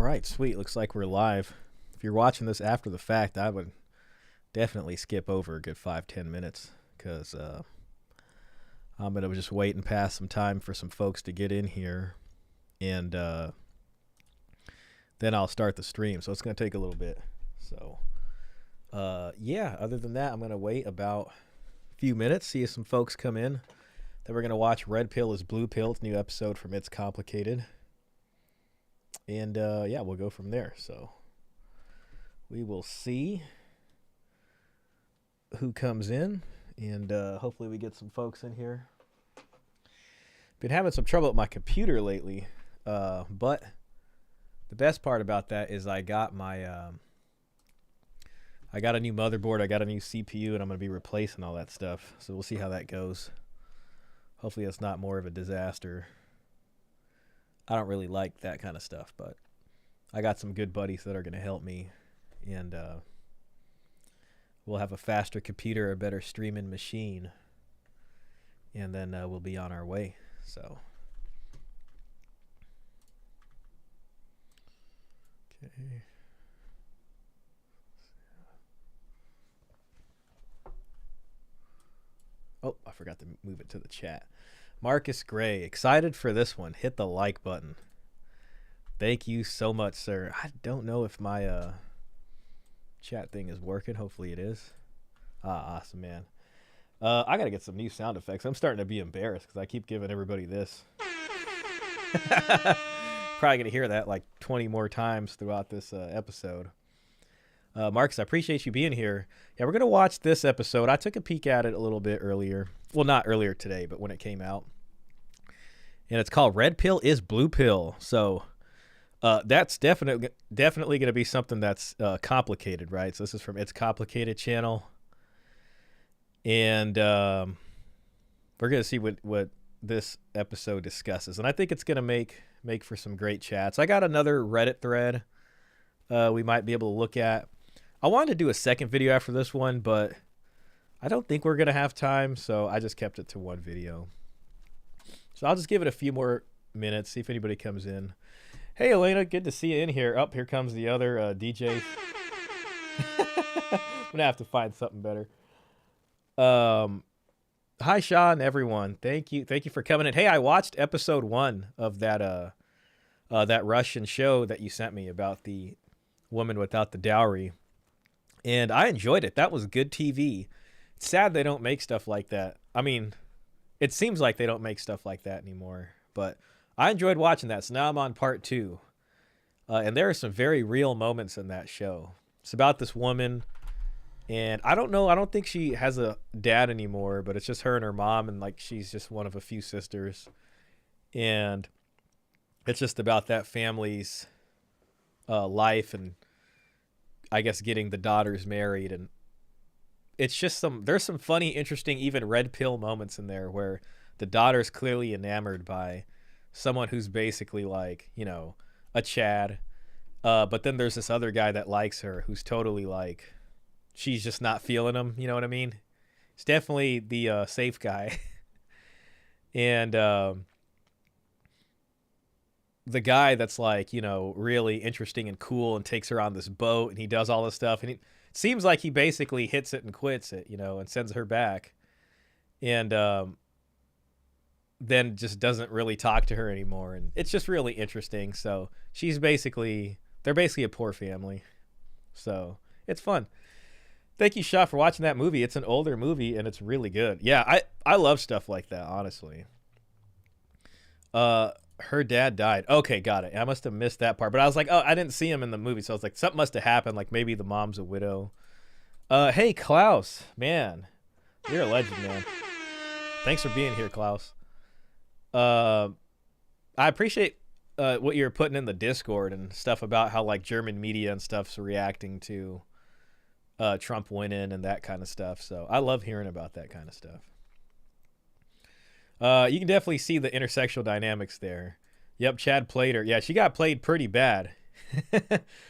right, sweet. Looks like we're live. If you're watching this after the fact, I would definitely skip over a good 5-10 minutes because I'm going to just wait and pass some time for some folks to get in here, and then I'll start the stream. So it's going to take a little bit. So, yeah, other than that, I'm going to wait about a few minutes, see if some folks come in. Then we're going to watch Redpill is Bluepill. It's a new episode from It's Complicated. And, yeah, we'll go from there. So we will see who comes in, and hopefully we get some folks in here. Been having some trouble with my computer lately, but the best part about that is I got my I got a new motherboard, I got a new CPU, and I'm going to be replacing all that stuff. So we'll see how that goes. Hopefully it's not more of a disaster. I don't really like that kind of stuff, but I got some good buddies that are going to help me, and we'll have a faster computer, a better streaming machine, and then we'll be on our way. So, okay. Oh, I forgot to move it to the chat. Marcus Gray, excited for this one. Hit the like button. Thank you so much, sir. I don't know if my chat thing is working. Hopefully it is. Awesome, man. I got to get some new sound effects. I'm starting to be embarrassed because I keep giving everybody this. Probably going to hear that like 20 more times throughout this episode. Marcus, I appreciate you being here. Yeah, we're going to watch this episode. I took a peek at it a little bit earlier. Well, not earlier today, but when it came out. And it's called Redpill is Bluepill. So that's definitely going to be something that's complicated, right? So this is from It's Complicated channel. And we're going to see what this episode discusses. And I think it's going to make for some great chats. I got another Reddit thread we might be able to look at. I wanted to do a second video after this one, but I don't think we're going to have time, so I just kept it to one video. So I'll just give it a few more minutes, see if anybody comes in. Hey, Elena, good to see you in here. Here comes the other DJ. I'm going to have to find something better. Hi, Shah and everyone. Thank you for coming in. Hey, I watched episode 1 of that Russian show that you sent me about the woman without the dowry, and I enjoyed it. That was good TV. It's sad they don't make stuff like that. I mean, it seems like they don't make stuff like that anymore, but I enjoyed watching that. So now I'm on part 2, and there are some very real moments in that show. It's about this woman, and I don't know. I don't think she has a dad anymore, but it's just her and her mom, and like she's just one of a few sisters, and it's just about that family's life, and I guess getting the daughters married, and it's just there's some funny, interesting, even red pill moments in there where the daughter's clearly enamored by someone who's basically like, you know, a Chad, but then there's this other guy that likes her who's totally like, she's just not feeling him, you know what I mean? It's definitely the safe guy. And the guy that's like, you know, really interesting and cool and takes her on this boat and he does all this stuff, and it seems like he basically hits it and quits it, you know, and sends her back, and then just doesn't really talk to her anymore, and it's just really interesting. So they're basically a poor family, so it's fun. Thank you, Shah, for watching that movie. It's an older movie and it's really good. Yeah, I love stuff like that, honestly. Her dad died. Okay, got it. I must have missed that part. But I was like, oh, I didn't see him in the movie. So I was like, something must have happened. Like maybe the mom's a widow. Hey, Klaus. Man, you're a legend, man. Thanks for being here, Klaus. I appreciate what you're putting in the Discord and stuff about how like German media and stuff's reacting to Trump winning and that kind of stuff. So I love hearing about that kind of stuff. You can definitely see the intersectional dynamics there. Yep, Chad played her. Yeah, she got played pretty bad.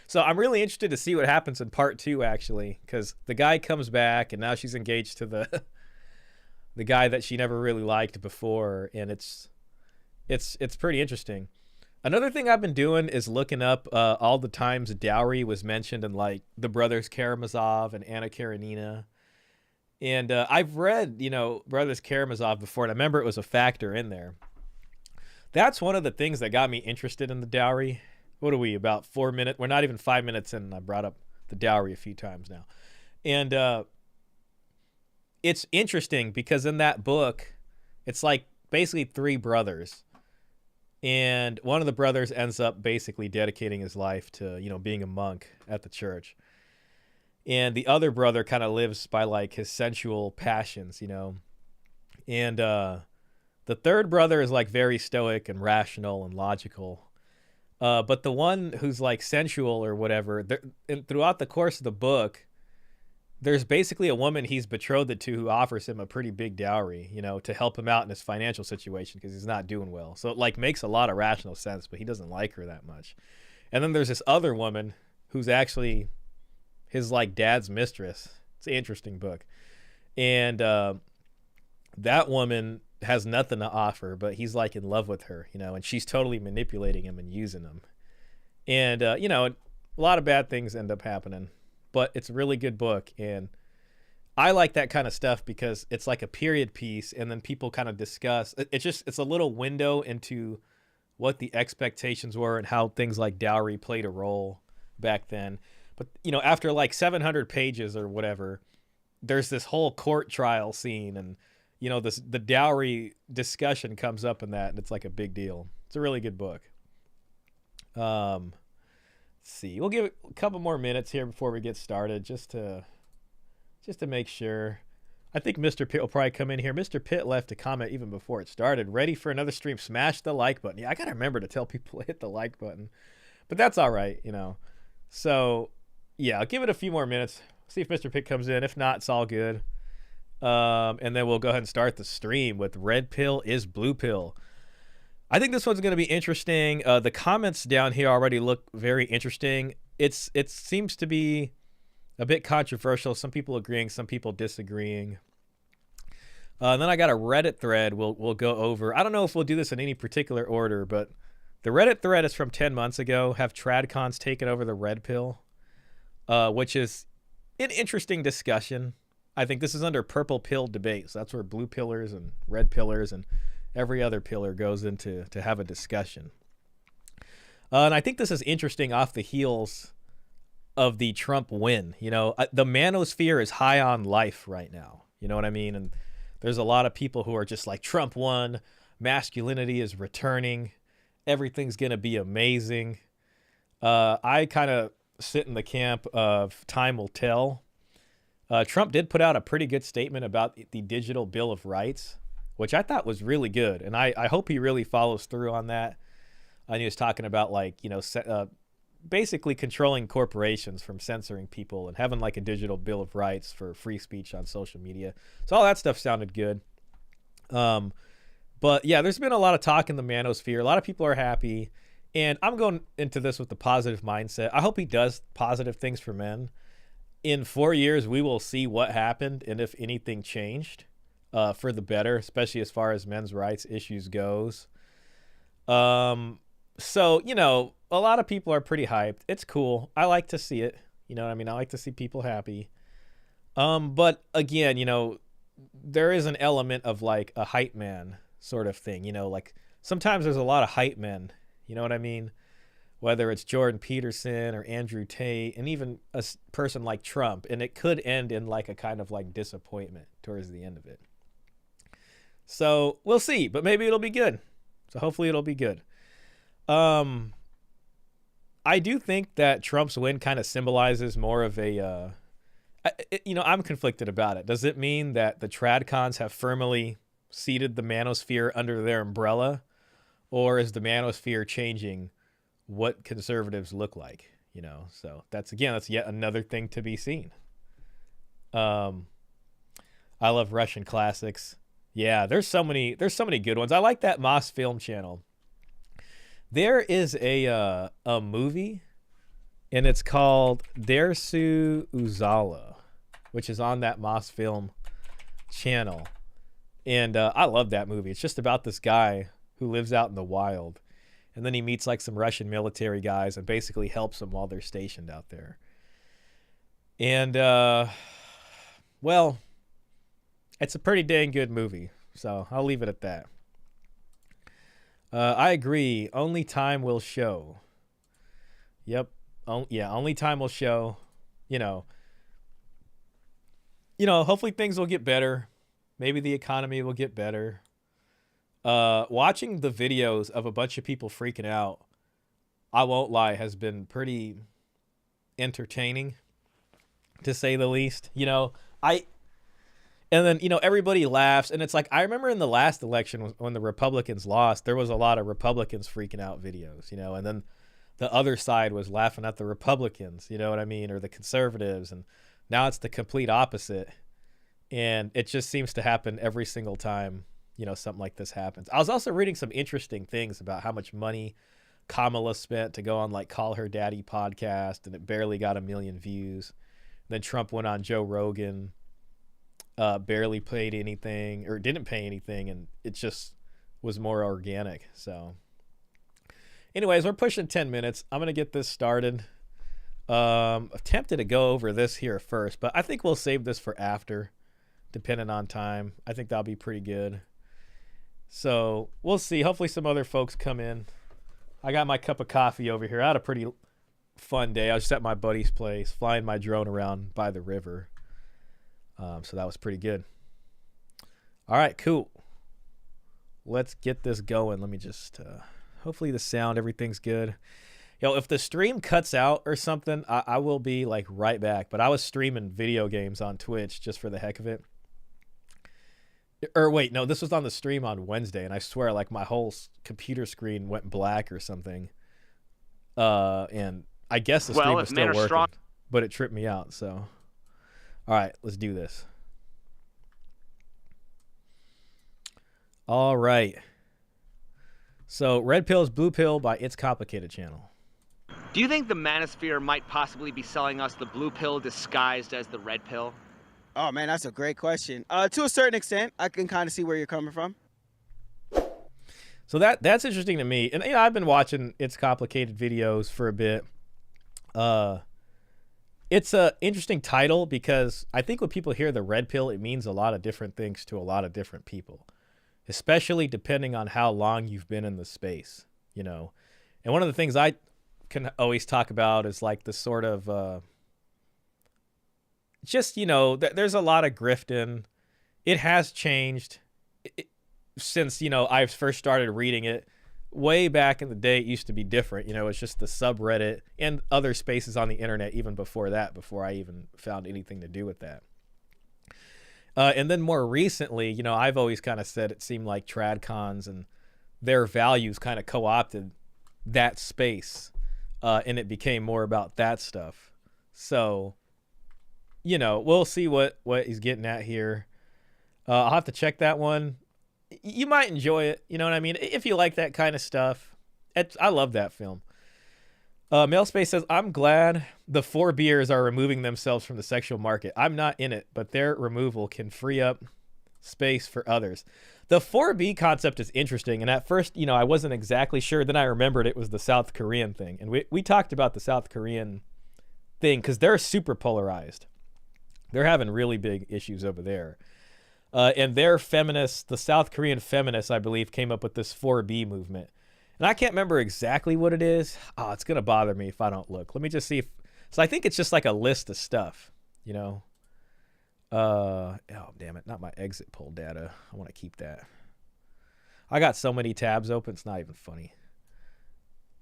So I'm really interested to see what happens in part 2, actually, because the guy comes back and now she's engaged to the guy that she never really liked before, and it's pretty interesting. Another thing I've been doing is looking up all the times dowry was mentioned in like the brothers Karamazov and Anna Karenina. And I've read, Brothers Karamazov before, and I remember it was a factor in there. That's one of the things that got me interested in the dowry. What are we, about 4 minutes? We're not even 5 minutes in, and I brought up the dowry a few times now. And it's interesting because in that book, it's like basically three brothers. And one of the brothers ends up basically dedicating his life to, being a monk at the church. And the other brother kind of lives by like his sensual passions, And the third brother is like very stoic and rational and logical. But the one who's like sensual or whatever, throughout the course of the book, there's basically a woman he's betrothed to who offers him a pretty big dowry, to help him out in his financial situation because he's not doing well. So it like makes a lot of rational sense, but he doesn't like her that much. And then there's this other woman who's actually his like dad's mistress. It's an interesting book. And that woman has nothing to offer, but he's like in love with her, and she's totally manipulating him and using him. And, a lot of bad things end up happening. But it's a really good book, and I like that kind of stuff because it's like a period piece, and then people kind of discuss. It's a little window into what the expectations were and how things like dowry played a role back then. But, after like 700 pages or whatever, there's this whole court trial scene, and, the dowry discussion comes up in that, and it's like a big deal. It's a really good book. See, we'll give it a couple more minutes here before we get started just to make sure. I think Mr. Pitt will probably come in here. Mr. Pitt left a comment even before it started. Ready for another stream. Smash the like button. Yeah, I gotta remember to tell people to hit the like button, but that's all right, So yeah, I'll give it a few more minutes, see if Mr. Pitt comes in. If not, it's all good. And then we'll go ahead and start the stream with Redpill is Bluepill. I think this one's going to be interesting. The comments down here already look very interesting. It seems to be a bit controversial. Some people agreeing, some people disagreeing. And then I got a Reddit thread we'll go over. I don't know if we'll do this in any particular order, but the Reddit thread is from 10 months ago. Have Tradcons taken over the Red Pill? Which is an interesting discussion. I think this is under Purple Pill debate. So that's where Blue Pillars and Red Pillars and every other pillar goes into to have a discussion. And I think this is interesting off the heels of the Trump win. The manosphere is high on life right now. You know what I mean? And there's a lot of people who are just like, Trump won, masculinity is returning, everything's going to be amazing. I kind of sit in the camp of time will tell. Trump did put out a pretty good statement about the digital Bill of Rights, which I thought was really good. And I hope he really follows through on that. And he was talking about basically controlling corporations from censoring people and having like a digital Bill of Rights for free speech on social media. So all that stuff sounded good. But yeah, there's been a lot of talk in the manosphere. A lot of people are happy. And I'm going into this with the positive mindset. I hope he does positive things for men. In 4 years, we will see what happened and if anything changed. For the better, especially as far as men's rights issues goes. So, a lot of people are pretty hyped. It's cool. I like to see it. You know what I mean? I like to see people happy. But again, there is an element of like a hype man sort of thing. Like sometimes there's a lot of hype men. You know what I mean? Whether it's Jordan Peterson or Andrew Tate and even a person like Trump. And it could end in like a kind of like disappointment towards the end of it. So we'll see, but maybe it'll be good. So hopefully it'll be good. I do think that Trump's win kind of symbolizes more of a, I'm conflicted about it. Does it mean that the Tradcons have firmly seated the manosphere under their umbrella? Or is the manosphere changing what conservatives look like? So that's yet another thing to be seen. I love Russian classics. Yeah, there's so many good ones. I like that Moss Film channel. There is a movie, and it's called Dersu Uzala, which is on that Moss Film channel. And I love that movie. It's just about this guy who lives out in the wild. And then he meets like some Russian military guys and basically helps them while they're stationed out there. And, well, it's a pretty dang good movie. So I'll leave it at that. I agree. Only time will show. Yep. Yeah, only time will show. You know, hopefully things will get better. Maybe the economy will get better. Watching the videos of a bunch of people freaking out, I won't lie, has been pretty entertaining, to say the least. And then, everybody laughs. And it's like, I remember in the last election when the Republicans lost, there was a lot of Republicans freaking out videos, and then the other side was laughing at the Republicans, you know what I mean? Or the conservatives. And now it's the complete opposite. And it just seems to happen every single time, something like this happens. I was also reading some interesting things about how much money Kamala spent to go on like Call Her Daddy podcast, and it barely got 1 million views. Then Trump went on Joe Rogan, barely paid anything or didn't pay anything, and it just was more organic. So anyways, we're pushing 10 minutes. I'm going to get this started. I'm tempted to go over this here first, but I think we'll save this for after, depending on time. I think that'll be pretty good. So we'll see. Hopefully some other folks come in. I got my cup of coffee over here. I had a pretty fun day. I was just at my buddy's place, flying my drone around by the river. So that was pretty good. All right, cool. Let's get this going. Let me just, hopefully the sound, everything's good. If the stream cuts out or something, I will be like right back. But I was streaming video games on Twitch just for the heck of it. Or wait, no, this was on the stream on Wednesday, and I swear like my whole computer screen went black or something. And I guess the stream was still working, but it tripped me out. So, all right, let's do this. All right. So, Redpill's Bluepill by It's Complicated channel. Do you think the Manosphere might possibly be selling us the Blue Pill disguised as the Red Pill? Oh, man, that's a great question. To a certain extent, I can kind of see where you're coming from. So that's interesting to me. And I've been watching It's Complicated videos for a bit. It's a interesting title because I think when people hear the Red Pill, it means a lot of different things to a lot of different people, especially depending on how long you've been in the space, And one of the things I can always talk about is like the sort of there's a lot of grifting. It has changed since, I first started reading it. Way back in the day, it used to be different. It's just the subreddit and other spaces on the internet even before that, before I even found anything to do with that. And then more recently, I've always kind of said it seemed like Tradcons and their values kind of co-opted that space, and it became more about that stuff. So, we'll see what he's getting at here. I'll have to check that one. You might enjoy it. You know what I mean? If you like that kind of stuff. I love that film. Mailspace says, I'm glad the 4 beers are removing themselves from the sexual market. I'm not in it, but their removal can free up space for others. The 4B concept is interesting. And at first, I wasn't exactly sure. Then I remembered it was the South Korean thing. And we talked about the South Korean thing because they're super polarized. They're having really big issues over there. And their feminists, the South Korean feminists, I believe, came up with this 4B movement. And I can't remember exactly what it is. Oh, it's going to bother me if I don't look. Let me just see. So I think it's just like a list of stuff, Oh, damn it. Not my exit poll data. I want to keep that. I got so many tabs open. It's not even funny.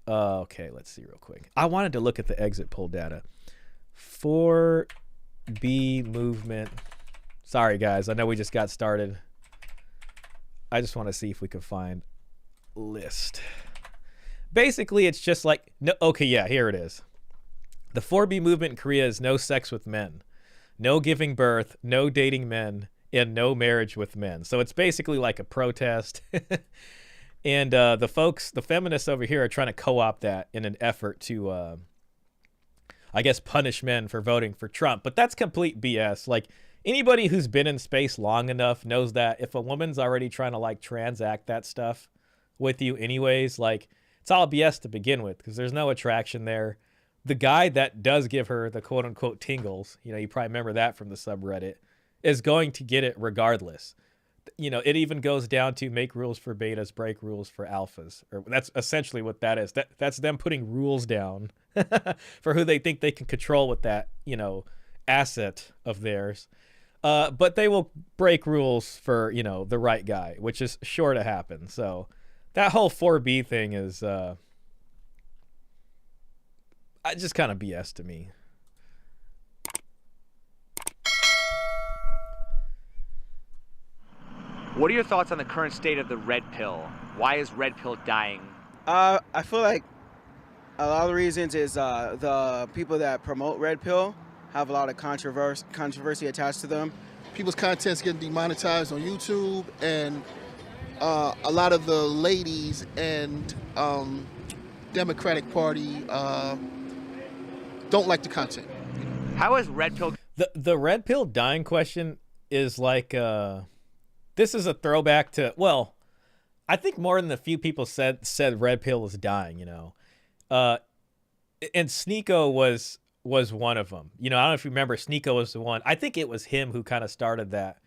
Okay, let's see real quick. I wanted to look at the exit poll data. 4B movement. Sorry, guys. I know we just got started. I just want to see if we can find list. Basically, it's just like, no. Okay, yeah, here it is. The 4B movement in Korea is no sex with men, no giving birth, no dating men, and no marriage with men. So it's basically like a protest. And the feminists over here are trying to co-opt that in an effort to, I guess, punish men for voting for Trump. But that's complete BS. Like, anybody who's been in space long enough knows that if a woman's already trying to like transact that stuff with you anyways, like, it's all BS to begin with because there's no attraction there. The guy that does give her the quote unquote tingles, you know, you probably remember that from the subreddit, is going to get it regardless. You know, it even goes down to make rules for betas, break rules for alphas. Or that's essentially what that is. That's them putting rules down for who they think they can control with that, you know, asset of theirs. But they will break rules for, you know, the right guy, which is sure to happen. So that whole 4B thing is just kind of BS to me. What are your thoughts on the current state of the red pill? Why is red pill dying? I feel like a lot of the reasons is the people that promote red pill have a lot of controversy attached to them. People's content's getting demonetized on YouTube, and a lot of the ladies and Democratic Party don't like the content. How is red pill? The red pill dying question is like this is a throwback to, well, I think more than a few people said red pill is dying, you know. And Sneako was one of them. You know, I don't know if you remember, Sneako was the one. I think it was him who kind of started that.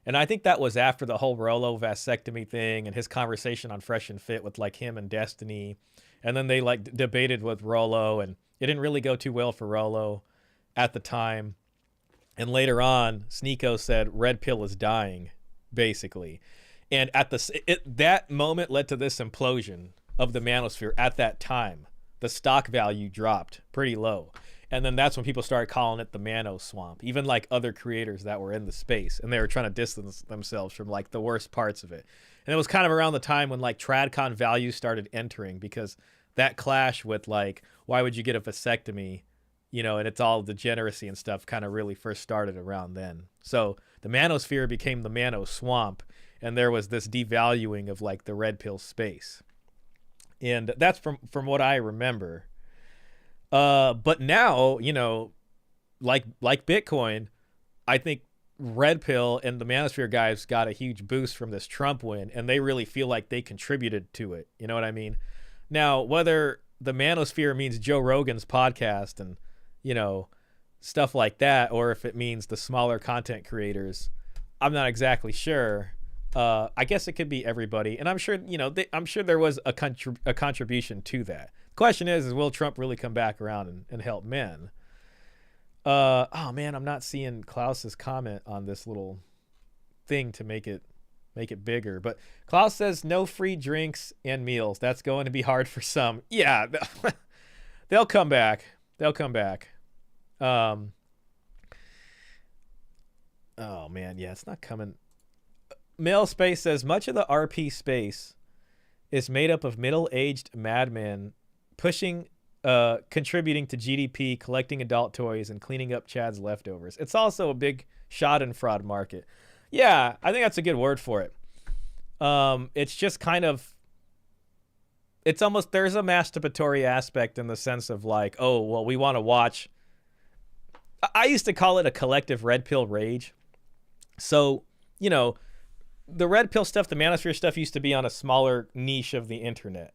And I think that was after the whole Rolo vasectomy thing and his conversation on Fresh and Fit with like him and Destiny. And then they like debated with Rolo, and it didn't really go too well for Rolo at the time. And later on, Sneako said red pill is dying, basically. And at that moment led to this implosion of the manosphere at that time. The stock value dropped pretty low. And then that's when people started calling it the Mano Swamp, even like other creators that were in the space, and they were trying to distance themselves from like the worst parts of it. And it was kind of around the time when like Tradcon values started entering, because that clash with like, why would you get a vasectomy, you know, and it's all degeneracy and stuff kind of really first started around then. So the manosphere became the Mano Swamp, and there was this devaluing of like the red pill space. And that's from what I remember. But now, you know, like Bitcoin, I think red pill and the manosphere guys got a huge boost from this Trump win, and they really feel like they contributed to it. You know what I mean? Now, whether the manosphere means Joe Rogan's podcast and, you know, stuff like that, or if it means the smaller content creators, I'm not exactly sure. I guess it could be everybody, and I'm sure, you know, I'm sure there was a contribution to that. Question is will Trump really come back around and help men? Oh man, I'm not seeing Klaus's comment on this little thing to make it bigger. But Klaus says no free drinks and meals. That's going to be hard for some. Yeah, they'll come back. They'll come back. Oh man, yeah, it's not coming. Male Space says much of the RP space is made up of middle-aged madmen pushing, contributing to GDP, collecting adult toys, and cleaning up Chad's leftovers. It's also a big schadenfreude market. Yeah, I think that's a good word for it. It's just kind of, it's almost, there's a masturbatory aspect in the sense of like, oh, well, we want to watch. I used to call it a collective red pill rage. So, you know, the red pill stuff, the manosphere stuff used to be on a smaller niche of the internet.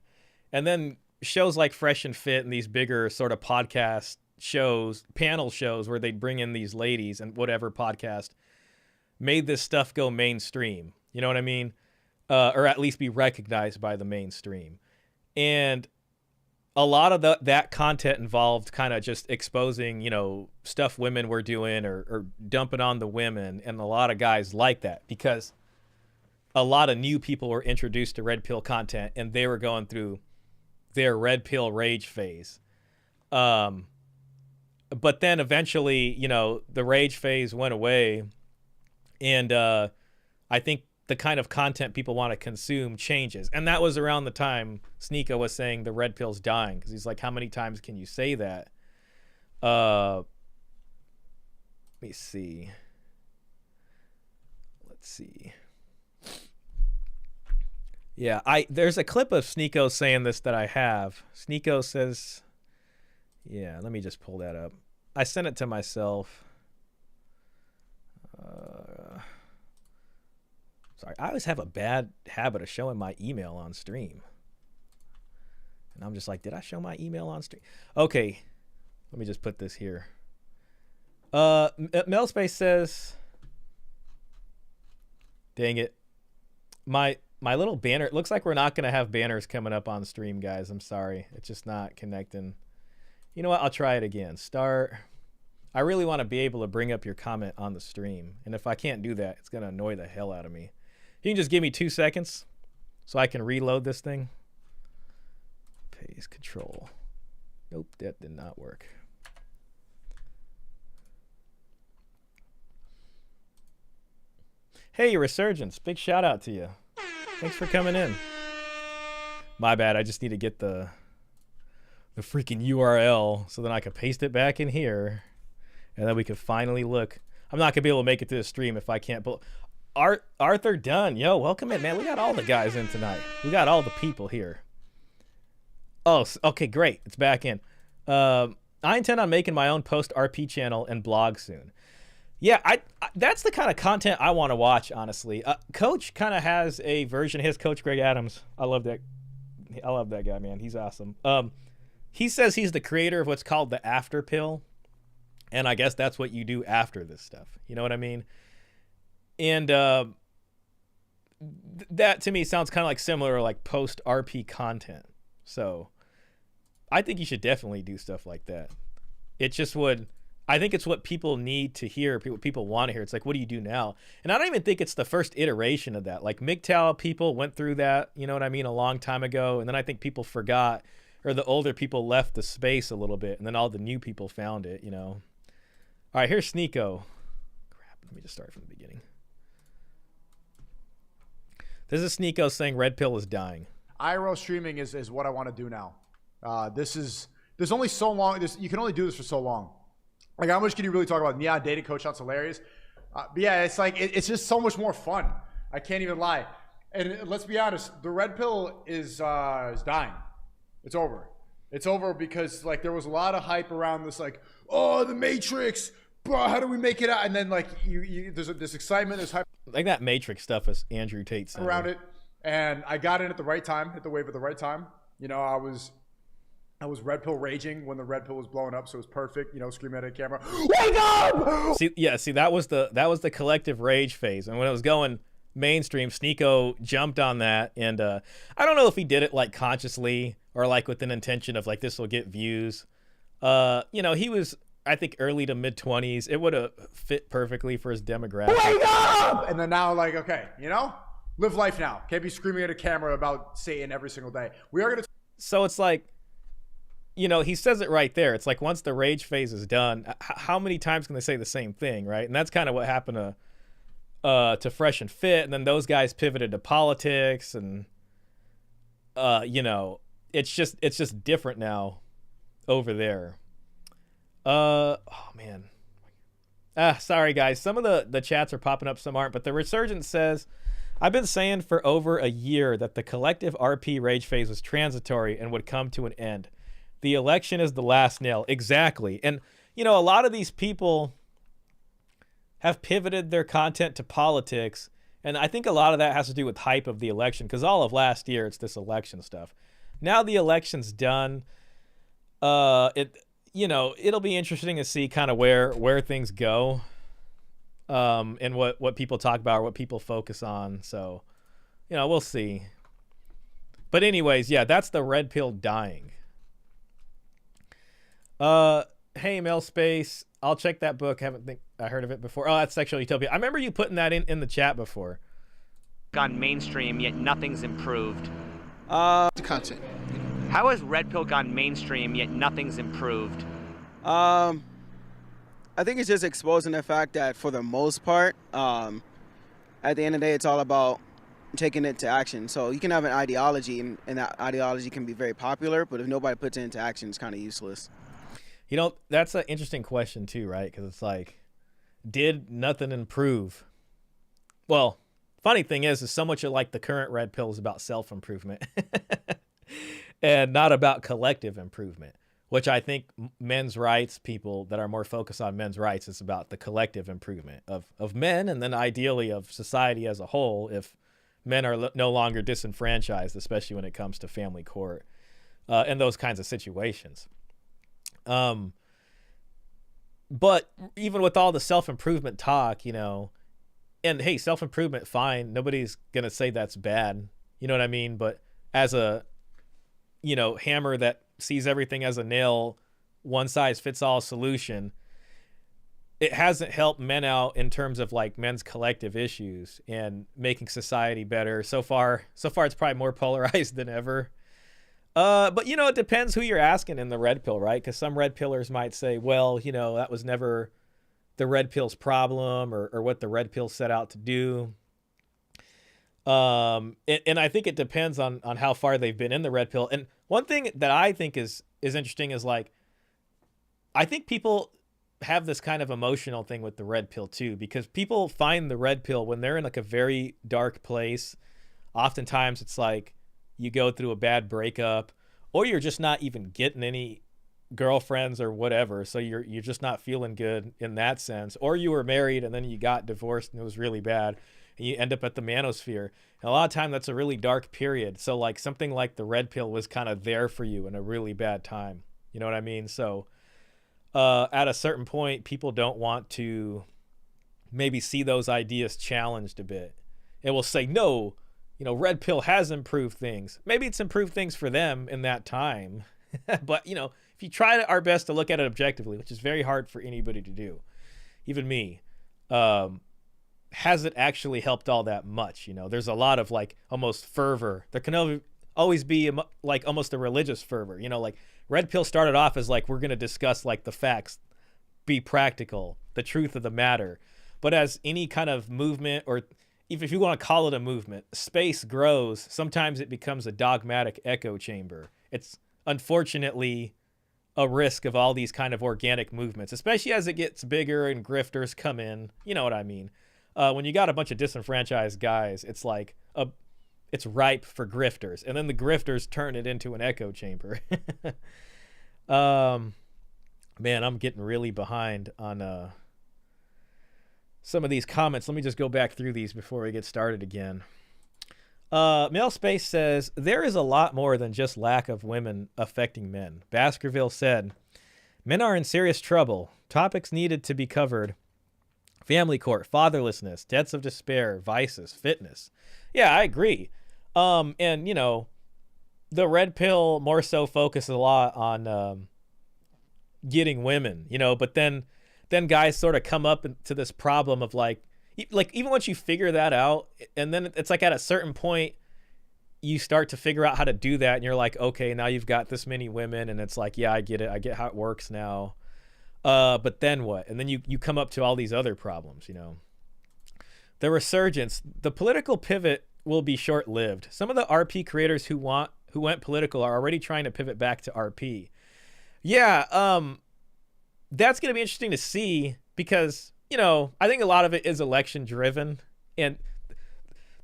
And then shows like Fresh and Fit and these bigger sort of podcast shows, panel shows where they'd bring in these ladies and whatever podcast made this stuff go mainstream. You know what I mean? Or at least be recognized by the mainstream. And a lot of that content involved kind of just exposing, you know, stuff women were doing or dumping on the women. And a lot of guys like that because a lot of new people were introduced to red pill content and they were going through their red pill rage phase. But then eventually, you know, the rage phase went away. And I think the kind of content people want to consume changes. And that was around the time Sneako was saying the red pill's dying. Because he's like, how many times can you say that? Let me see. Let's see. Yeah, there's a clip of Sneako saying this that I have. Sneako says, yeah, let me just pull that up. I sent it to myself. Sorry, I always have a bad habit of showing my email on stream. And I'm just like, did I show my email on stream? Okay, let me just put this here. Melspace says, dang it. My little banner, it looks like we're not going to have banners coming up on stream, guys. I'm sorry. It's just not connecting. You know what? I'll try it again. Start. I really want to be able to bring up your comment on the stream. And if I can't do that, it's going to annoy the hell out of me. You can just give me 2 seconds so I can reload this thing. Paste control. Nope, that did not work. Hey, Resurgence. Big shout out to you. Thanks for coming in. My bad. I just need to get the freaking URL so then I can paste it back in here. And then we can finally look. I'm not going to be able to make it to the stream if I can't. Arthur Dunn. Yo, welcome in, man. We got all the guys in tonight. We got all the people here. Oh, okay, great. It's back in. I intend on making my own post-RP channel and blog soon. Yeah, I that's the kind of content I want to watch, honestly. Coach kind of has a version of his, Coach Greg Adams. I love that guy, man. He's awesome. He says he's the creator of what's called the after pill. And I guess that's what you do after this stuff. You know what I mean? And that to me sounds kind of like similar, like post-RP content. So I think you should definitely do stuff like that. It just would... I think it's what people need to hear, what people want to hear. It's like, what do you do now? And I don't even think it's the first iteration of that. Like MGTOW people went through that, you know what I mean, a long time ago. And then I think people forgot, or the older people left the space a little bit. And then all the new people found it, you know. All right, here's Sneako. Crap, let me just start from the beginning. This is Sneako saying Redpill is dying. IRL streaming is what I want to do now. There's only so long. You can only do this for so long. Like, how much can you really talk about? Neon Dating Coach, that's hilarious. But yeah, it's like, it's just so much more fun. I can't even lie. And let's be honest, the Red Pill is dying. It's over. It's over because, like, there was a lot of hype around this, like, oh, the Matrix, bro, how do we make it out? And then, like, there's this excitement, there's hype. Like that Matrix stuff is Andrew Tate saying. Around it. And I got in at the right time, hit the wave at the right time. You know, I was Red Pill raging when the Red Pill was blowing up, so it was perfect. You know, screaming at a camera, "Wake up!" See, that was the collective rage phase, and when it was going mainstream, Sneako jumped on that, and I don't know if he did it like consciously or like with an intention of like this will get views. You know, he was, I think, early to mid 20s. It would have fit perfectly for his demographic. Wake up! And then now, like, okay, you know, live life now. Can't be screaming at a camera about Satan every single day. We are gonna. So it's like, you know, he says it right there. It's like once the rage phase is done, how many times can they say the same thing, right? And that's kind of what happened to Fresh and Fit, and then those guys pivoted to politics, and you know, it's just different now over there. Oh man. Sorry guys. Some of the chats are popping up, some aren't, but the Resurgence says, I've been saying for over a year that the collective RP rage phase was transitory and would come to an end. The election is the last nail. Exactly. And, you know, a lot of these people have pivoted their content to politics. And I think a lot of that has to do with hype of the election, because all of last year, it's this election stuff. Now the election's done. You know, it'll be interesting to see kind of where things go, and what people talk about or what people focus on. So, you know, we'll see. But anyways, yeah, that's the Red Pill dying. Hey, Mel Space, I'll check that book. I heard of it before. Oh, that's Sexual Utopia. I remember you putting that in the chat before. Gone mainstream, yet nothing's improved. The content. How has Red Pill gone mainstream, yet nothing's improved? I think it's just exposing the fact that for the most part, at the end of the day, it's all about taking it to action. So you can have an ideology, and that ideology can be very popular, but if nobody puts it into action, it's kind of useless. You know, that's an interesting question too, right? Because it's like, did nothing improve? Well, funny thing is so much of like the current Red Pill is about self-improvement and not about collective improvement, which I think men's rights people that are more focused on men's rights is about the collective improvement of men, and then ideally of society as a whole if men are no longer disenfranchised, especially when it comes to family court. in those kinds of situations. But even with all the self-improvement talk, you know, and hey, self-improvement, fine. Nobody's going to say that's bad. You know what I mean? But as a, you know, hammer that sees everything as a nail, one size fits all solution, it hasn't helped men out in terms of like men's collective issues and making society better. So far it's probably more polarized than ever. But you know, it depends who you're asking in the red pill, right? Because some red pillers might say, well, you know, that was never the red pill's problem or what the red pill set out to do. And I think it depends on how far they've been in the red pill. And one thing that I think is interesting is like, I think people have this kind of emotional thing with the red pill too, because people find the red pill when they're in like a very dark place. Oftentimes it's like you go through a bad breakup, or you're just not even getting any girlfriends or whatever. So you're just not feeling good in that sense. Or you were married and then you got divorced and it was really bad and you end up at the manosphere. And a lot of time that's a really dark period. So like something like the red pill was kind of there for you in a really bad time. You know what I mean? So at a certain point, people don't want to maybe see those ideas challenged a bit. It will say, no, you know, red pill has improved things. Maybe it's improved things for them in that time. But, you know, if you try our best to look at it objectively, which is very hard for anybody to do, even me, has it actually helped all that much? You know, there's a lot of like almost fervor. There can always be like almost a religious fervor, you know, like red pill started off as like, we're going to discuss like the facts, be practical, the truth of the matter. But as any kind of movement, or even if you want to call it a movement, space grows, sometimes it becomes a dogmatic echo chamber. It's unfortunately a risk of all these kind of organic movements, especially as it gets bigger and grifters come in. You know what I mean? When you got a bunch of disenfranchised guys, it's like it's ripe for grifters, and then the grifters turn it into an echo chamber. Man, I'm getting really behind on some of these comments. Let me just go back through these before we get started again. Male Space says, there is a lot more than just lack of women affecting men. Baskerville said, men are in serious trouble. Topics needed to be covered: family court, fatherlessness, deaths of despair, vices, fitness. Yeah, I agree. And, you know, the red pill more so focuses a lot on getting women, you know, but then guys sort of come up to this problem of like even once you figure that out, and then it's like at a certain point you start to figure out how to do that, and you're like, okay, now you've got this many women, and it's like, yeah, I get it, I get how it works now. But then what? And then you come up to all these other problems, you know. The resurgence, the political pivot will be short-lived. Some of the RP creators who went political are already trying to pivot back to RP. Yeah, that's going to be interesting to see, because, you know, I think a lot of it is election driven. And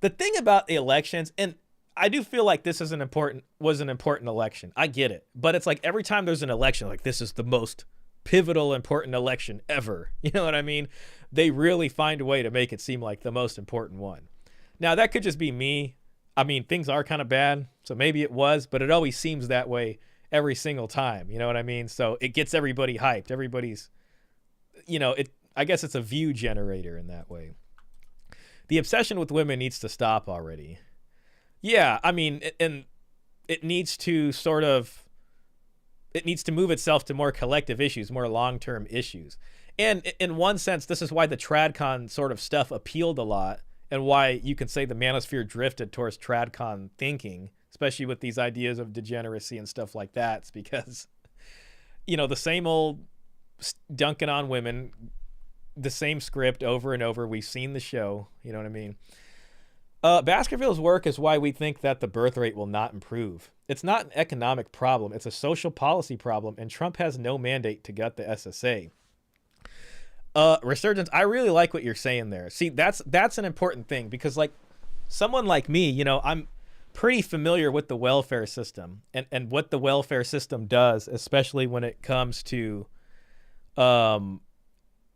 the thing about the elections, and I do feel like this was an important election. I get it. But it's like every time there's an election, like this is the most pivotal, important election ever. You know what I mean? They really find a way to make it seem like the most important one. Now, that could just be me. I mean, things are kind of bad, so maybe it was, but it always seems that way every single time. You know what I mean? So it gets everybody hyped. Everybody's, you know, I guess it's a view generator in that way. The obsession with women needs to stop already. Yeah, I mean, and it needs to move itself to more collective issues, more long-term issues. And in one sense, this is why the Tradcon sort of stuff appealed a lot, and why you can say the manosphere drifted towards Tradcon thinking, especially with these ideas of degeneracy and stuff like that. It's because, you know, the same old dunking on women, the same script over and over. We've seen the show, you know what I mean? Baskerville's work is why we think that the birth rate will not improve. It's not an economic problem. It's a social policy problem, and Trump has no mandate to gut the SSA. Resurgence, I really like what you're saying there. See, that's an important thing, because like someone like me, you know, I'm pretty familiar with the welfare system and what the welfare system does, especially when it comes to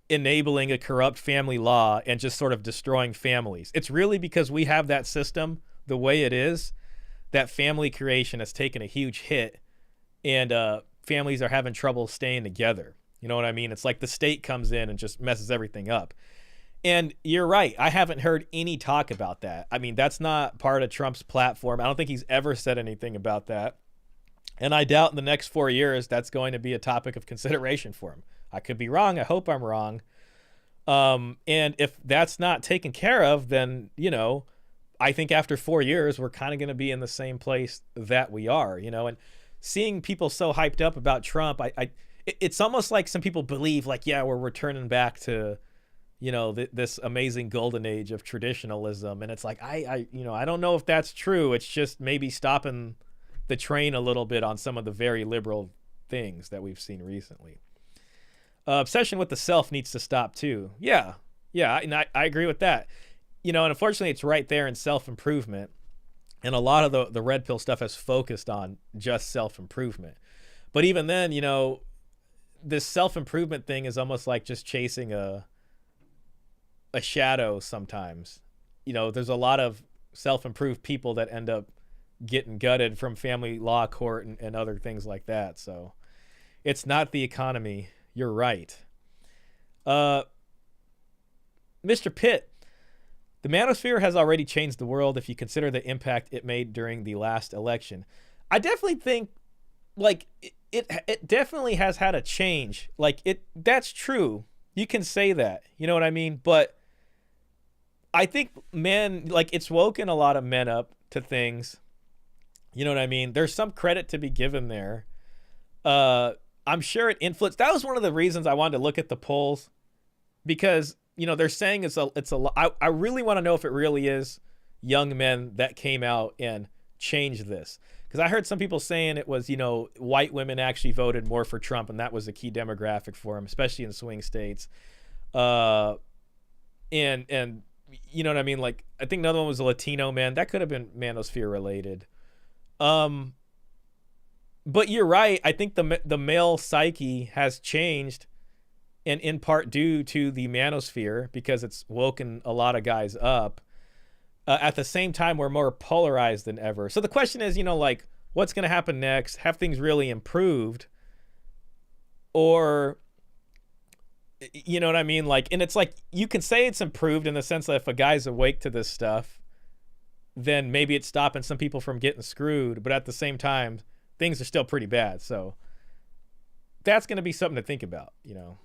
enabling a corrupt family law and just sort of destroying families. It's really because we have that system the way it is that family creation has taken a huge hit and families are having trouble staying together. You know what I mean? It's like the state comes in and just messes everything up. And you're right. I haven't heard any talk about that. I mean, that's not part of Trump's platform. I don't think he's ever said anything about that. And I doubt in the next 4 years that's going to be a topic of consideration for him. I could be wrong. I hope I'm wrong. And if that's not taken care of, then, you know, I think after 4 years, we're kind of going to be in the same place that we are, you know, and seeing people so hyped up about Trump, it's almost like some people believe like, yeah, we're returning back to, you know, this amazing golden age of traditionalism. And it's like, I don't know if that's true. It's just maybe stopping the train a little bit on some of the very liberal things that we've seen recently. Obsession with the self needs to stop too. Yeah. And I agree with that. You know, and unfortunately it's right there in self-improvement. And a lot of the red pill stuff has focused on just self-improvement. But even then, you know, this self-improvement thing is almost like just chasing a shadow sometimes. You know, there's a lot of self-improved people that end up getting gutted from family law court and other things like that. So it's not the economy. You're right. Mr. Pitt, the manosphere has already changed the world if you consider the impact it made during the last election. I definitely think like it definitely has had a change. Like that's true. You can say that, you know what I mean? But I think men, like it's woken a lot of men up to things. You know what I mean? There's some credit to be given there. I'm sure it influenced. That was one of the reasons I wanted to look at the polls, because, you know, they're saying I really want to know if it really is young men that came out and changed this. Because I heard some people saying it was, you know, white women actually voted more for Trump, and that was a key demographic for him, especially in swing states. And you know what I mean? Like, I think another one was a Latino man. That could have been manosphere related. But you're right. I think the male psyche has changed, and in part due to the manosphere, because it's woken a lot of guys up. At the same time, we're more polarized than ever. So the question is, you know, like, what's going to happen next? Have things really improved? Or, you know what I mean? Like, and it's like, you can say it's improved in the sense that if a guy's awake to this stuff, then maybe it's stopping some people from getting screwed. But at the same time, things are still pretty bad. So that's going to be something to think about, you know.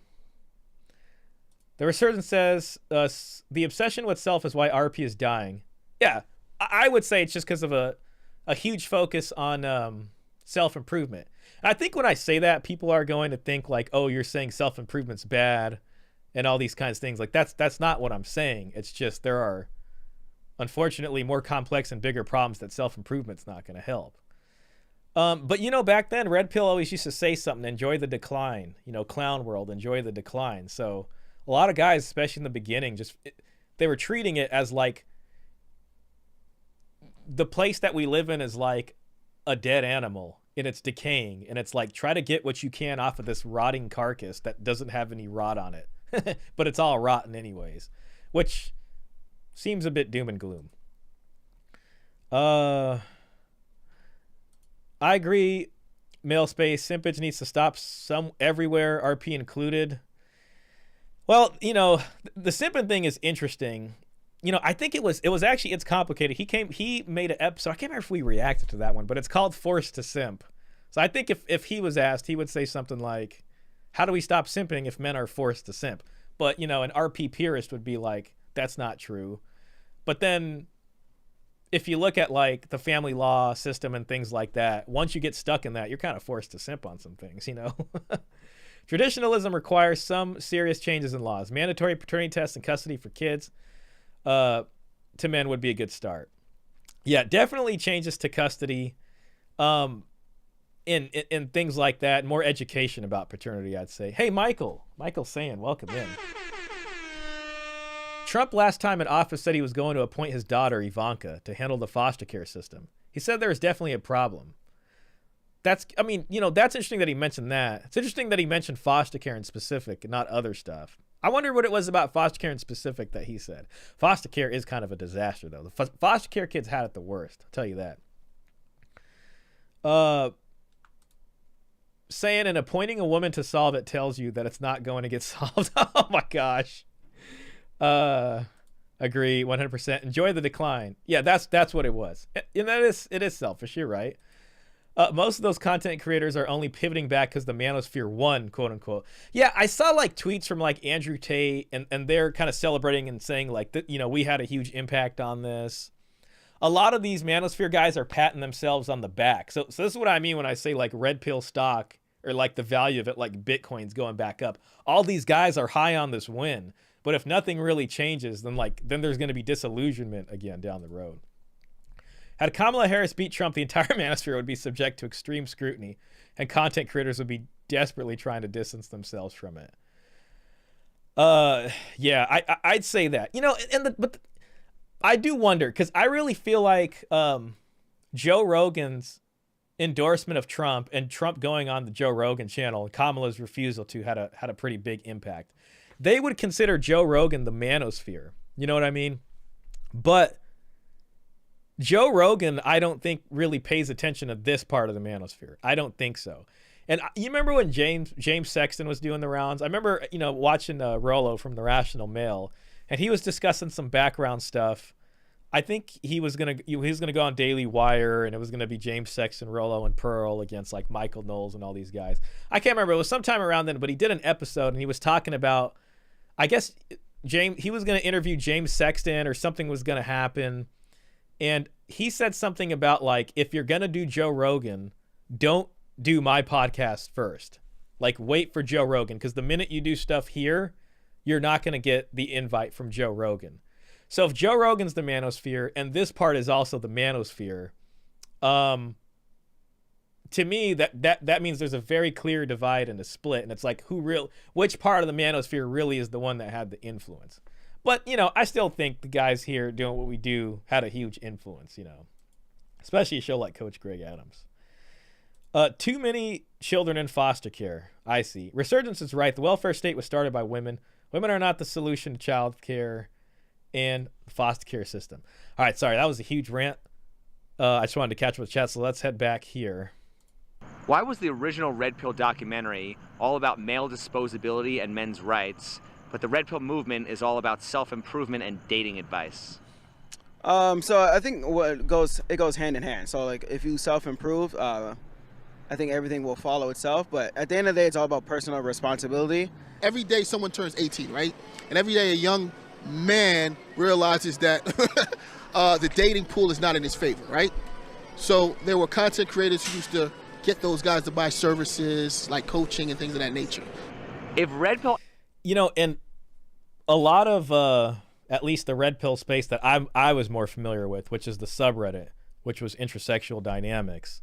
The resurgence says, the obsession with self is why RP is dying. Yeah, I would say it's just because of a huge focus on self-improvement. I think when I say that, people are going to think like, oh, you're saying self-improvement's bad and all these kinds of things. Like, that's not what I'm saying. It's just there are, unfortunately, more complex and bigger problems that self-improvement's not going to help. But, you know, back then, Redpill always used to say something, enjoy the decline. You know, clown world, enjoy the decline. So a lot of guys, especially in the beginning, they were treating it as like the place that we live in is like a dead animal and it's decaying. And it's like, try to get what you can off of this rotting carcass that doesn't have any rot on it. But it's all rotten anyways, which seems a bit doom and gloom. I agree. Male space simpage needs to stop everywhere, RP included. Well, you know, the simping thing is interesting. You know, I think it's complicated. He made an episode. I can't remember if we reacted to that one, but it's called Forced to Simp. So I think if he was asked, he would say something like, how do we stop simping if men are forced to simp? But, you know, an RP purist would be like, that's not true. But then if you look at like the family law system and things like that, once you get stuck in that, you're kind of forced to simp on some things, you know. Traditionalism requires some serious changes in laws. Mandatory paternity tests and custody for kids to men would be a good start. Yeah, definitely changes to custody in things like that. More education about paternity, I'd say. Hey, Michael Sayin, welcome in. Trump last time in office said he was going to appoint his daughter, Ivanka, to handle the foster care system. He said there was definitely a problem. That's interesting that he mentioned that. It's interesting that he mentioned foster care in specific and not other stuff. I wonder what it was about foster care in specific that he said. Foster care is kind of a disaster, though. The foster care kids had it the worst. I'll tell you that. saying and appointing a woman to solve it tells you that it's not going to get solved. Oh my gosh. Agree 100%. Enjoy the decline. Yeah, that's what it was. And it is selfish. You're right. Most of those content creators are only pivoting back because the manosphere won, quote unquote. Yeah, I saw like tweets from like Andrew Tate, and they're kind of celebrating and saying like that, you know, we had a huge impact on this. A lot of these manosphere guys are patting themselves on the back. So this is what I mean when I say like Redpill stock or like the value of it, like Bitcoin's going back up. All these guys are high on this win, but if nothing really changes, then there's going to be disillusionment again down the road. Had Kamala Harris beat Trump, the entire manosphere would be subject to extreme scrutiny, and content creators would be desperately trying to distance themselves from it. Yeah, I'd say that. You know, but I do wonder, because I really feel like Joe Rogan's endorsement of Trump and Trump going on the Joe Rogan channel and Kamala's refusal to had a pretty big impact. They would consider Joe Rogan the manosphere. You know what I mean? But Joe Rogan, I don't think really pays attention to this part of the manosphere. I don't think so. And you remember when James Sexton was doing the rounds? I remember, you know, watching Rollo from the Rational Mail, and he was discussing some background stuff. I think he was gonna go on Daily Wire, and it was gonna be James Sexton, Rollo, and Pearl against like Michael Knowles and all these guys. I can't remember. It was sometime around then, but he did an episode, and he was talking about, I guess he was gonna interview James Sexton, or something was gonna happen. And he said something about like, if you're going to do Joe Rogan, don't do my podcast first. Like, wait for Joe Rogan, because the minute you do stuff here, you're not going to get the invite from Joe Rogan. So if Joe Rogan's the manosphere and this part is also the manosphere, to me, that means there's a very clear divide and a split. And it's like, which part of the manosphere really is the one that had the influence? But, you know, I still think the guys here doing what we do had a huge influence, you know, especially a show like Coach Greg Adams. Too many children in foster care. I see. Resurgence is right. The welfare state was started by women. Women are not the solution to child care and the foster care system. All right, sorry, that was a huge rant. I just wanted to catch up with chat, so let's head back here. Why was the original Red Pill documentary all about male disposability and men's rights, but the Red Pill movement is all about self-improvement and dating advice? So I think it goes hand in hand. So like if you self-improve, I think everything will follow itself. But at the end of the day, it's all about personal responsibility. Every day someone turns 18, right? And every day a young man realizes that the dating pool is not in his favor, right? So there were content creators who used to get those guys to buy services like coaching and things of that nature. If Red Pill... You know, and a lot of, at least the Red Pill space that I was more familiar with, which is the subreddit, which was intersexual dynamics,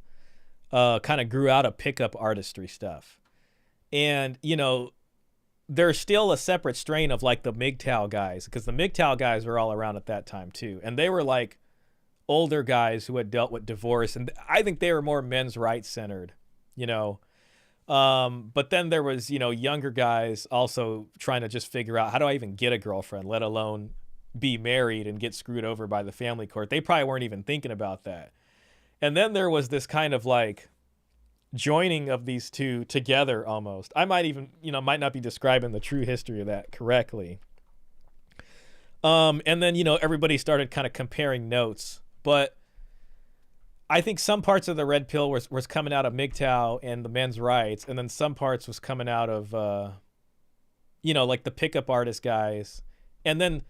kind of grew out of pickup artistry stuff. And, you know, there's still a separate strain of like the MGTOW guys, because the MGTOW guys were all around at that time too. And they were like older guys who had dealt with divorce. And I think they were more men's rights centered, you know. But then there was, you know, younger guys also trying to just figure out, how do I even get a girlfriend, let alone be married and get screwed over by the family court? They probably weren't even thinking about that. And then there was this kind of like joining of these two together almost. I might even, you know, might not be describing the true history of that correctly. And then, you know, everybody started kind of comparing notes, but I think some parts of the Red Pill was coming out of MGTOW and the men's rights, and then some parts was coming out of, you know, like the pickup artist guys. And then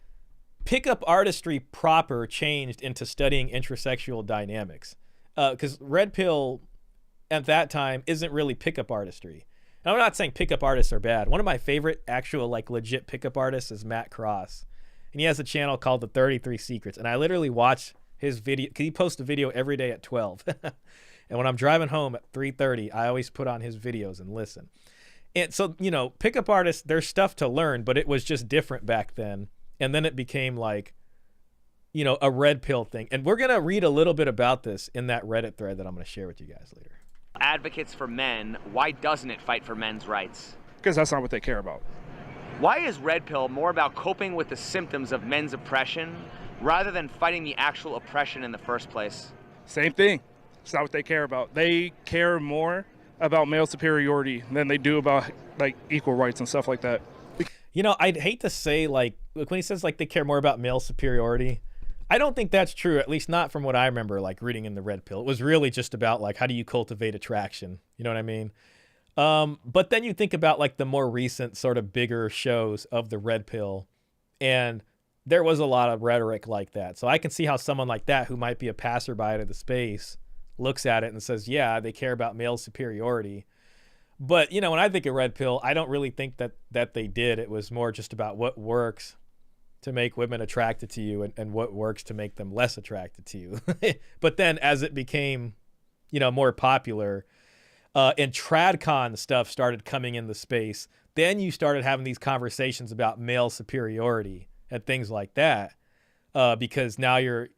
pickup artistry proper changed into studying intersexual dynamics. Because Red Pill at that time isn't really pickup artistry. And I'm not saying pickup artists are bad. One of my favorite actual, like, legit pickup artists is Matt Cross. And he has a channel called The 33 Secrets. And I literally watch his video, because he posts a video every day at 12. And when I'm driving home at 3:30, I always put on his videos and listen. And so, you know, pickup artists, there's stuff to learn, but it was just different back then. And then it became like, you know, a Red Pill thing. And we're going to read a little bit about this in that Reddit thread that I'm going to share with you guys later. Advocates for men, why doesn't it fight for men's rights? Because that's not what they care about. Why is Red Pill more about coping with the symptoms of men's oppression rather than fighting the actual oppression in the first place? Same thing. It's not what they care about. They care more about male superiority than they do about like equal rights and stuff like that. You know, I'd hate to say like when he says like they care more about male superiority, I don't think that's true, at least not from what I remember like reading in the Red Pill. It was really just about like how do you cultivate attraction, you know what I mean? But then you think about like the more recent sort of bigger shows of the Red Pill, and there was a lot of rhetoric like that. So I can see how someone like that who might be a passerby to the space looks at it and says, yeah, they care about male superiority. But, you know, when I think of Red Pill, I don't really think that they did. It was more just about what works to make women attracted to you and what works to make them less attracted to you. But then as it became, you know, more popular, and Tradcon stuff started coming in the space, then you started having these conversations about male superiority and things like that, because now you're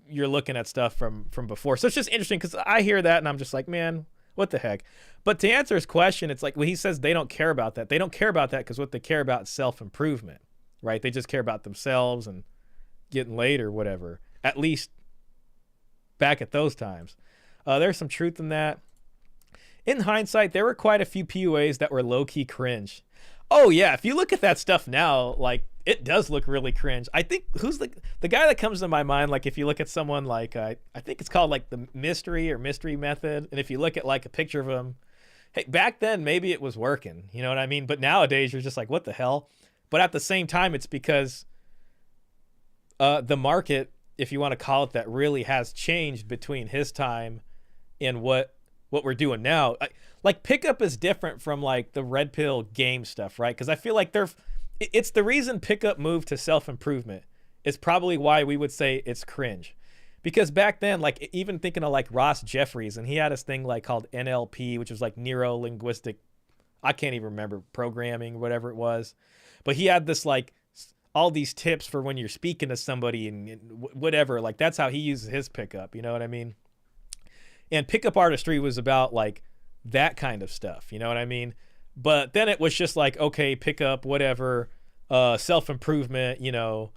looking at stuff from before. So it's just interesting because I hear that and I'm just like, man, what the heck? But to answer his question, it's like when he says they don't care about that, they don't care about that because what they care about is self-improvement, right? They just care about themselves and getting laid or whatever, at least back at those times. There's some truth in that. In hindsight, there were quite a few PUAs that were low-key cringe. Oh, yeah, if you look at that stuff now, like, it does look really cringe. I think, who's the guy that comes to my mind, like, if you look at someone like, I think it's called, like, the mystery method, and if you look at, like, a picture of him, hey, back then, maybe it was working, you know what I mean? But nowadays, you're just like, what the hell? But at the same time, it's because the market, if you want to call it that, really has changed between his time and what we're doing now. Like pickup is different from like the Red Pill game stuff, right? Because I feel like it's the reason pickup moved to self-improvement is probably why we would say it's cringe. Because back then, like even thinking of like Ross Jeffries, and he had this thing like called NLP, which was like neuro-linguistic, I can't even remember, programming, whatever it was. But he had this like all these tips for when you're speaking to somebody and whatever. Like that's how he uses his pickup, you know what I mean? And pickup artistry was about like that kind of stuff, you know what I mean? But then it was just like, okay, pickup, whatever, self-improvement, you know,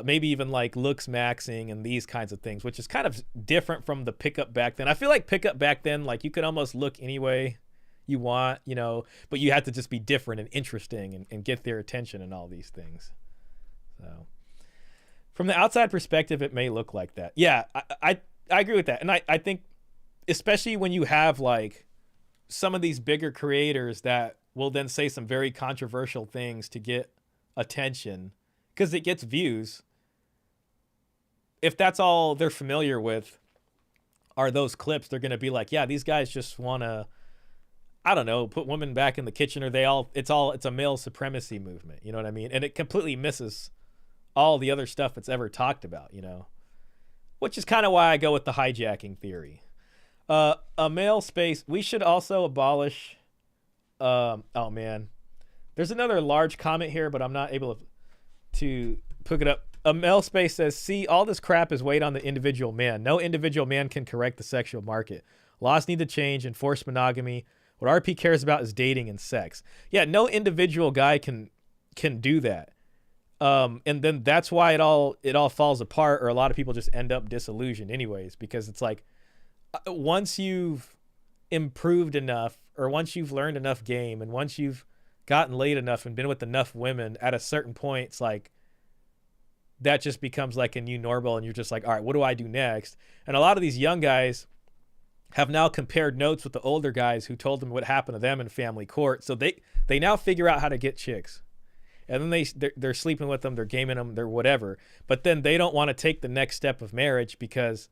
maybe even like looks maxing and these kinds of things, which is kind of different from the pickup back then. I feel like pickup back then, like you could almost look any way you want, you know, but you had to just be different and interesting and get their attention and all these things. So from the outside perspective, it may look like that. Yeah, I agree with that. And I think especially when you have like some of these bigger creators that will then say some very controversial things to get attention because it gets views. If that's all they're familiar with are those clips, they're going to be like, yeah, these guys just want to, I don't know, put women back in the kitchen, or it's a male supremacy movement. You know what I mean? And it completely misses all the other stuff it's ever talked about, you know? Which is kind of why I go with the hijacking theory. A male space, we should also abolish, oh man. There's another large comment here, but I'm not able to pick it up. A male space says, see, all this crap is weighed on the individual man. No individual man can correct the sexual market. Laws need to change, enforce monogamy. What RP cares about is dating and sex. Yeah, no individual guy can do that. And then that's why it all falls apart, or a lot of people just end up disillusioned anyways, because it's like once you've improved enough, or once you've learned enough game, and once you've gotten laid enough and been with enough women, at a certain point it's like that just becomes like a new normal, and you're just like, all right, what do I do next? And a lot of these young guys have now compared notes with the older guys who told them what happened to them in family court, so they now figure out how to get chicks. And then they're sleeping with them, they're gaming them, they're whatever. But then they don't want to take the next step of marriage because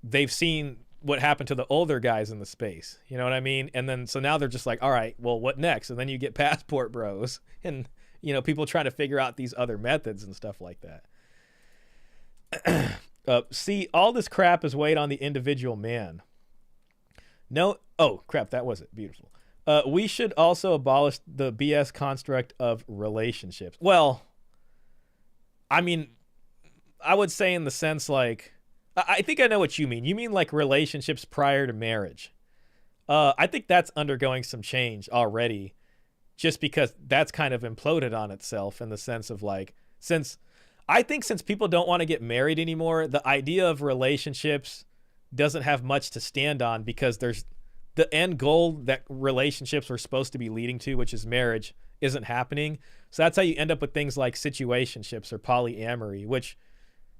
they've seen what happened to the older guys in the space. You know what I mean? And then so now they're just like, all right, well, what next? And then you get passport bros and, you know, people trying to figure out these other methods and stuff like that. See, all this crap is weighed on the individual man. No, oh, crap, that wasn't beautiful. We should also abolish the BS construct of relationships. Well, I mean, I would say in the sense like, I think I know what you mean. You mean like relationships prior to marriage. I think that's undergoing some change already, just because that's kind of imploded on itself in the sense of like, since people don't want to get married anymore, the idea of relationships doesn't have much to stand on because the end goal that relationships were supposed to be leading to, which is marriage, isn't happening. So that's how you end up with things like situationships or polyamory, which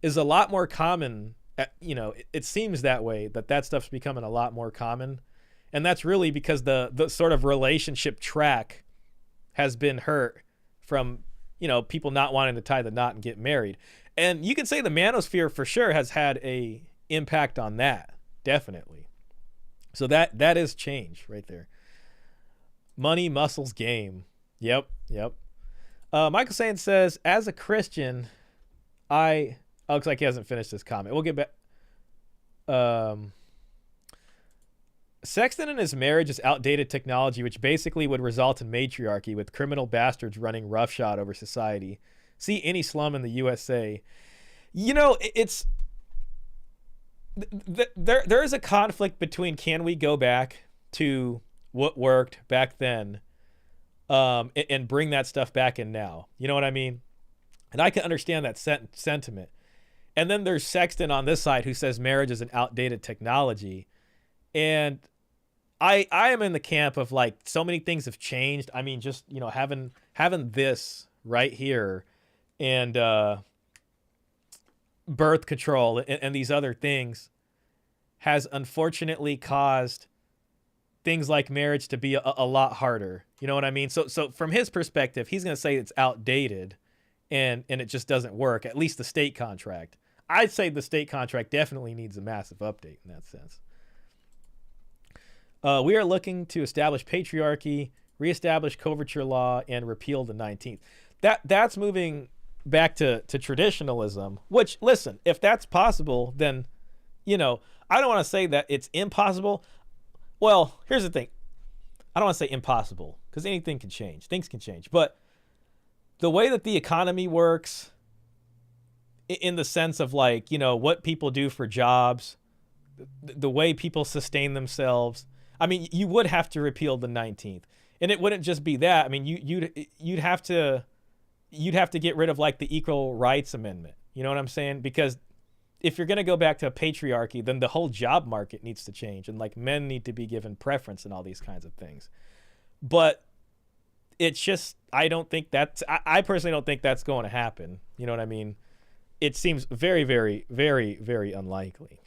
is a lot more common. It seems that way, that stuff's becoming a lot more common. And that's really because the sort of relationship track has been hurt from, people not wanting to tie the knot and get married. And you can say the manosphere for sure has had a impact on that, definitely. So that is change right there. Money, muscles, game. Yep. Michael Sand says, as a Christian, looks like he hasn't finished his comment. We'll get back. Sexton and his marriage is outdated technology, which basically would result in matriarchy with criminal bastards running roughshod over society. See any slum in the USA. There is a conflict between, can we go back to what worked back then and bring that stuff back in now? You know what I mean? And I can understand that sentiment. And then there's Sexton on this side who says marriage is an outdated technology. And I am in the camp of like, so many things have changed. I mean, just, having this right here and birth control and these other things has unfortunately caused things like marriage to be a lot harder. You know what I mean? So from his perspective, he's going to say it's outdated and it just doesn't work, at least the state contract. I'd say the state contract definitely needs a massive update in that sense. We are looking to establish patriarchy, reestablish coverture law, and repeal the 19th. That's moving back to traditionalism, which, listen, if that's possible, then, I don't want to say that it's impossible. Well, here's the thing. I don't want to say impossible because anything can change. Things can change. But the way that the economy works, in the sense of like, what people do for jobs, the way people sustain themselves, I mean, you would have to repeal the 19th. And it wouldn't just be that. I mean, you'd have to get rid of like the Equal Rights Amendment. You know what I'm saying? Because if you're going to go back to a patriarchy, then the whole job market needs to change. And like men need to be given preference and all these kinds of things. But it's just, I personally don't think that's going to happen. You know what I mean? It seems very, very, very, very unlikely.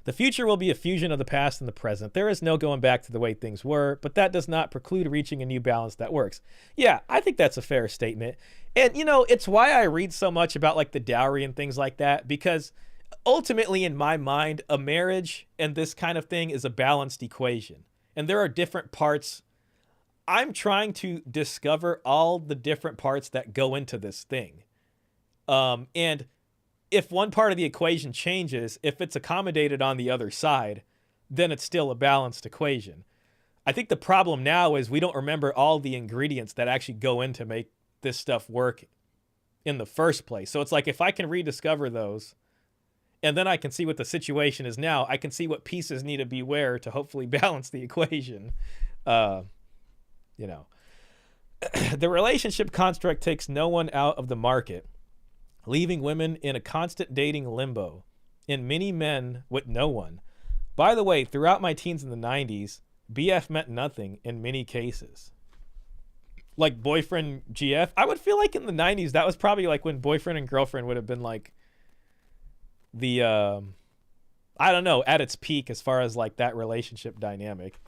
The future will be a fusion of the past and the present. There is no going back to the way things were, but that does not preclude reaching a new balance that works. Yeah, I think that's a fair statement. And, it's why I read so much about like the dowry and things like that, because ultimately in my mind, a marriage and this kind of thing is a balanced equation. And there are different parts. I'm trying to discover all the different parts that go into this thing. And if one part of the equation changes, if it's accommodated on the other side, then it's still a balanced equation. I think the problem now is we don't remember all the ingredients that actually go in to make this stuff work in the first place. So it's like, if I can rediscover those, and then I can see what the situation is now, I can see what pieces need to be where to hopefully balance the equation. The relationship construct takes no one out of the market, leaving women in a constant dating limbo, and many men with no one. By the way, throughout my teens in the 90s, BF meant nothing in many cases. Like boyfriend GF, I would feel like in the 90s, that was probably like when boyfriend and girlfriend would have been like the, I don't know, at its peak as far as like that relationship dynamic.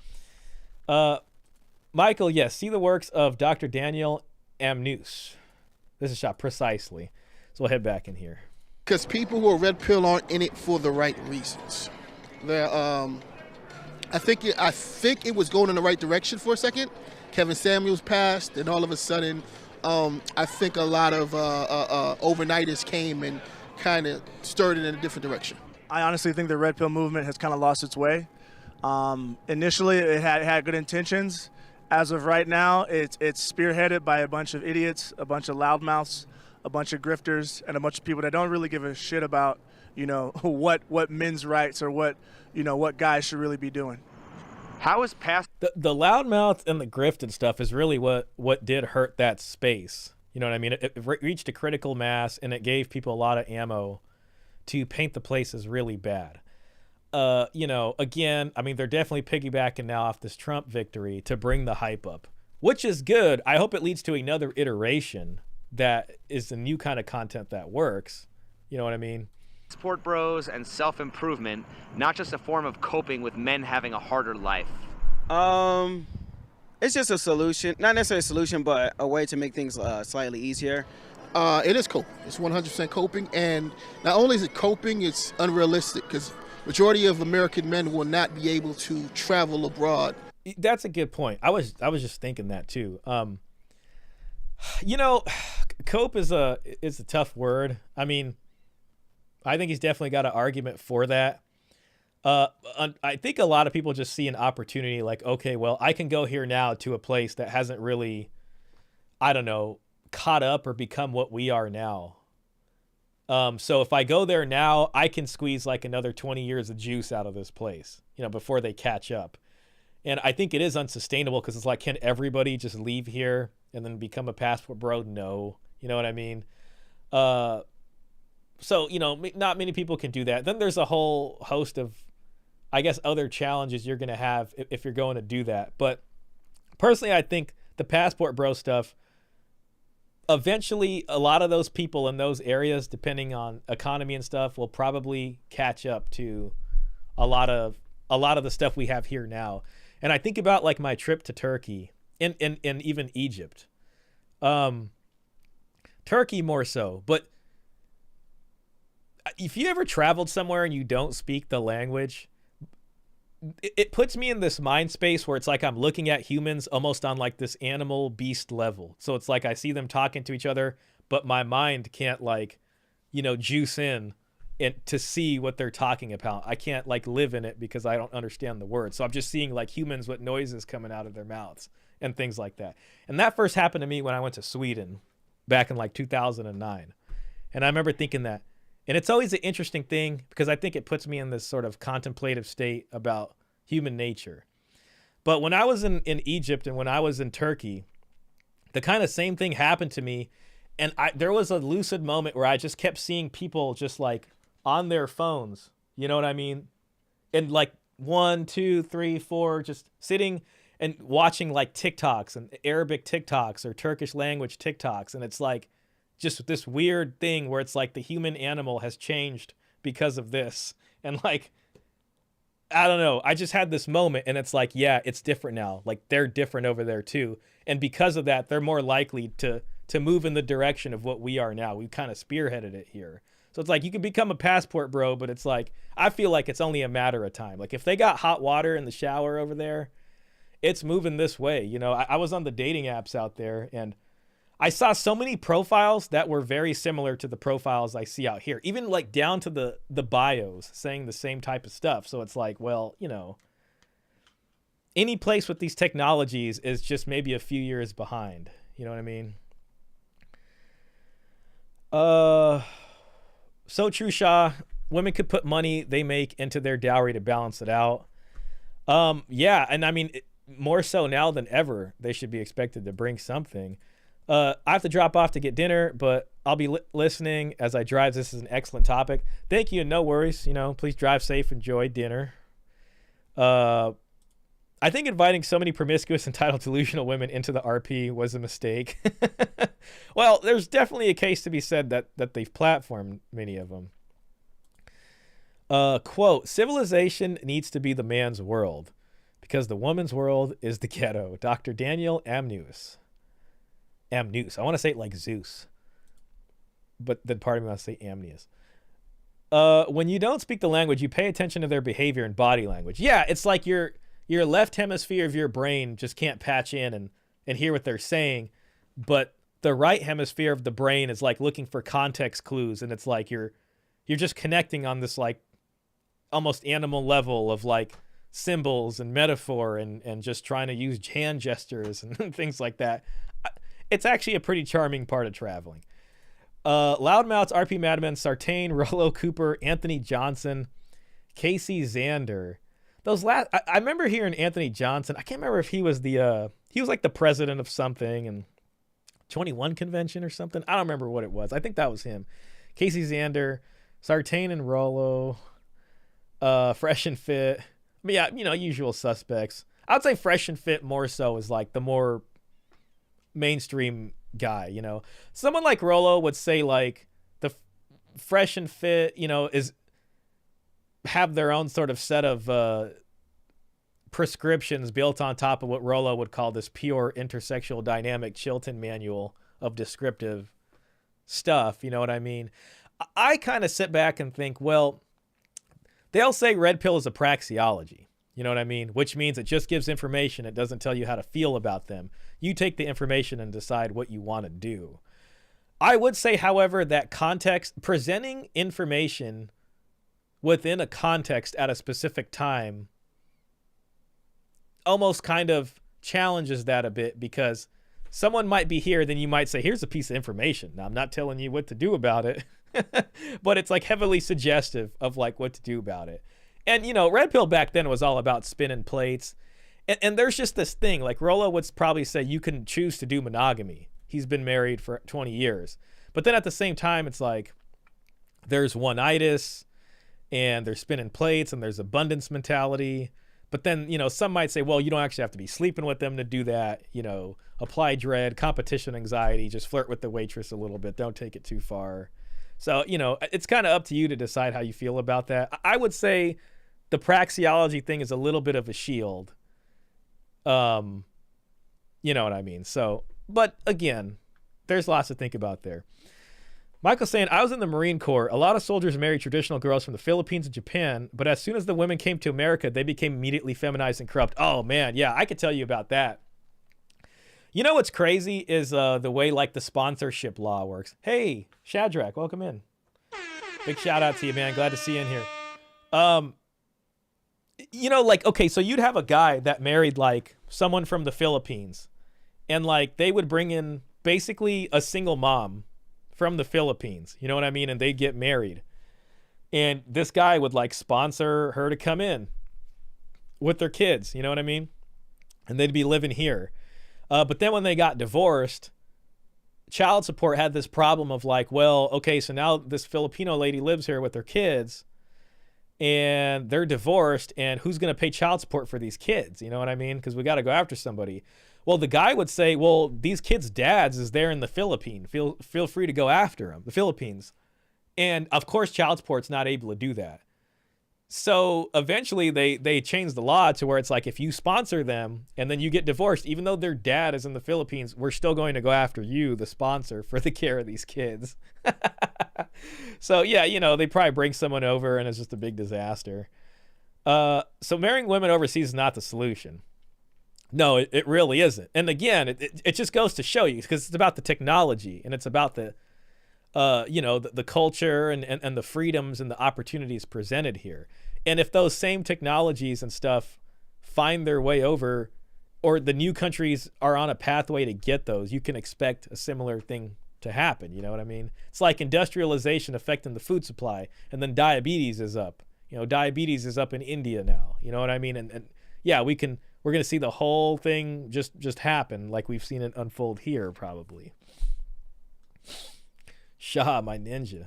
Michael, yes, see the works of Dr. Daniel Amnous. This is shot precisely. So we'll head back in here. Because people who are red pill aren't in it for the right reasons. I think it was going in the right direction for a second. Kevin Samuels passed, and all of a sudden, I think a lot of overnighters came and kind of stirred it in a different direction. I honestly think the red pill movement has kind of lost its way. Initially, it had good intentions. As of right now, it's spearheaded by a bunch of idiots, a bunch of loudmouths, a bunch of grifters, and a bunch of people that don't really give a shit about, what men's rights or what guys should really be doing. How is past the loudmouth and the grift and stuff is really what did hurt that space. You know what I mean? It reached a critical mass and it gave people a lot of ammo to paint the place as really bad. you know, again, I mean, they're definitely piggybacking now off this Trump victory to bring the hype up, which is good. I hope it leads to another iteration that is the new kind of content that works. You know what I mean? Sport bros and self-improvement, not just a form of coping with men having a harder life. It's just a solution, not necessarily a solution, but a way to make things slightly easier. It is coping. It's 100% coping, and not only is it coping, it's unrealistic because majority of American men will not be able to travel abroad. That's a good point. I was just thinking that too. You know, cope is a tough word. I mean, I think he's definitely got an argument for that. I think a lot of people just see an opportunity like, okay, well, I can go here now to a place that hasn't really, I don't know, caught up or become what we are now. So if I go there now, I can squeeze like another 20 years of juice out of this place, you know, before they catch up. And I think it is unsustainable because it's like, can everybody just leave here and then become a passport bro? No. You know what I mean? So, you know, not many people can do that. Then there's a whole host of, I guess, other challenges you're going to have if you're going to do that. But personally, I think the passport bro stuff, eventually a lot of those people in those areas, depending on economy and stuff, will probably catch up to a lot of the stuff we have here now. And I think about like my trip to Turkey and even Egypt. Turkey more so, but if you ever traveled somewhere and you don't speak the language, it puts me in this mind space where it's like I'm looking at humans almost on like this animal beast level. So it's like I see them talking to each other, but my mind can't like, you know, juice in and to see what they're talking about. I can't like live in it because I don't understand the words. So I'm just seeing like humans with noises coming out of their mouths and things like that. And that first happened to me when I went to Sweden back in like 2009. And I remember thinking that. And it's always an interesting thing because I think it puts me in this sort of contemplative state about human nature. But when I was in Egypt and when I was in Turkey, the kind of same thing happened to me. And there was a lucid moment where I just kept seeing people just like on their phones. You know what I mean? And like 1, 2, 3, 4, just sitting and watching like TikToks and Arabic TikToks or Turkish language TikToks. And it's like, just this weird thing where it's like the human animal has changed because of this. And like, I don't know. I just had this moment and it's like, yeah, it's different now. Like they're different over there too. And because of that, they're more likely to move in the direction of what we are now. We kind of spearheaded it here. So it's like, you can become a passport bro, but it's like, I feel like it's only a matter of time. Like if they got hot water in the shower over there, it's moving this way. You know, I was on the dating apps out there and I saw so many profiles that were very similar to the profiles I see out here, even like down to the bios saying the same type of stuff. So it's like, well, you know, any place with these technologies is just maybe a few years behind. You know what I mean? So true, Shah. Women could put money they make into their dowry to balance it out. Yeah. And I mean, more so now than ever, they should be expected to bring something. I have to drop off to get dinner, but I'll be listening as I drive. This is an excellent topic. Thank you, and no worries. You know, please drive safe, enjoy dinner. I think inviting so many promiscuous, entitled, delusional women into the RP was a mistake. Well, there's definitely a case to be said that they've platformed many of them. Quote, civilization needs to be the man's world because the woman's world is the ghetto. Dr. Daniel Amneus. Amneus. I want to say it like Zeus. But then part of me wants to say Amneus. When you don't speak the language, you pay attention to their behavior and body language. Yeah, it's like your left hemisphere of your brain just can't patch in and hear what they're saying. But the right hemisphere of the brain is like looking for context clues. And it's like you're just connecting on this like almost animal level of like symbols and metaphor and just trying to use hand gestures and things like that. It's actually a pretty charming part of traveling. Loudmouths, RP Madman, Sartain, Rollo Cooper, Anthony Johnson, Casey Zander. Those last, I remember hearing Anthony Johnson. I can't remember if he was he was like the president of something and 21 convention or something. I don't remember what it was. I think that was him. Casey Zander, Sartain and Rollo. Fresh and Fit. But yeah, usual suspects. I'd say Fresh and Fit more so is like the more mainstream guy, Someone like Rollo would say like the Fresh and Fit, is have their own sort of set of prescriptions built on top of what Rollo would call this pure intersexual dynamic Chilton manual of descriptive stuff. You know what I mean? I kind of sit back and think, well, they'll say Red Pill is a praxeology. You know what I mean? Which means it just gives information. It doesn't tell you how to feel about them. You take the information and decide what you want to do. I would say, however, that context, presenting information within a context at a specific time almost kind of challenges that a bit, because someone might be here, then you might say, here's a piece of information. Now, I'm not telling you what to do about it, but it's like heavily suggestive of like what to do about it. And, Red Pill back then was all about spinning plates. And there's just this thing, like Rollo would probably say you can choose to do monogamy. He's been married for 20 years. But then at the same time, it's like there's one-itis and there's spinning plates and there's abundance mentality. But then, some might say, well, you don't actually have to be sleeping with them to do that. Apply dread, competition anxiety, just flirt with the waitress a little bit. Don't take it too far. So, it's kind of up to you to decide how you feel about that. I would say the praxeology thing is a little bit of a shield. You know what I mean? So, but again, there's lots to think about there. Michael's saying, I was in the Marine Corps. A lot of soldiers married traditional girls from the Philippines and Japan, but as soon as the women came to America, they became immediately feminized and corrupt. Oh, man. Yeah, I could tell you about that. What's crazy is the way, like, the sponsorship law works. Hey, Shadrach, welcome in. Big shout out to you, man. Glad to see you in here. Okay, so you'd have a guy that married, like, someone from the Philippines, and, like, they would bring in basically a single mom from the Philippines, you know what I mean? And they'd get married. And this guy would like sponsor her to come in with their kids, you know what I mean? And they'd be living here. But then when they got divorced, child support had this problem of like, well, okay, so now this Filipino lady lives here with her kids and they're divorced, and who's going to pay child support for these kids? You know what I mean? Because we got to go after somebody. Well, the guy would say, well, these kids' dads is there in the Philippines. Feel free to go after them, the Philippines. And of course, child support's not able to do that. So eventually they changed the law to where it's like, if you sponsor them and then you get divorced, even though their dad is in the Philippines, we're still going to go after you, the sponsor, for the care of these kids. So yeah, they probably bring someone over and it's just a big disaster. So marrying women overseas is not the solution. No, it really isn't. And again, it just goes to show you, because it's about the technology and it's about the, the culture and the freedoms and the opportunities presented here. And if those same technologies and stuff find their way over, or the new countries are on a pathway to get those, you can expect a similar thing to happen. You know what I mean? It's like industrialization affecting the food supply, and then diabetes is up. Diabetes is up in India now. You know what I mean? And yeah, we're going to see the whole thing just happen like we've seen it unfold here probably. Shah, my ninja.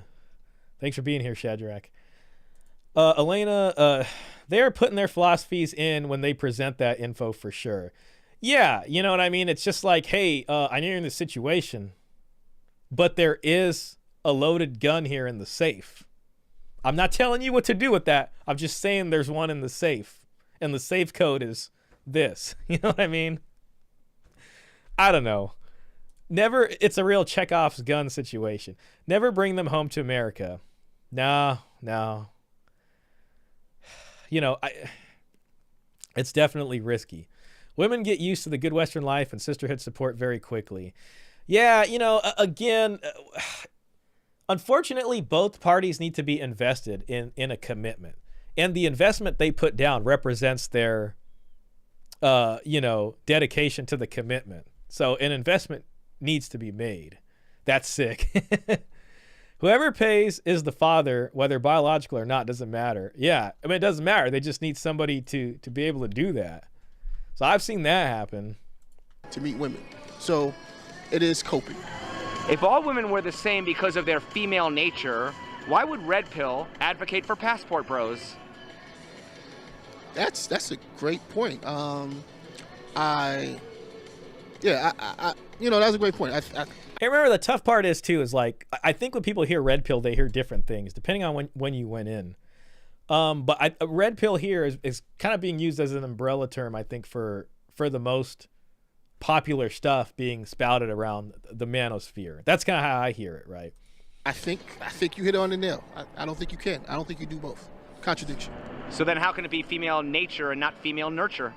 Thanks for being here, Shadrach. Elena, they're putting their philosophies in when they present that info for sure. Yeah, you know what I mean? It's just like, hey, I know you're in this situation, but there is a loaded gun here in the safe. I'm not telling you what to do with that. I'm just saying there's one in the safe, and the safe code is this. You know what I mean? I don't know. Never, it's a real Chekhov's gun situation. Never bring them home to America. No. It's definitely risky. Women get used to the good Western life and sisterhood support very quickly. Yeah, again, unfortunately, both parties need to be invested in a commitment. And the investment they put down represents their, dedication to the commitment. So an investment needs to be made. That's sick. Whoever pays is the father, whether biological or not, doesn't matter. Yeah, I mean, it doesn't matter. They just need somebody to be able to do that. So I've seen that happen. To meet women. So it is coping. If all women were the same because of their female nature, why would Red Pill advocate for passport bros? That's a great point. That's a great point. Hey, remember the tough part is too is like I think when people hear red pill, they hear different things depending on when you went in. But red pill here is kind of being used as an umbrella term, I think, for the most popular stuff being spouted around the manosphere. That's kind of how I hear it, right? I think you hit it on the nail. I don't think you can. I don't think you do both. Contradiction. So then how can it be female nature and not female nurture?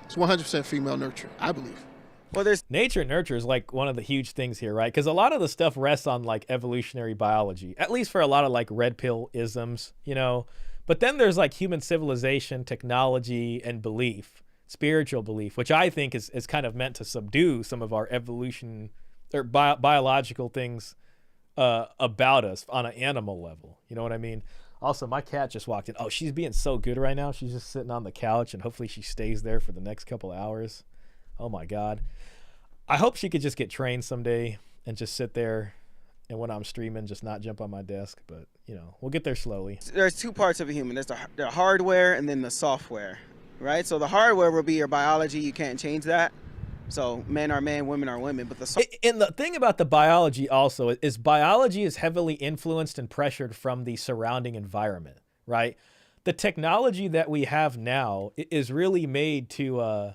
It's 100% female nurture, I believe. Well, there's Nature and nurture is like one of the huge things here, right? Because a lot of the stuff rests on like evolutionary biology, at least for a lot of like red pill isms, you know. But then there's like human civilization, technology, and belief, spiritual belief, which I think is kind of meant to subdue some of our evolution or biological things about us on an animal level. You know what I mean? Also, my cat just walked in. Oh, she's being so good right now. She's just sitting on the couch, and hopefully she stays there for the next couple hours. Oh, my God. I hope she could just get trained someday and just sit there and when I'm streaming, just not jump on my desk. But, you know, we'll get there slowly. There's two parts of a human. There's the hardware and then the software, right? So the hardware will be your biology. You can't change that. So men are men, women are women. But and the thing about the biology also is biology is heavily influenced and pressured from the surrounding environment, right? The technology that we have now is really made to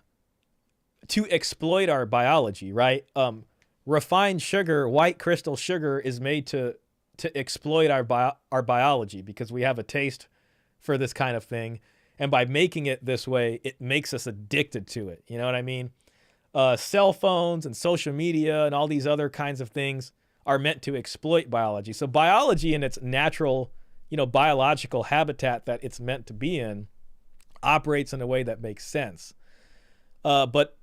exploit our biology, right? Refined sugar, white crystal sugar, is made to exploit our biology because we have a taste for this kind of thing, and by making it this way, it makes us addicted to it. You know what I mean? Cell phones and social media and all these other kinds of things are meant to exploit biology. So biology in its natural, biological habitat that it's meant to be in operates in a way that makes sense. But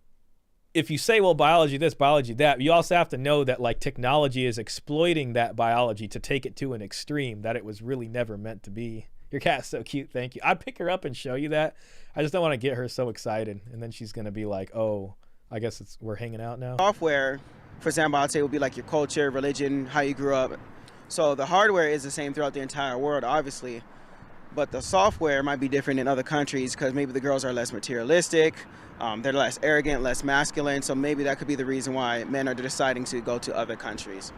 if you say, well, biology this, biology that, you also have to know that like technology is exploiting that biology to take it to an extreme that it was really never meant to be. Your cat's so cute. Thank you. I'd pick her up and show you that. I just don't want to get her so excited. And then she's going to be like, oh, I guess we're hanging out now. Software, for example, I'd say would be like your culture, religion, how you grew up. So the hardware is the same throughout the entire world, obviously. But the software might be different in other countries because maybe the girls are less materialistic. They're less arrogant, less masculine. So maybe that could be the reason why men are deciding to go to other countries.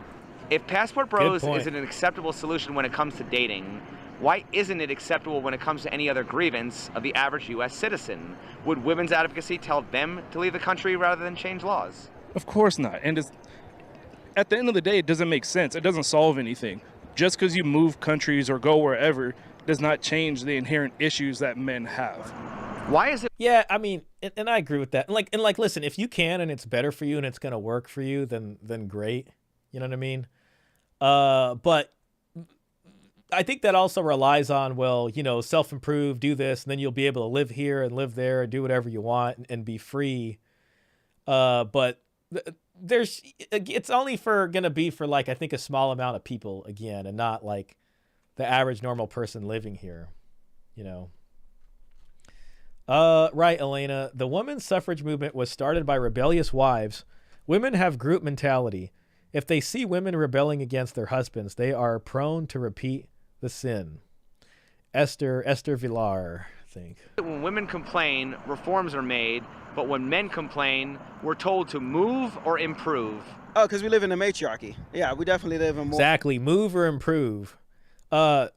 If Passport Bros isn't an acceptable solution when it comes to dating, why isn't it acceptable when it comes to any other grievance of the average U.S. citizen? Would women's advocacy tell them to leave the country rather than change laws? Of course not. And at the end of the day, it doesn't make sense. It doesn't solve anything. Just because you move countries or go wherever does not change the inherent issues that men have. Why is it? Yeah, I mean, and I agree with that. And like, listen, if you can and it's better for you and it's going to work for you, then great. You know what I mean? But I think that also relies on, well, self-improve, do this, and then you'll be able to live here and live there and do whatever you want and be free. But it's only going to be for like, I think a small amount of people again, and not like the average normal person living here, Right, Elena. The women's suffrage movement was started by rebellious wives. Women have group mentality. If they see women rebelling against their husbands, they are prone to repeat the sin. Esther Villar, I think. When women complain, reforms are made, but when men complain, we're told to move or improve. Oh, because we live in a matriarchy. Yeah, we definitely live in more. Exactly, move or improve. Yeah,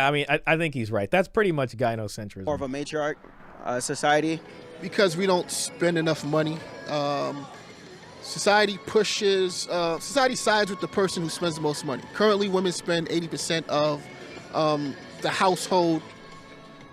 I mean, I think he's right. That's pretty much gynocentrism. More of a matriarch society. Because we don't spend enough money. Society sides with the person who spends the most money. Currently, women spend 80% of the household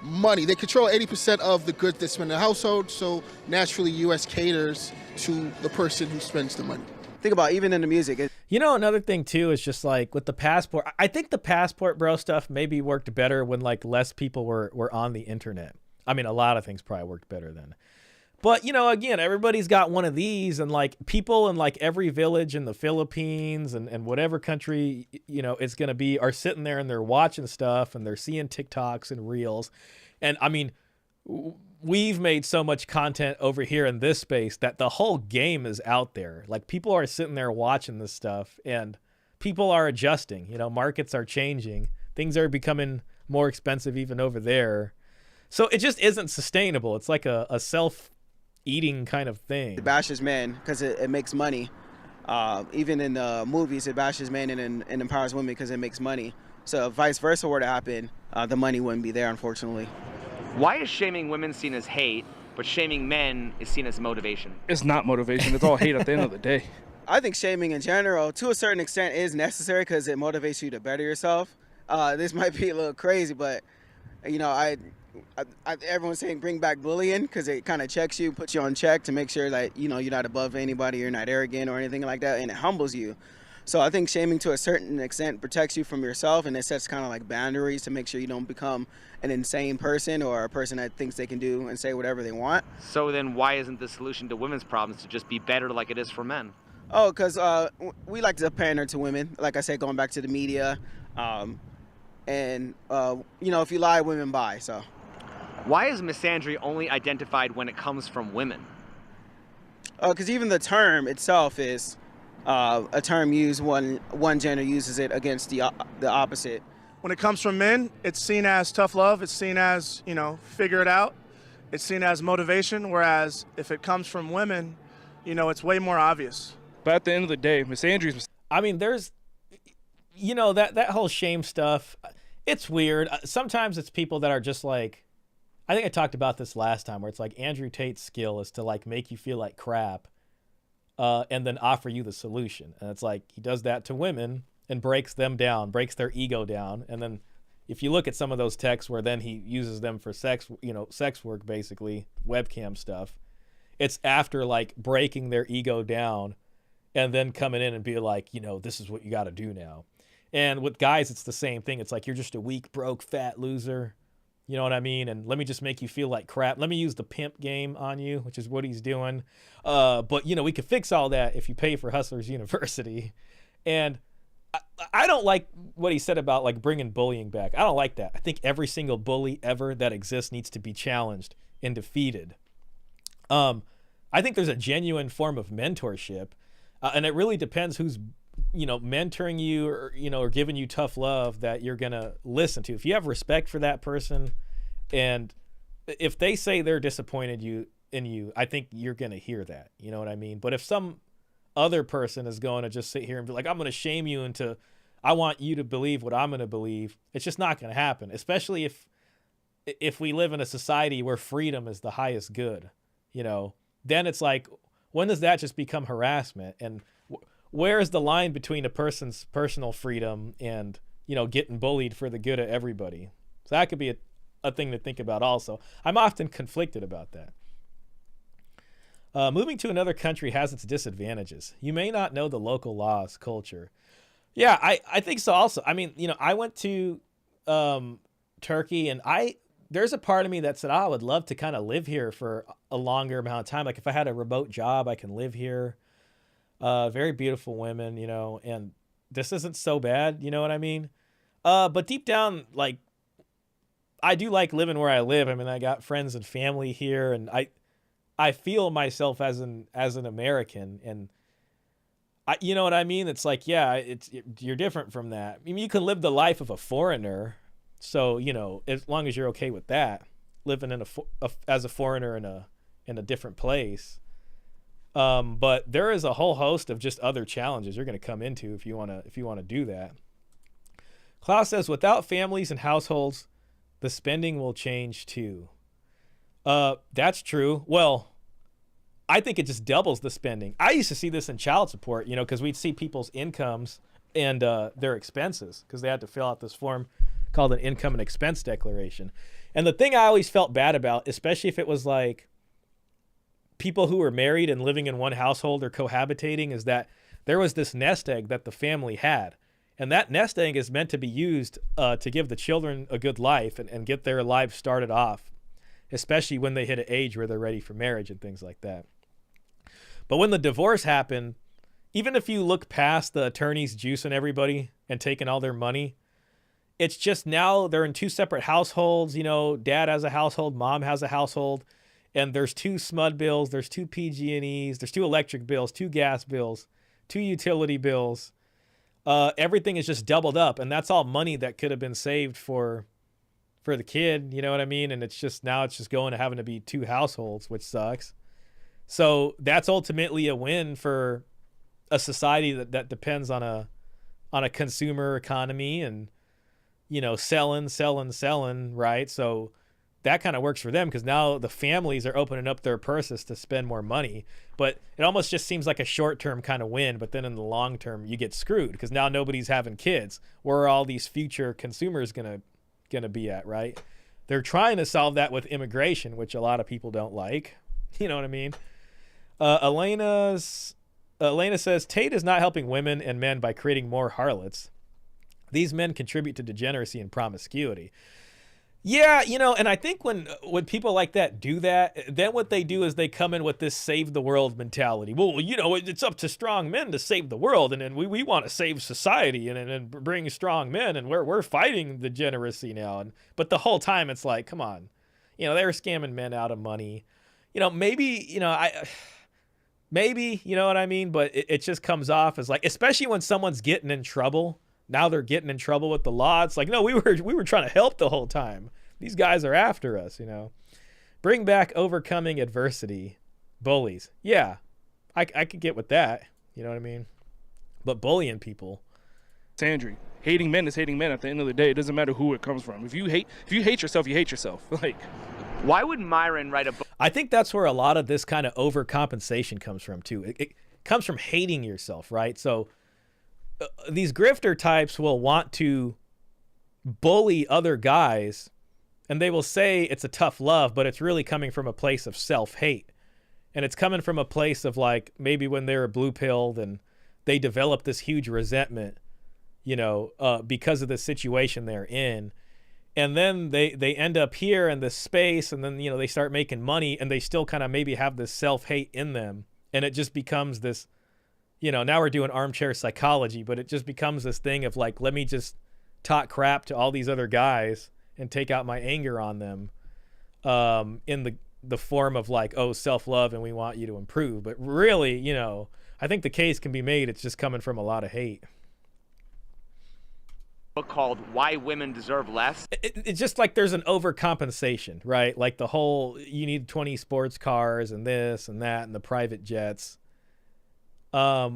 money. They control 80% of the goods they spend in the household, so naturally U.S. caters to the person who spends the money. Think about even in the music. Another thing too is just like with the passport, I think the passport bro stuff maybe worked better when like less people were on the internet. I mean, a lot of things probably worked better then. But, again, everybody's got one of these, and like people in like every village in the Philippines and whatever country, it's going to be, are sitting there and they're watching stuff and they're seeing TikToks and reels. And I mean, we've made so much content over here in this space that the whole game is out there. Like people are sitting there watching this stuff and people are adjusting, markets are changing. Things are becoming more expensive even over there. So it just isn't sustainable. It's like a self-eating kind of thing. It bashes men because it makes money. Even in the movies, it bashes men and empowers women because it makes money. So if vice versa were to happen, the money wouldn't be there, unfortunately. Why is shaming women seen as hate, but shaming men is seen as motivation? It's not motivation. It's all hate at the end of the day. I think shaming in general, to a certain extent, is necessary because it motivates you to better yourself. This might be a little crazy, but you know, everyone's saying bring back bullying because it kind of checks you, puts you on check to make sure that you know you're not above anybody, you're not arrogant or anything like that, and it humbles you. So I think shaming to a certain extent protects you from yourself, and it sets kind of like boundaries to make sure you don't become an insane person or a person that thinks they can do and say whatever they want. So then why isn't the solution to women's problems to just be better like it is for men? Oh, because we like to pander to women. Like I said, going back to the media. And, you know, if you lie, women buy, so. Why is misandry only identified when it comes from women? Because even the term itself is a term used when one gender uses it against the opposite. When it comes from men, it's seen as tough love. It's seen as, you know, figure it out. It's seen as motivation, whereas if it comes from women, you know, it's way more obvious. But at the end of the day, misandry is... I mean, there's, you know, that whole shame stuff, it's weird. Sometimes it's people that are just like, I think I talked about this last time, where it's like Andrew Tate's skill is to like make you feel like crap and then offer you the solution. And it's like he does that to women and breaks them down, breaks their ego down. And then if you look at some of those texts where then he uses them for sex, you know, sex work, basically, webcam stuff, it's after like breaking their ego down and then coming in and be like, you know, this is what you got to do now. And with guys, it's the same thing. It's like, you're just a weak, broke, fat loser. You know what I mean? And let me just make you feel like crap. Let me use the pimp game on you, which is what he's doing. But, you know, we could fix all that if you pay for Hustlers University. And I don't like what he said about like bringing bullying back. I don't like that. I think every single bully ever that exists needs to be challenged and defeated. I think there's a genuine form of mentorship. And it really depends who's, you know, mentoring you or, you know, or giving you tough love that you're going to listen to. If you have respect for that person and if they say they're disappointed in you, I think you're going to hear that. You know what I mean? But if some other person is going to just sit here and be like, I'm going to shame you into, I want you to believe what I'm going to believe, it's just not going to happen, especially if we live in a society where freedom is the highest good, you know, then it's like, when does that just become harassment? And where is the line between a person's personal freedom and, you know, getting bullied for the good of everybody? So that could be a thing to think about also. I'm often conflicted about that. Moving to another country has its disadvantages. You may not know the local laws, culture. Yeah, I think so also. I mean, you know, I went to Turkey and there's a part of me that said, I would love to kind of live here for a longer amount of time. Like if I had a remote job, I can live here. Very beautiful women, you know, and this isn't so bad, you know what I mean? But deep down, like, I do like living where I live. I mean, I got friends and family here, and I feel myself as an American, and you know what I mean? It's like, yeah, you're different from that. I mean, you can live the life of a foreigner. So, you know, as long as you're okay with that, living in as a foreigner in a different place. But there is a whole host of just other challenges you're going to come into if you want to do that. Klaus says, without families and households, the spending will change too. That's true. Well, I think it just doubles the spending. I used to see this in child support, you know, because we'd see people's incomes and their expenses because they had to fill out this form called an income and expense declaration. And the thing I always felt bad about, especially if it was like people who were married and living in one household or cohabitating, is that there was this nest egg that the family had. And that nest egg is meant to be used to give the children a good life and get their lives started off, especially when they hit an age where they're ready for marriage and things like that. But when the divorce happened, even if you look past the attorneys juicing everybody and taking all their money, it's just now they're in two separate households. You know, dad has a household, mom has a household, and there's two SMUD bills, there's two PG&Es, there's two electric bills, two gas bills, two utility bills. Everything is just doubled up, and that's all money that could have been saved for for the kid, you know what I mean? And it's just going to having to be 2 households, which sucks. So that's ultimately a win for a society that depends on a consumer economy and, you know, selling, right? So that kind of works for them because now the families are opening up their purses to spend more money. But it almost just seems like a short-term kind of win, but then in the long term you get screwed because now nobody's having kids. Where are all these future consumers gonna be at, right? They're trying to solve that with immigration, which a lot of people don't like. You know what I mean? Elena says, Tate is not helping women and men by creating more harlots. These men contribute to degeneracy and promiscuity. Yeah, you know, and I think when people like that do that, then what they do is they come in with this save the world mentality. Well, you know, it's up to strong men to save the world, and we want to save society and bring strong men, and we're fighting degeneracy now. But the whole time it's like, come on, you know, they were scamming men out of money. You know, maybe, you know, maybe, you know what I mean? But it just comes off as like, especially when someone's getting in trouble. Now they're getting in trouble with the law. It's like, no, we were trying to help the whole time. These guys are after us, you know. Bring back overcoming adversity. Bullies. Yeah, I could get with that. You know what I mean? But bullying people. Sandry, hating men is hating men at the end of the day. It doesn't matter who it comes from. If you hate yourself, you hate yourself. Like, why would Myron write a book? I think that's where a lot of this kind of overcompensation comes from, too. It comes from hating yourself, right? So these grifter types will want to bully other guys, and they will say it's a tough love, but it's really coming from a place of self-hate. And it's coming from a place of like, maybe when they were blue-pilled and they developed this huge resentment, you know, because of the situation they're in. And then they end up here in this space, and then, you know, they start making money, and they still kind of maybe have this self-hate in them. And it just becomes this, you know, now we're doing armchair psychology, but it just becomes this thing of like, let me just talk crap to all these other guys and take out my anger on them in the form of like, oh, self-love and we want you to improve. But really, you know, I think the case can be made. It's just coming from a lot of hate. Book called Why Women Deserve Less. It's just like there's an overcompensation, right? Like the whole, you need 20 sports cars and this and that and the private jets. At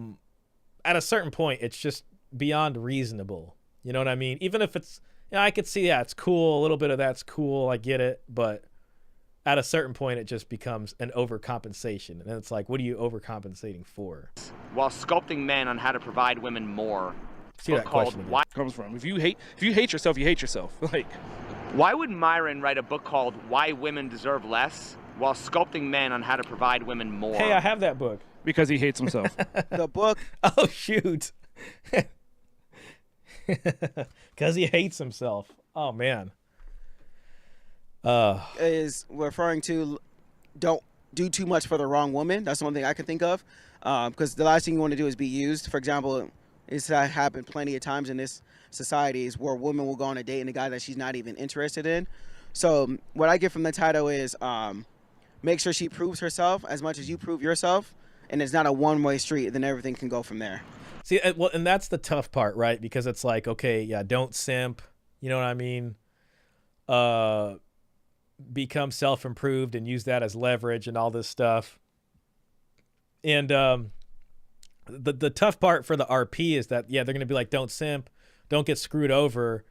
a certain point, it's just beyond reasonable. You know what I mean? Even if it's, you know, I could see, yeah, it's cool. A little bit of that's cool. I get it. But at a certain point, it just becomes an overcompensation. And it's like, what are you overcompensating for? While sculpting men on how to provide women more. See that question again. Why comes from. If you hate yourself, you hate yourself. Like, why would Myron write a book called Why Women Deserve Less while sculpting men on how to provide women more? Hey, I have that book. Because he hates himself. The book. Oh, shoot. Because he hates himself. Oh, man. Is referring to don't do too much for the wrong woman. That's one thing I can think of. Because the last thing you want to do is be used. For example, it's happened plenty of times in this society is where women will go on a date and a guy that she's not even interested in. So what I get from the title is make sure she proves herself as much as you prove yourself. And it's not a one-way street, then everything can go from there. See, well, and that's the tough part, right? Because it's like, okay, yeah, don't simp. You know what I mean? Become self-improved and use that as leverage and all this stuff. And the tough part for the RP is that, yeah, they're going to be like, don't simp, don't get screwed over.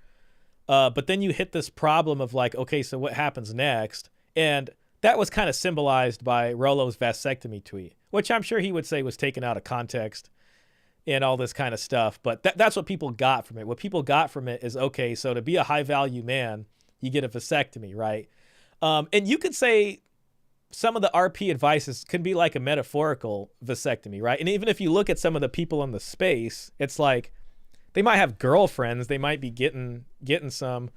But then you hit this problem of like, okay, so what happens next? And that was kind of symbolized by Rolo's vasectomy tweet, which I'm sure he would say was taken out of context and all this kind of stuff. But that's what people got from it. What people got from it is, okay, so to be a high-value man, you get a vasectomy, right? And you could say some of the RP advices can be like a metaphorical vasectomy, right? And even if you look at some of the people in the space, it's like they might have girlfriends, they might be getting some,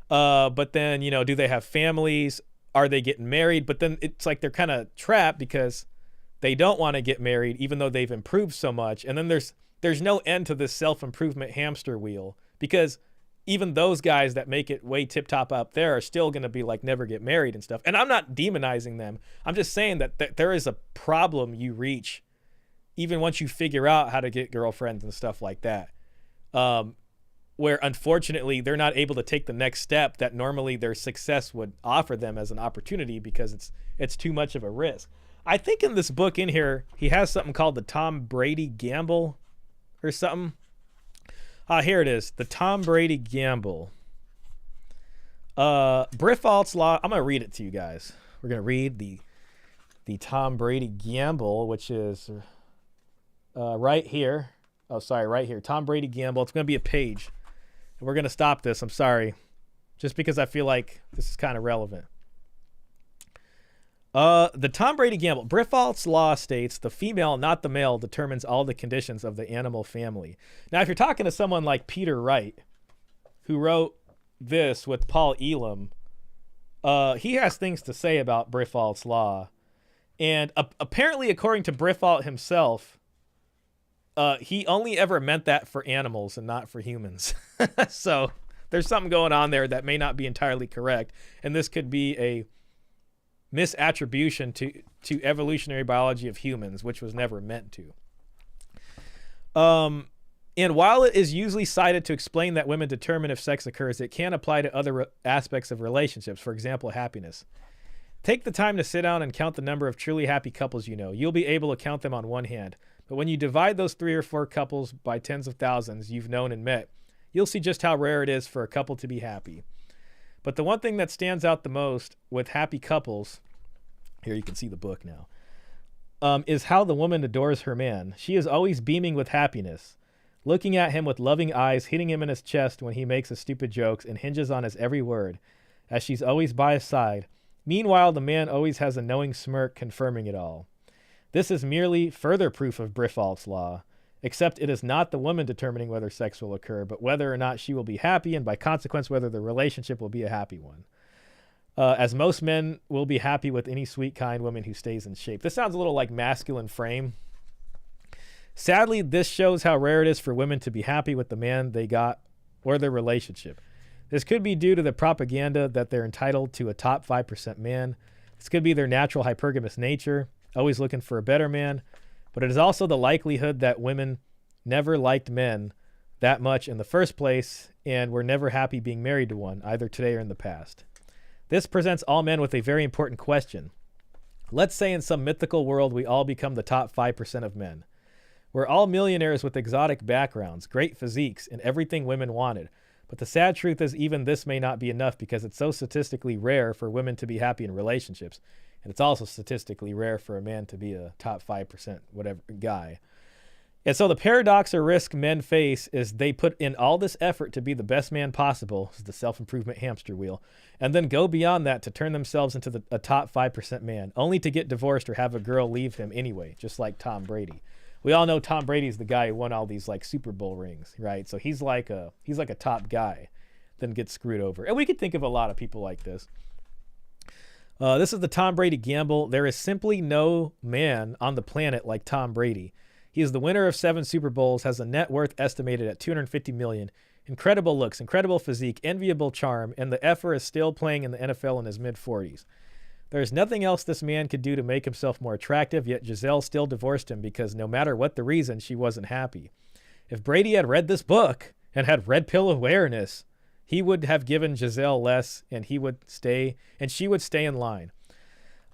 but then, you know, do they have families? Are they getting married? But then it's like they're kind of trapped because they don't want to get married, even though they've improved so much. And then there's no end to this self-improvement hamster wheel, because even those guys that make it way tip-top up there are still going to be like never get married and stuff. And I'm not demonizing them. I'm just saying that there is a problem you reach even once you figure out how to get girlfriends and stuff like that. where unfortunately they're not able to take the next step that normally their success would offer them as an opportunity because it's too much of a risk. I think in this book in here, he has something called the Tom Brady Gamble or something. Here it is. The Tom Brady Gamble. Briffault's Law. I'm going to read it to you guys. We're going to read the Tom Brady Gamble, which is right here. Oh, sorry, right here. Tom Brady Gamble. It's going to be a page. And we're going to stop this. I'm sorry. Just because I feel like this is kind of relevant. The Tom Brady Gamble. Briffault's Law states the female, not the male, determines all the conditions of the animal family. Now, if you're talking to someone like Peter Wright, who wrote this with Paul Elam, he has things to say about Briffault's Law. And apparently, according to Briffault himself, he only ever meant that for animals and not for humans. So there's something going on there that may not be entirely correct. And this could be a misattribution to evolutionary biology of humans, which was never meant to. And while it is usually cited to explain that women determine if sex occurs, it can apply to other aspects of relationships, for example, happiness. Take the time to sit down and count the number of truly happy couples you know. You'll be able to count them on one hand. But when you divide those 3 or 4 couples by tens of thousands you've known and met, you'll see just how rare it is for a couple to be happy. But the one thing that stands out the most with happy couples, here you can see the book now, is how the woman adores her man. She is always beaming with happiness, looking at him with loving eyes, hitting him in his chest when he makes a stupid jokes, and hinges on his every word, as she's always by his side. Meanwhile, the man always has a knowing smirk confirming it all. This is merely further proof of Briffault's Law, except it is not the woman determining whether sex will occur, but whether or not she will be happy, and by consequence, whether the relationship will be a happy one. As most men will be happy with any sweet, kind woman who stays in shape. This sounds a little like masculine frame. Sadly, this shows how rare it is for women to be happy with the man they got or their relationship. This could be due to the propaganda that they're entitled to a top 5% man. This could be their natural hypergamous nature, always looking for a better man. But it is also the likelihood that women never liked men that much in the first place and were never happy being married to one, either today or in the past. This presents all men with a very important question. Let's say in some mythical world we all become the top 5% of men. We're all millionaires with exotic backgrounds, great physiques, and everything women wanted. But the sad truth is even this may not be enough because it's so statistically rare for women to be happy in relationships. And it's also statistically rare for a man to be a top 5% whatever guy. And so the paradox or risk men face is they put in all this effort to be the best man possible, this is the self-improvement hamster wheel, and then go beyond that to turn themselves into a top 5% man, only to get divorced or have a girl leave him anyway, just like Tom Brady. We all know Tom Brady's the guy who won all these like Super Bowl rings, right? So he's like a top guy, then gets screwed over. And we could think of a lot of people like this. This is the Tom Brady Gamble. There is simply no man on the planet like Tom Brady. He is the winner of 7 Super Bowls, has a net worth estimated at $250 million, incredible looks, incredible physique, enviable charm, and the effer is still playing in the NFL in his mid-40s. There is nothing else this man could do to make himself more attractive, yet Giselle still divorced him because no matter what the reason, she wasn't happy. If Brady had read this book and had Redpill awareness, he would have given Giselle less and she would stay in line.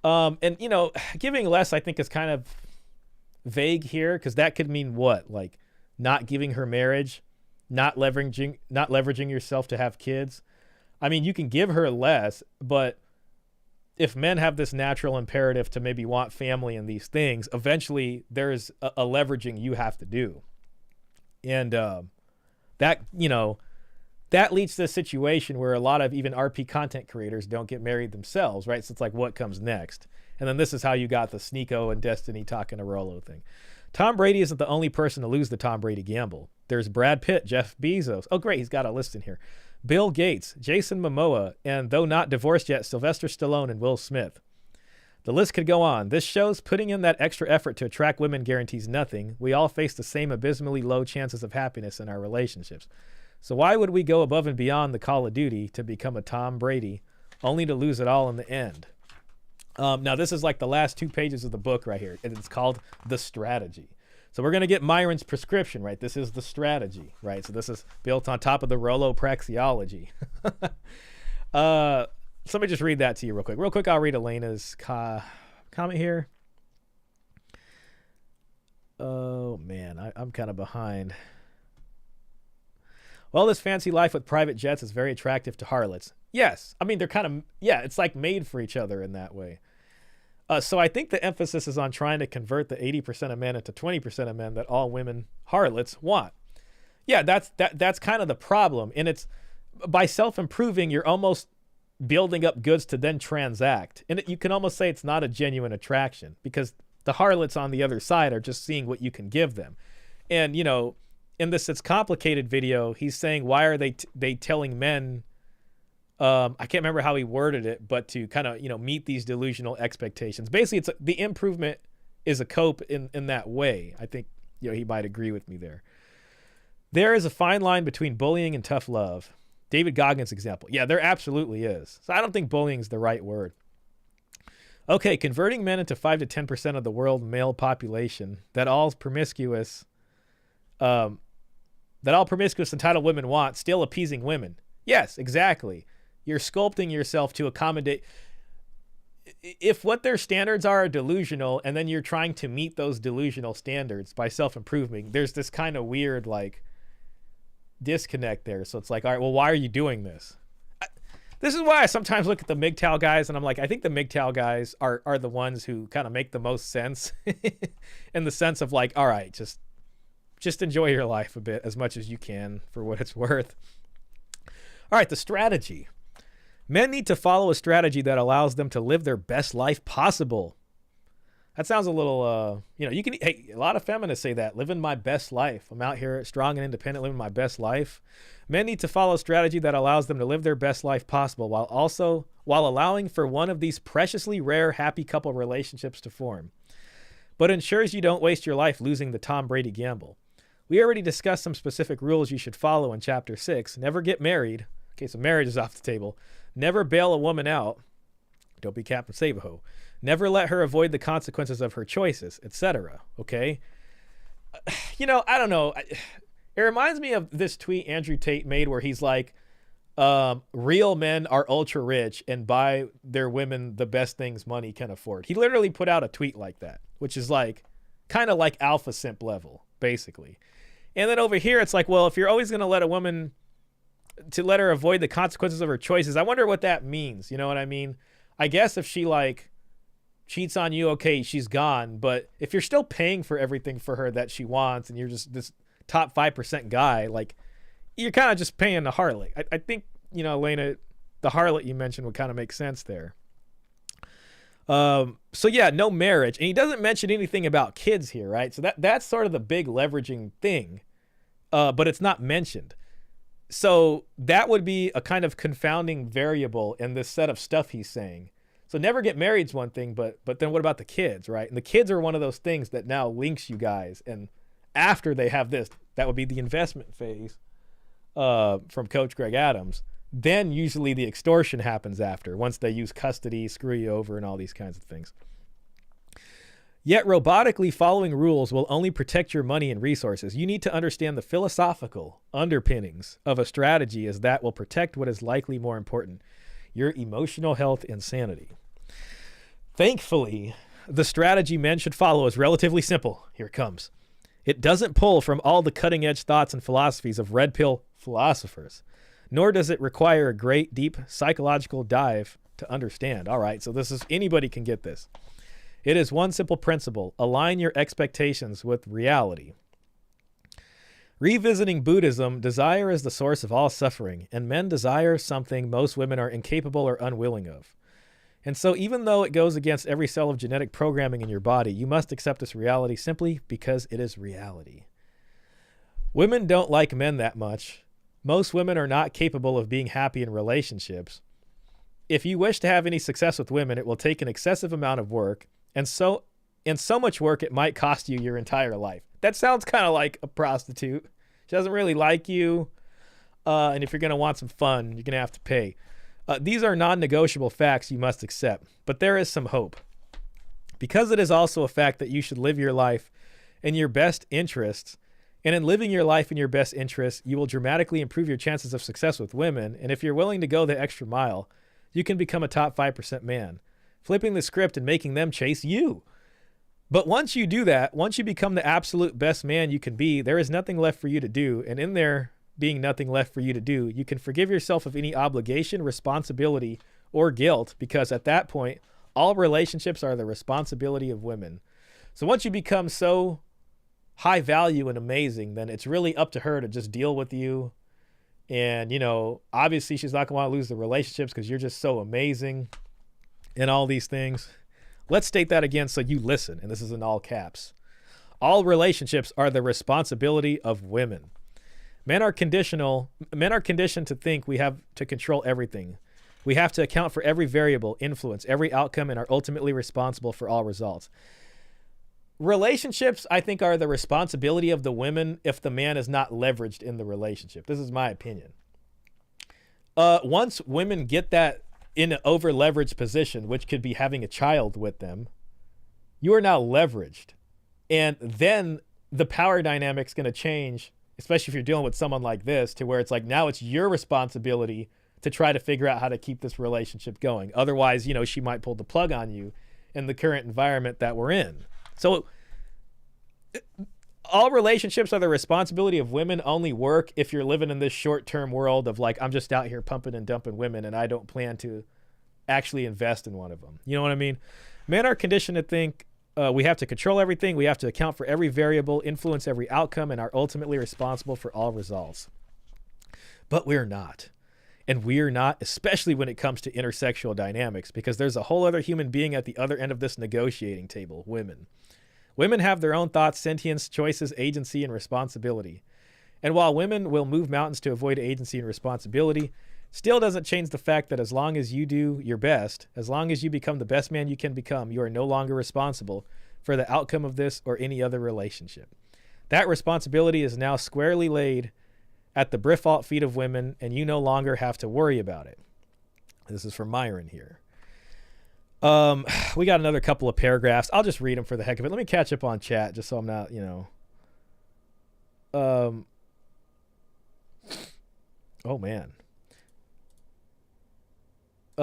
And, you know, giving less I think is kind of vague here because that could mean what? Like not giving her marriage, not leveraging yourself to have kids. I mean, you can give her less, but if men have this natural imperative to maybe want family and these things, eventually there's a leveraging you have to do. And that leads to a situation where a lot of even RP content creators don't get married themselves, right? So it's like, what comes next? And then this is how you got the Sneako and Destiny talking to Rollo thing. Tom Brady isn't the only person to lose the Tom Brady gamble. There's Brad Pitt, Jeff Bezos. Oh, great. He's got a list in here. Bill Gates, Jason Momoa, and though not divorced yet, Sylvester Stallone and Will Smith. The list could go on. This shows putting in that extra effort to attract women guarantees nothing. We all face the same abysmally low chances of happiness in our relationships. So why would we go above and beyond the Call of Duty to become a Tom Brady, only to lose it all in the end? Now, this is like the last 2 pages of the book right here, and it's called The Strategy. So we're going to get Myron's prescription, right? This is the strategy, right? So this is built on top of the Rolopraxeology. So let me just read that to you real quick. Real quick, I'll read Elena's comment here. Oh, man, I'm kind of behind. Well, this fancy life with private jets is very attractive to harlots. Yes. I mean, they're kind of, it's like made for each other in that way. So I think the emphasis is on trying to convert the 80% of men into 20% of men that all women harlots want. Yeah, that's kind of the problem. And it's by self-improving, you're almost building up goods to then transact. And you can almost say it's not a genuine attraction because the harlots on the other side are just seeing what you can give them. And, you know, in this It's Complicated video, he's saying, why are they telling men, I can't remember how he worded it, but to kind of, you know, meet these delusional expectations. Basically, the improvement is a cope in that way. I think, you know, he might agree with me there. There is a fine line between bullying and tough love. David Goggins' example. Yeah, there absolutely is. So I don't think bullying is the right word. Okay, converting men into 5 to 10% of the world male population that all promiscuous entitled women want, still appeasing women. Yes, exactly. You're sculpting yourself to accommodate. If what their standards are delusional, and then you're trying to meet those delusional standards by self-improving, there's this kind of weird, like, disconnect there. So it's like, all right, well, why are you doing this? This is why I sometimes look at the MGTOW guys, and I'm like, I think the MGTOW guys are the ones who kind of make the most sense in the sense of like, all right, just enjoy your life a bit as much as you can for what it's worth. All right, the strategy. Men need to follow a strategy that allows them to live their best life possible. That sounds a little, hey, a lot of feminists say that, living my best life. I'm out here strong and independent, living my best life. Men need to follow a strategy that allows them to live their best life possible while allowing for one of these preciously rare happy couple relationships to form, but ensures you don't waste your life losing the Tom Brady gamble. We already discussed some specific rules you should follow in Chapter 6. Never get married. Okay, so marriage is off the table. Never bail a woman out. Don't be Captain Save-A-Ho. Never let her avoid the consequences of her choices, etc. Okay? You know, I don't know. It reminds me of this tweet Andrew Tate made where he's like, real men are ultra rich and buy their women the best things money can afford. He literally put out a tweet like that, which is like kind of like alpha simp level, basically. And then over here, it's like, well, if you're always going to let a woman, to let her avoid the consequences of her choices, I wonder what that means. You know what I mean? I guess if she like cheats on you, okay, she's gone. But if you're still paying for everything for her that she wants and you're just this top 5% guy, like you're kind of just paying the harlot. I think, you know, Elena, the harlot you mentioned would kind of make sense there. So yeah, no marriage. And he doesn't mention anything about kids here, right? So that's sort of the big leveraging thing, but it's not mentioned. So that would be a kind of confounding variable in this set of stuff he's saying. So never get married is one thing, but then what about the kids, right? And the kids are one of those things that now links you guys. And after they have this, that would be the investment phase from Coach Greg Adams. Then usually the extortion happens after, once they use custody, screw you over, and all these kinds of things. Yet robotically following rules will only protect your money and resources. You need to understand the philosophical underpinnings of a strategy as that will protect what is likely more important, your emotional health and sanity. Thankfully, the strategy men should follow is relatively simple. Here it comes. It doesn't pull from all the cutting-edge thoughts and philosophies of Redpill philosophers, nor does it require a great, deep psychological dive to understand. All right, so this is, anybody can get this. It is one simple principle: align your expectations with reality. Revisiting Buddhism, desire is the source of all suffering, and men desire something most women are incapable or unwilling of. And so even though it goes against every cell of genetic programming in your body, you must accept this reality simply because it is reality. Women don't like men that much. Most women are not capable of being happy in relationships. If you wish to have any success with women, it will take an excessive amount of work, and so much work it might cost you your entire life. That sounds kind of like a prostitute. She doesn't really like you, and if you're going to want some fun, you're going to have to pay. These are non-negotiable facts you must accept, but there is some hope. Because it is also a fact that you should live your life in your best interests. And in living your life in your best interests, you will dramatically improve your chances of success with women. And if you're willing to go the extra mile, you can become a top 5% man, flipping the script and making them chase you. But once you do that, once you become the absolute best man you can be, there is nothing left for you to do. And in there being nothing left for you to do, you can forgive yourself of any obligation, responsibility, or guilt, because at that point, all relationships are the responsibility of women. So once you become so high value and amazing, then it's really up to her to just deal with you. And, you know, obviously she's not going to want to lose the relationships because you're just so amazing and all these things. Let's state that again so you listen, and this is in all caps. All relationships are the responsibility of women. Men are conditioned to think we have to control everything. We have to account for every variable, influence every outcome, and are ultimately responsible for all results. Relationships, I think, are the responsibility of the women if the man is not leveraged in the relationship. This is my opinion. Once women get that in an over-leveraged position, which could be having a child with them, you are now leveraged. And then the power dynamic's going to change, especially if you're dealing with someone like this, to where it's like now it's your responsibility to try to figure out how to keep this relationship going. Otherwise, you know, she might pull the plug on you in the current environment that we're in. So all relationships are the responsibility of women only work if you're living in this short-term world of like, I'm just out here pumping and dumping women and I don't plan to actually invest in one of them. You know what I mean? Men are conditioned to think we have to control everything. We have to account for every variable, influence every outcome, and are ultimately responsible for all results. But we're not. And we're not, especially when it comes to intersexual dynamics, because there's a whole other human being at the other end of this negotiating table, women. Women have their own thoughts, sentience, choices, agency, and responsibility. And while women will move mountains to avoid agency and responsibility, still doesn't change the fact that as long as you do your best, as long as you become the best man you can become, you are no longer responsible for the outcome of this or any other relationship. That responsibility is now squarely laid at the brifault feet of women, and you no longer have to worry about it. This is from Myron here. We got another couple of paragraphs. I'll just read them for the heck of it. Let me catch up on chat just so I'm not, oh man.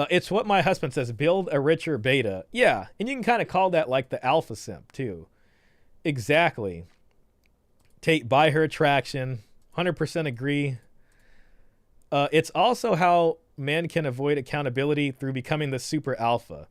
It's what my husband says, build a richer beta. Yeah, and you can kind of call that like the alpha simp too. Exactly. Buy her attraction. 100% agree. It's also how men can avoid accountability through becoming the super alpha.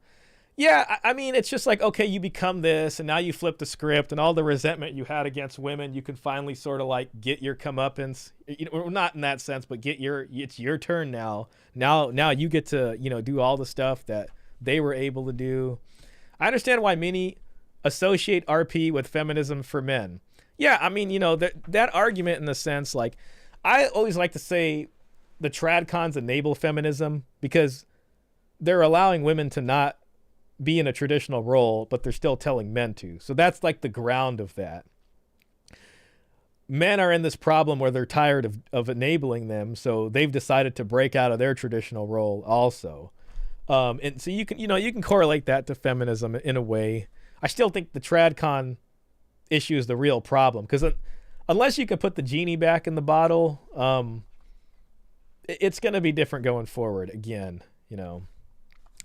Yeah, I mean, it's just like, okay, you become this, and now you flip the script, and all the resentment you had against women, you can finally sort of like get your comeuppance. Not in that sense, but it's your turn now. Now you get to, do all the stuff that they were able to do. I understand why many associate RP with feminism for men. Yeah, I mean, that argument in the sense, like, I always like to say the Tradcons enable feminism because they're allowing women to not be in a traditional role, but they're still telling men to. So that's like the ground of that. Men are in this problem where they're tired of enabling them, so they've decided to break out of their traditional role also. And so you can correlate that to feminism in a way. I still think the Tradcon issue is the real problem, because unless you can put the genie back in the bottle, it's going to be different going forward. Again,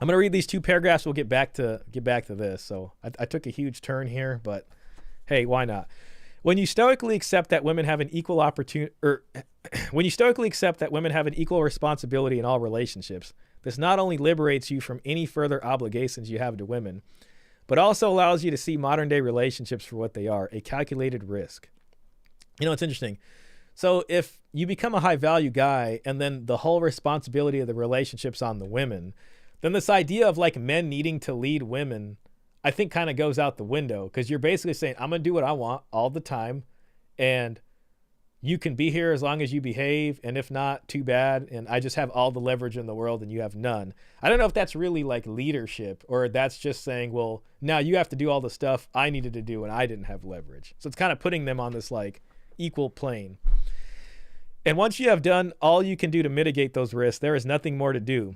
I'm going to read these two paragraphs. We'll get back to this. So I took a huge turn here, but hey, why not? When you stoically accept that women have an equal opportunity, or when you stoically accept that women have an equal responsibility in all relationships, this not only liberates you from any further obligations you have to women, but also allows you to see modern day relationships for what they are, a calculated risk. It's interesting. So if you become a high value guy and then the whole responsibility of the relationship's on the women, then this idea of like men needing to lead women, I think kind of goes out the window, because you're basically saying, I'm going to do what I want all the time, and you can be here as long as you behave, and if not, too bad, and I just have all the leverage in the world and you have none. I don't know if that's really like leadership, or that's just saying, well, now you have to do all the stuff I needed to do and I didn't have leverage. So it's kind of putting them on this like equal plane. And once you have done all you can do to mitigate those risks, there is nothing more to do.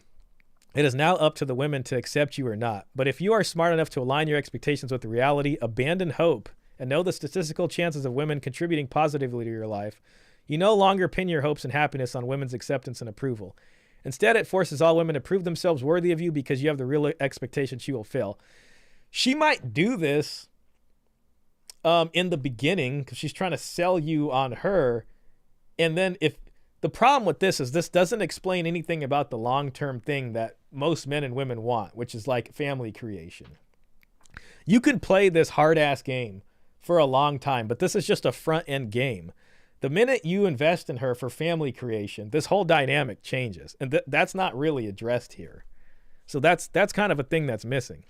It is now up to the women to accept you or not. But if you are smart enough to align your expectations with the reality, abandon hope, and know the statistical chances of women contributing positively to your life, you no longer pin your hopes and happiness on women's acceptance and approval. Instead, it forces all women to prove themselves worthy of you because you have the real expectation she will fill. She might do this in the beginning because she's trying to sell you on her. And then if the problem with this is this doesn't explain anything about the long-term thing that most men and women want, which is like family creation. You can play this hard-ass game for a long time, but this is just a front-end game. The minute you invest in her for family creation, this whole dynamic changes. And that's not really addressed here. So that's kind of a thing that's missing.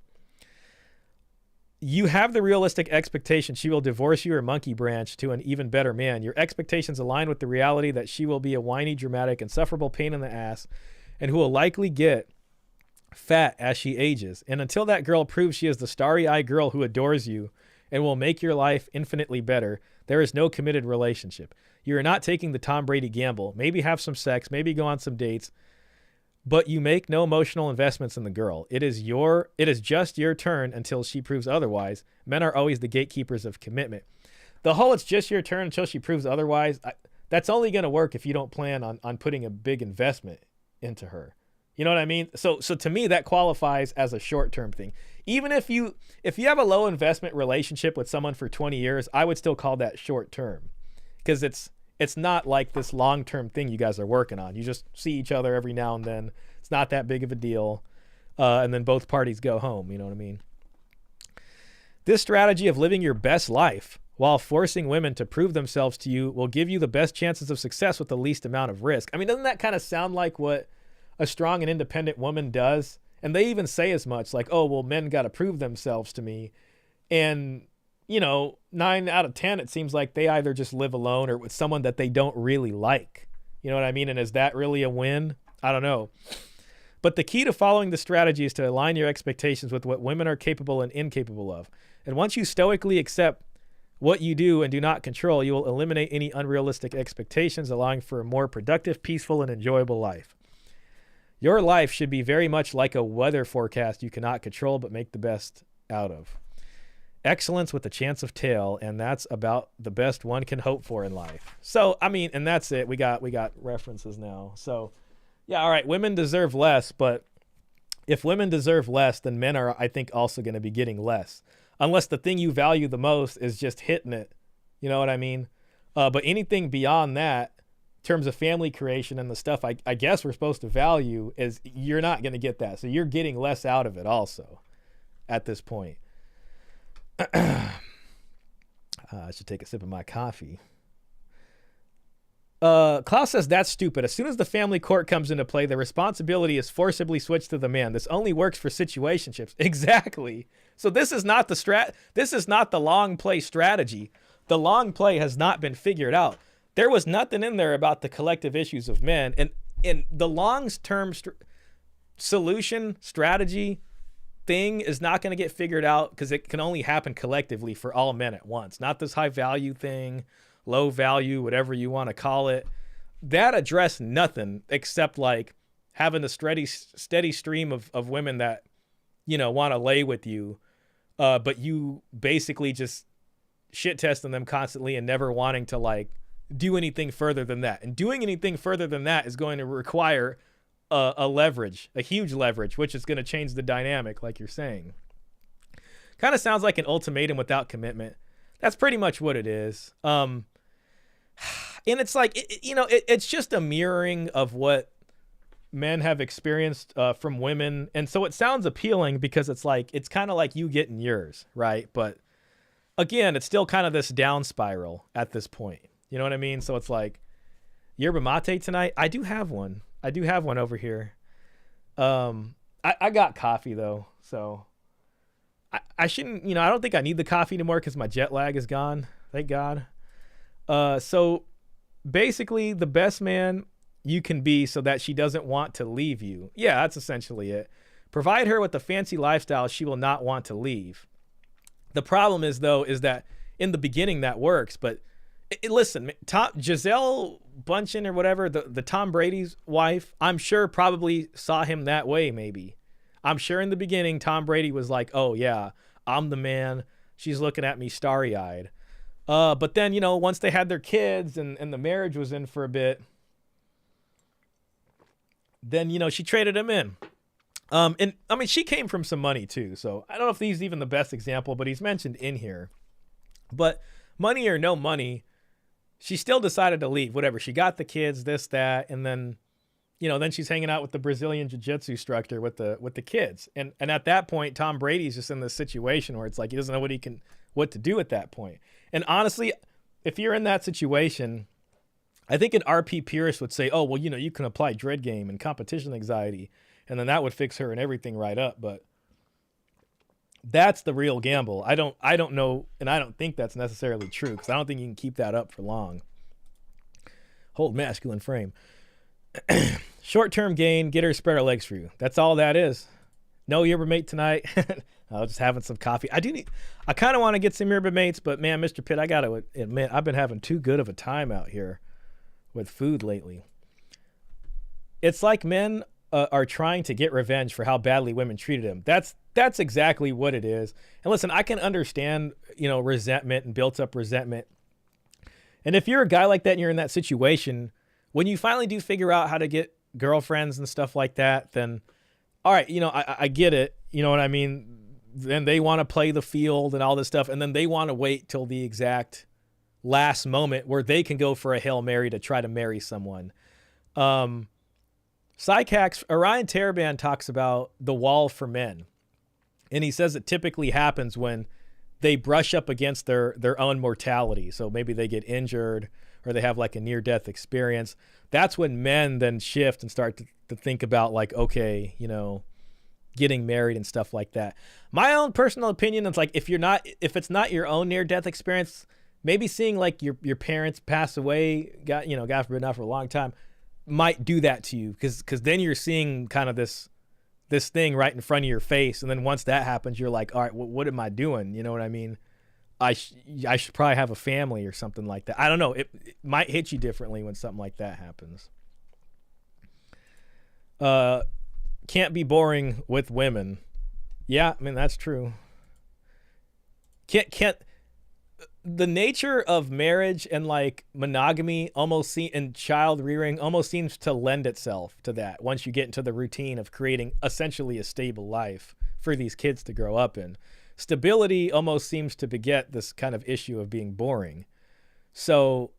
You have the realistic expectation she will divorce you or monkey branch to an even better man. Your expectations align with the reality that she will be a whiny, dramatic, insufferable pain in the ass and who will likely get fat as she ages. And until that girl proves she is the starry-eyed girl who adores you and will make your life infinitely better, there is no committed relationship. You are not taking the Tom Brady gamble. Maybe have some sex, maybe go on some dates, but you make no emotional investments in the girl. It is just your turn until she proves otherwise. Men are always the gatekeepers of commitment. The whole it's just your turn until she proves otherwise, that's only going to work if you don't plan on putting a big investment into her. You know what I mean? So to me, that qualifies as a short-term thing. Even if you have a low investment relationship with someone for 20 years, I would still call that short-term because it's not like this long-term thing you guys are working on. You just see each other every now and then. It's not that big of a deal. And then both parties go home. You know what I mean? This strategy of living your best life while forcing women to prove themselves to you will give you the best chances of success with the least amount of risk. I mean, doesn't that kind of sound like what a strong and independent woman does? And they even say as much, like, oh, well, men got to prove themselves to me. And, 9 out of 10, it seems like they either just live alone or with someone that they don't really like. You know what I mean? And is that really a win? I don't know. But the key to following the strategy is to align your expectations with what women are capable and incapable of. And once you stoically accept what you do and do not control, you will eliminate any unrealistic expectations, allowing for a more productive, peaceful, and enjoyable life. Your life should be very much like a weather forecast you cannot control but make the best out of. Excellence with a chance of tail, and that's about the best one can hope for in life. So, I mean, and that's it. We got references now. So, yeah, all right, women deserve less, but if women deserve less, then men are, I think, also going to be getting less. Unless the thing you value the most is just hitting it. You know what I mean? But anything beyond that, in terms of family creation and the stuff I guess we're supposed to value, is you're not going to get that. So you're getting less out of it also at this point. I should take a sip of my coffee. Klaus says that's stupid. As soon as the family court comes into play, the responsibility is forcibly switched to the man. This only works for situationships. Exactly. So this is not the long play strategy. The long play has not been figured out. There was nothing in there about the collective issues of men, and the long-term solution strategy thing is not going to get figured out because it can only happen collectively for all men at once. Not this high value thing, low value, whatever you want to call it. That addressed nothing except like having a steady stream of women that, want to lay with you, but you basically just shit testing them constantly and never wanting to like do anything further than that. And doing anything further than that is going to require a huge leverage, which is going to change the dynamic, like you're saying. Kind of sounds like an ultimatum without commitment. That's pretty much what it is. And it's like, it's just a mirroring of what men have experienced from women. And so it sounds appealing because it's like, it's kind of like you getting yours, right? But again, it's still kind of this down spiral at this point. You know what I mean? So it's like, yerba mate tonight? I do have one over here. I got coffee though, so I shouldn't, I don't think I need the coffee anymore because my jet lag is gone. Thank God. So basically the best man you can be so that she doesn't want to leave you. Yeah, that's essentially it. Provide her with the fancy lifestyle she will not want to leave. The problem is that in the beginning that works, but listen, Gisele Bündchen or whatever, the Tom Brady's wife, I'm sure probably saw him that way maybe. I'm sure in the beginning Tom Brady was like, oh yeah, I'm the man. she's looking at me starry-eyed. But then, you know, once they had their kids and the marriage was in for a bit, then, you know, she traded him in. And I mean, she came from some money too. So I don't know if he's even the best example, but he's mentioned in here. But money or no money, she still decided to leave. Whatever. She got the kids, this, that, and then, you know, then she's hanging out with the Brazilian jiu-jitsu instructor with the kids. And at that point, Tom Brady's just in this situation where it's like he doesn't know what to do at that point. And honestly, if you're in that situation, I think an RP purist would say, oh, well, you know, you can apply dread game and competition anxiety, and then that would fix her and everything right up. But that's the real gamble. I don't know, and I don't think that's necessarily true, because I don't think you can keep that up for long. Hold masculine frame. Short-term gain, get her to spread her legs for you. That's all that is. No yerba mate tonight. I was just having some coffee. I kind of want to get some yerba mates, but man, Mr. Pitt, I got to admit, I've been having too good of a time out here with food lately. It's like men are trying to get revenge for how badly women treated him. That's exactly what it is. And listen, I can understand, you know, resentment and built up resentment. And if you're a guy like that and you're in that situation, when you finally do figure out how to get girlfriends and stuff like that, then all right, you know, I get it. You know what I mean? Then they want to play the field and all this stuff, and then they want to wait till the exact last moment where they can go for a Hail Mary to try to marry someone. Psychax, Orion Taraban talks about the wall for men, and he says it typically happens when they brush up against their own mortality. So maybe they get injured or they have like a near-death experience. That's when men then shift and start to think about like, okay, you know, getting married and stuff like that. My own personal opinion is like, if it's not your own near-death experience, maybe seeing like your parents pass away, God forbid, not for a long time, might do that to you, because then you're seeing kind of this thing right in front of your face, and then once that happens, you're like, all right, what am I doing? You know what I mean? I should probably have a family or something like that. I don't know. It might hit you differently when something like that happens. Can't be boring with women. Yeah, I mean, that's true. Can't the nature of marriage and like monogamy and child rearing almost seems to lend itself to that once you get into the routine of creating essentially a stable life for these kids to grow up in. Stability almost seems to beget this kind of issue of being boring. So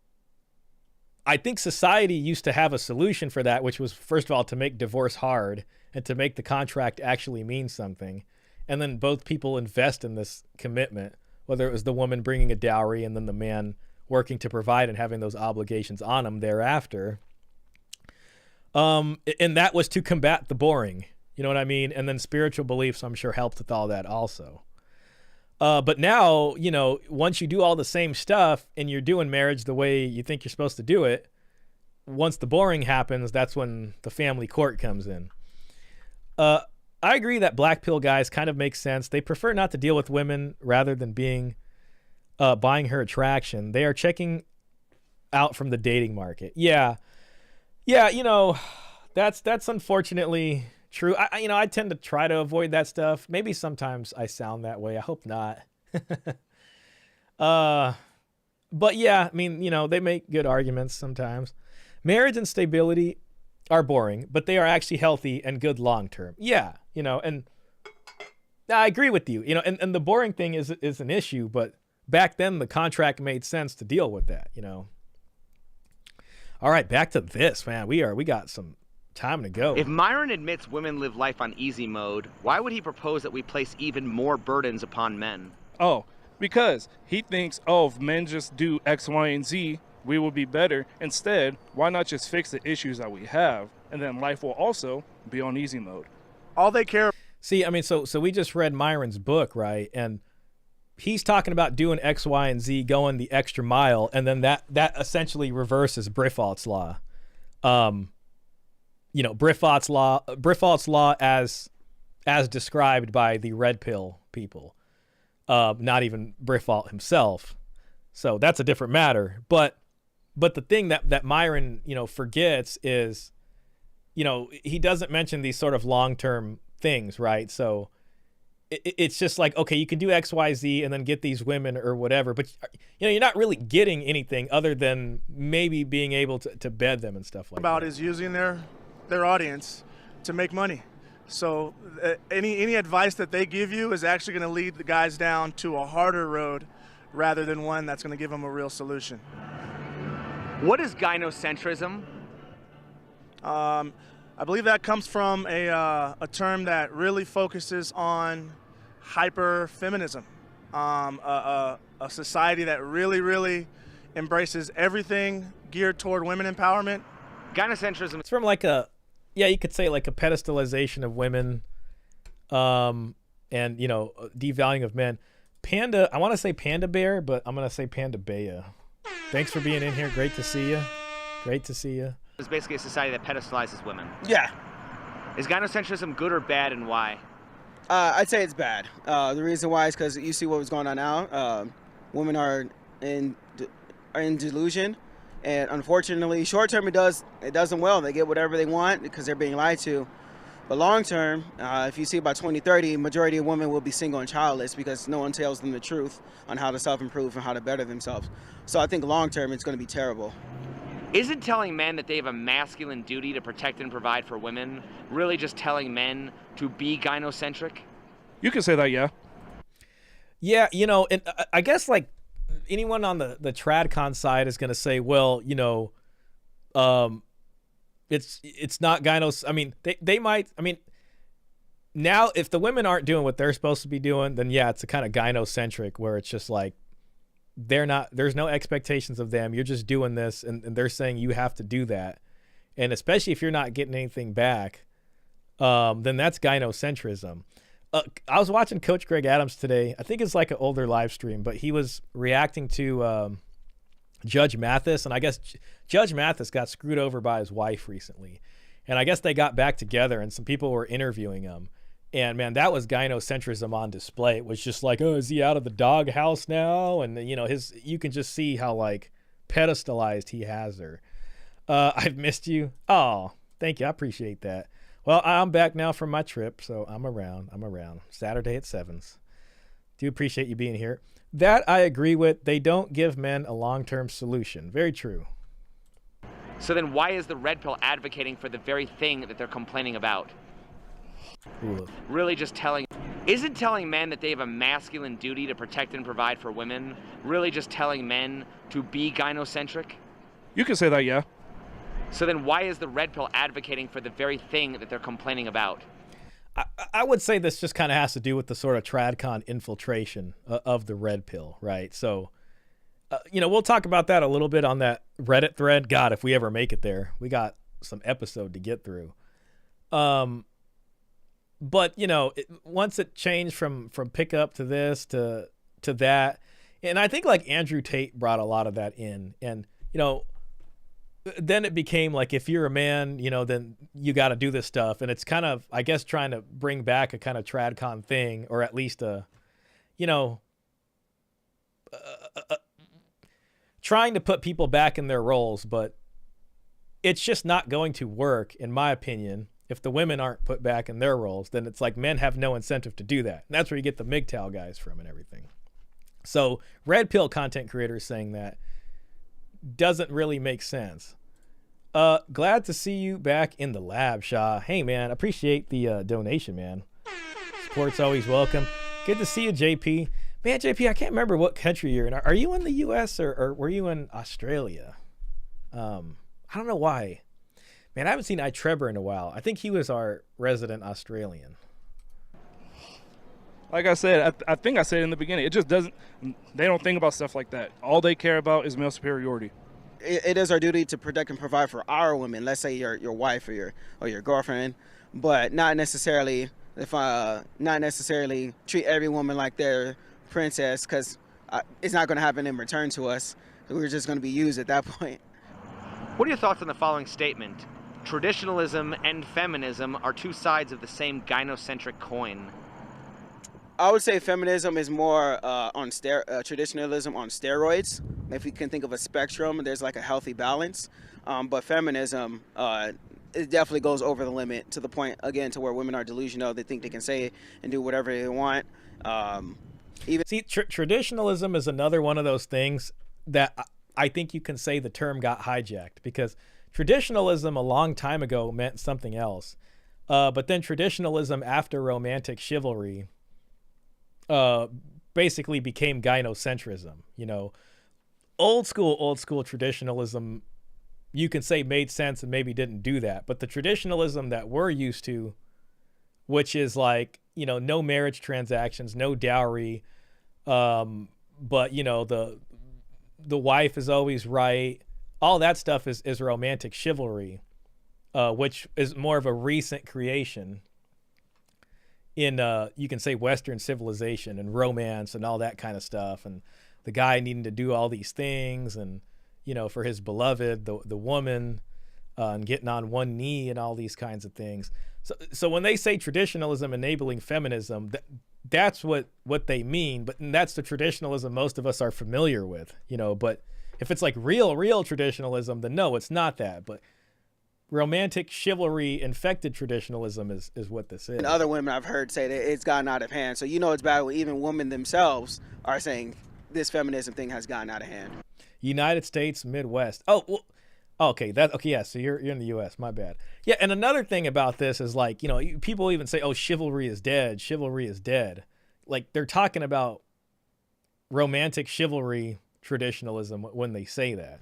I think society used to have a solution for that, which was, first of all, to make divorce hard and to make the contract actually mean something. And then both people invest in this commitment, whether it was the woman bringing a dowry and then the man working to provide and having those obligations on him thereafter. And that was to combat the boring, you know what I mean? And then spiritual beliefs, I'm sure, helped with all that also. But now, you know, once you do all the same stuff and you're doing marriage the way you think you're supposed to do it, once the boring happens, that's when the family court comes in. I agree that black pill guys kind of make sense. They prefer not to deal with women rather than buying her attraction. They are checking out from the dating market. Yeah, you know, that's unfortunately true. I tend to try to avoid that stuff. Maybe sometimes I sound that way. I hope not. But yeah, I mean, you know, they make good arguments sometimes. Marriage and stability are boring, but they are actually healthy and good long-term. Yeah, you know, and I agree with you, you know, and the boring thing is an issue, but back then the contract made sense to deal with that, you know. All right, back to this, man. We got some time to go. If Myron admits women live life on easy mode, why would he propose that we place even more burdens upon men? Oh, because he thinks, if men just do X, Y, and Z, we will be better. Instead, why not just fix the issues that we have, and then life will also be on easy mode. All they care. See, I mean, so we just read Myron's book, right? And he's talking about doing X, Y, and Z, going the extra mile, and then that essentially reverses Brifault's law. You know, Brifault's law as described by the Redpill people, not even Brifault himself. So that's a different matter. But the thing that Myron, you know, forgets is, you know, he doesn't mention these sort of long-term things, right? So it's just like, okay, you can do X, Y, Z and then get these women or whatever, but you're not really getting anything other than maybe being able to bed them and stuff like about that. Is using their audience to make money. So any advice that they give you is actually going to lead the guys down to a harder road rather than one that's going to give them a real solution. What is gynocentrism? I believe that comes from a term that really focuses on hyper-feminism, a society that really embraces everything geared toward women empowerment. Gynocentrism. It's from like you could say like a pedestalization of women, and devaluing of men. Panda, I want to say Panda Bear, but I'm gonna say Panda Bea. Thanks for being in here. Great to see you. Great to see you. It's basically a society that pedestalizes women. Yeah. Is gynocentrism good or bad, and why? I'd say it's bad. The reason why is because you see what was going on now. Women are in delusion, and unfortunately, short term it does them well. They get whatever they want because they're being lied to. But long term, if you see by 2030, majority of women will be single and childless because no one tells them the truth on how to self-improve and how to better themselves. So I think long term it's going to be terrible. Isn't telling men that they have a masculine duty to protect and provide for women really just telling men to be gynocentric? You can say that, yeah. Yeah, and I guess like anyone on the Tradcon side is going to say, well, it's not gynos. I mean, they might. I mean, now if the women aren't doing what they're supposed to be doing, then yeah, it's a kind of gynocentric where it's just like they're not. There's no expectations of them. You're just doing this, and they're saying you have to do that. And especially if you're not getting anything back, then that's gynocentrism. I was watching Coach Greg Adams today. I think it's like an older live stream, but he was reacting to Judge Mathis, and I guess Judge Mathis got screwed over by his wife recently, and I guess they got back together, and some people were interviewing him, and man, that was gynocentrism on display. It was just like, oh, is he out of the doghouse now? And you can just see how like pedestalized he has her. I've missed you. Oh, thank you. I appreciate that. Well, I'm back now from my trip, so I'm around. Saturday at 7s. Do appreciate you being here. That I agree with. They don't give men a long-term solution. Very true. So then why is the Red Pill advocating for the very thing that they're complaining about? Ooh. Really just isn't telling men that they have a masculine duty to protect and provide for women really just telling men to be gynocentric? You can say that, yeah. So then why is the Red Pill advocating for the very thing that they're complaining about? I would say this just kind of has to do with the sort of Tradcon infiltration of the Red Pill, right? So, we'll talk about that a little bit on that Reddit thread. God, if we ever make it there, we got some episode to get through. But, once it changed from pickup to this to that, and I think like Andrew Tate brought a lot of that in, and, then it became like, if you're a man, then you got to do this stuff. And it's kind of, I guess, trying to bring back a kind of Tradcon thing, or at least trying to put people back in their roles. But it's just not going to work, in my opinion. If the women aren't put back in their roles, then it's like men have no incentive to do that. And that's where you get the MGTOW guys from and everything. So Red Pill content creators saying that doesn't really make sense. Glad to see you back in the lab, Shah. Hey, man, appreciate the donation, man. Support's always welcome. Good to see you, JP. Man, JP, I can't remember what country you're in. Are you in the U.S. or were you in Australia? I don't know why. Man, I haven't seen iTrevor in a while. I think he was our resident Australian. Like I said, I think I said in the beginning, it just doesn't, they don't think about stuff like that. All they care about is male superiority. It is our duty to protect and provide for our women. Let's say your wife or your girlfriend, but not necessarily treat every woman like their princess, because it's not going to happen in return to us. We're just going to be used at that point. What are your thoughts on the following statement? Traditionalism and feminism are two sides of the same gynocentric coin. I would say feminism is more on traditionalism on steroids. If we can think of a spectrum, there's like a healthy balance. But feminism it definitely goes over the limit to the point, again, to where women are delusional. They think they can say and do whatever they want. See, traditionalism is another one of those things that I think you can say the term got hijacked, because traditionalism a long time ago meant something else. But then traditionalism after romantic chivalry basically became gynocentrism. You know, old school traditionalism, you can say made sense and maybe didn't do that. But the traditionalism that we're used to, which is like, you know, no marriage transactions, no dowry, but, you know, the wife is always right. All that stuff is romantic chivalry, which is more of a recent creation in, you can say, Western civilization and romance and all that kind of stuff. And the guy needing to do all these things and, you know, for his beloved, the woman, and getting on one knee and all these kinds of things. So when they say traditionalism enabling feminism, that's what they mean, but that's the traditionalism most of us are familiar with, you know. But if it's like real traditionalism, then no, it's not that. But romantic chivalry infected traditionalism is what this is. And other women I've heard say that it's gotten out of hand. So you know it's bad when even women themselves are saying this feminism thing has gotten out of hand. United States, Midwest. Oh, well, okay. Yeah. So you're in the U.S. My bad. Yeah. And another thing about this is, like, you know, people even say, "Oh, chivalry is dead. Chivalry is dead." Like, they're talking about romantic chivalry traditionalism when they say that.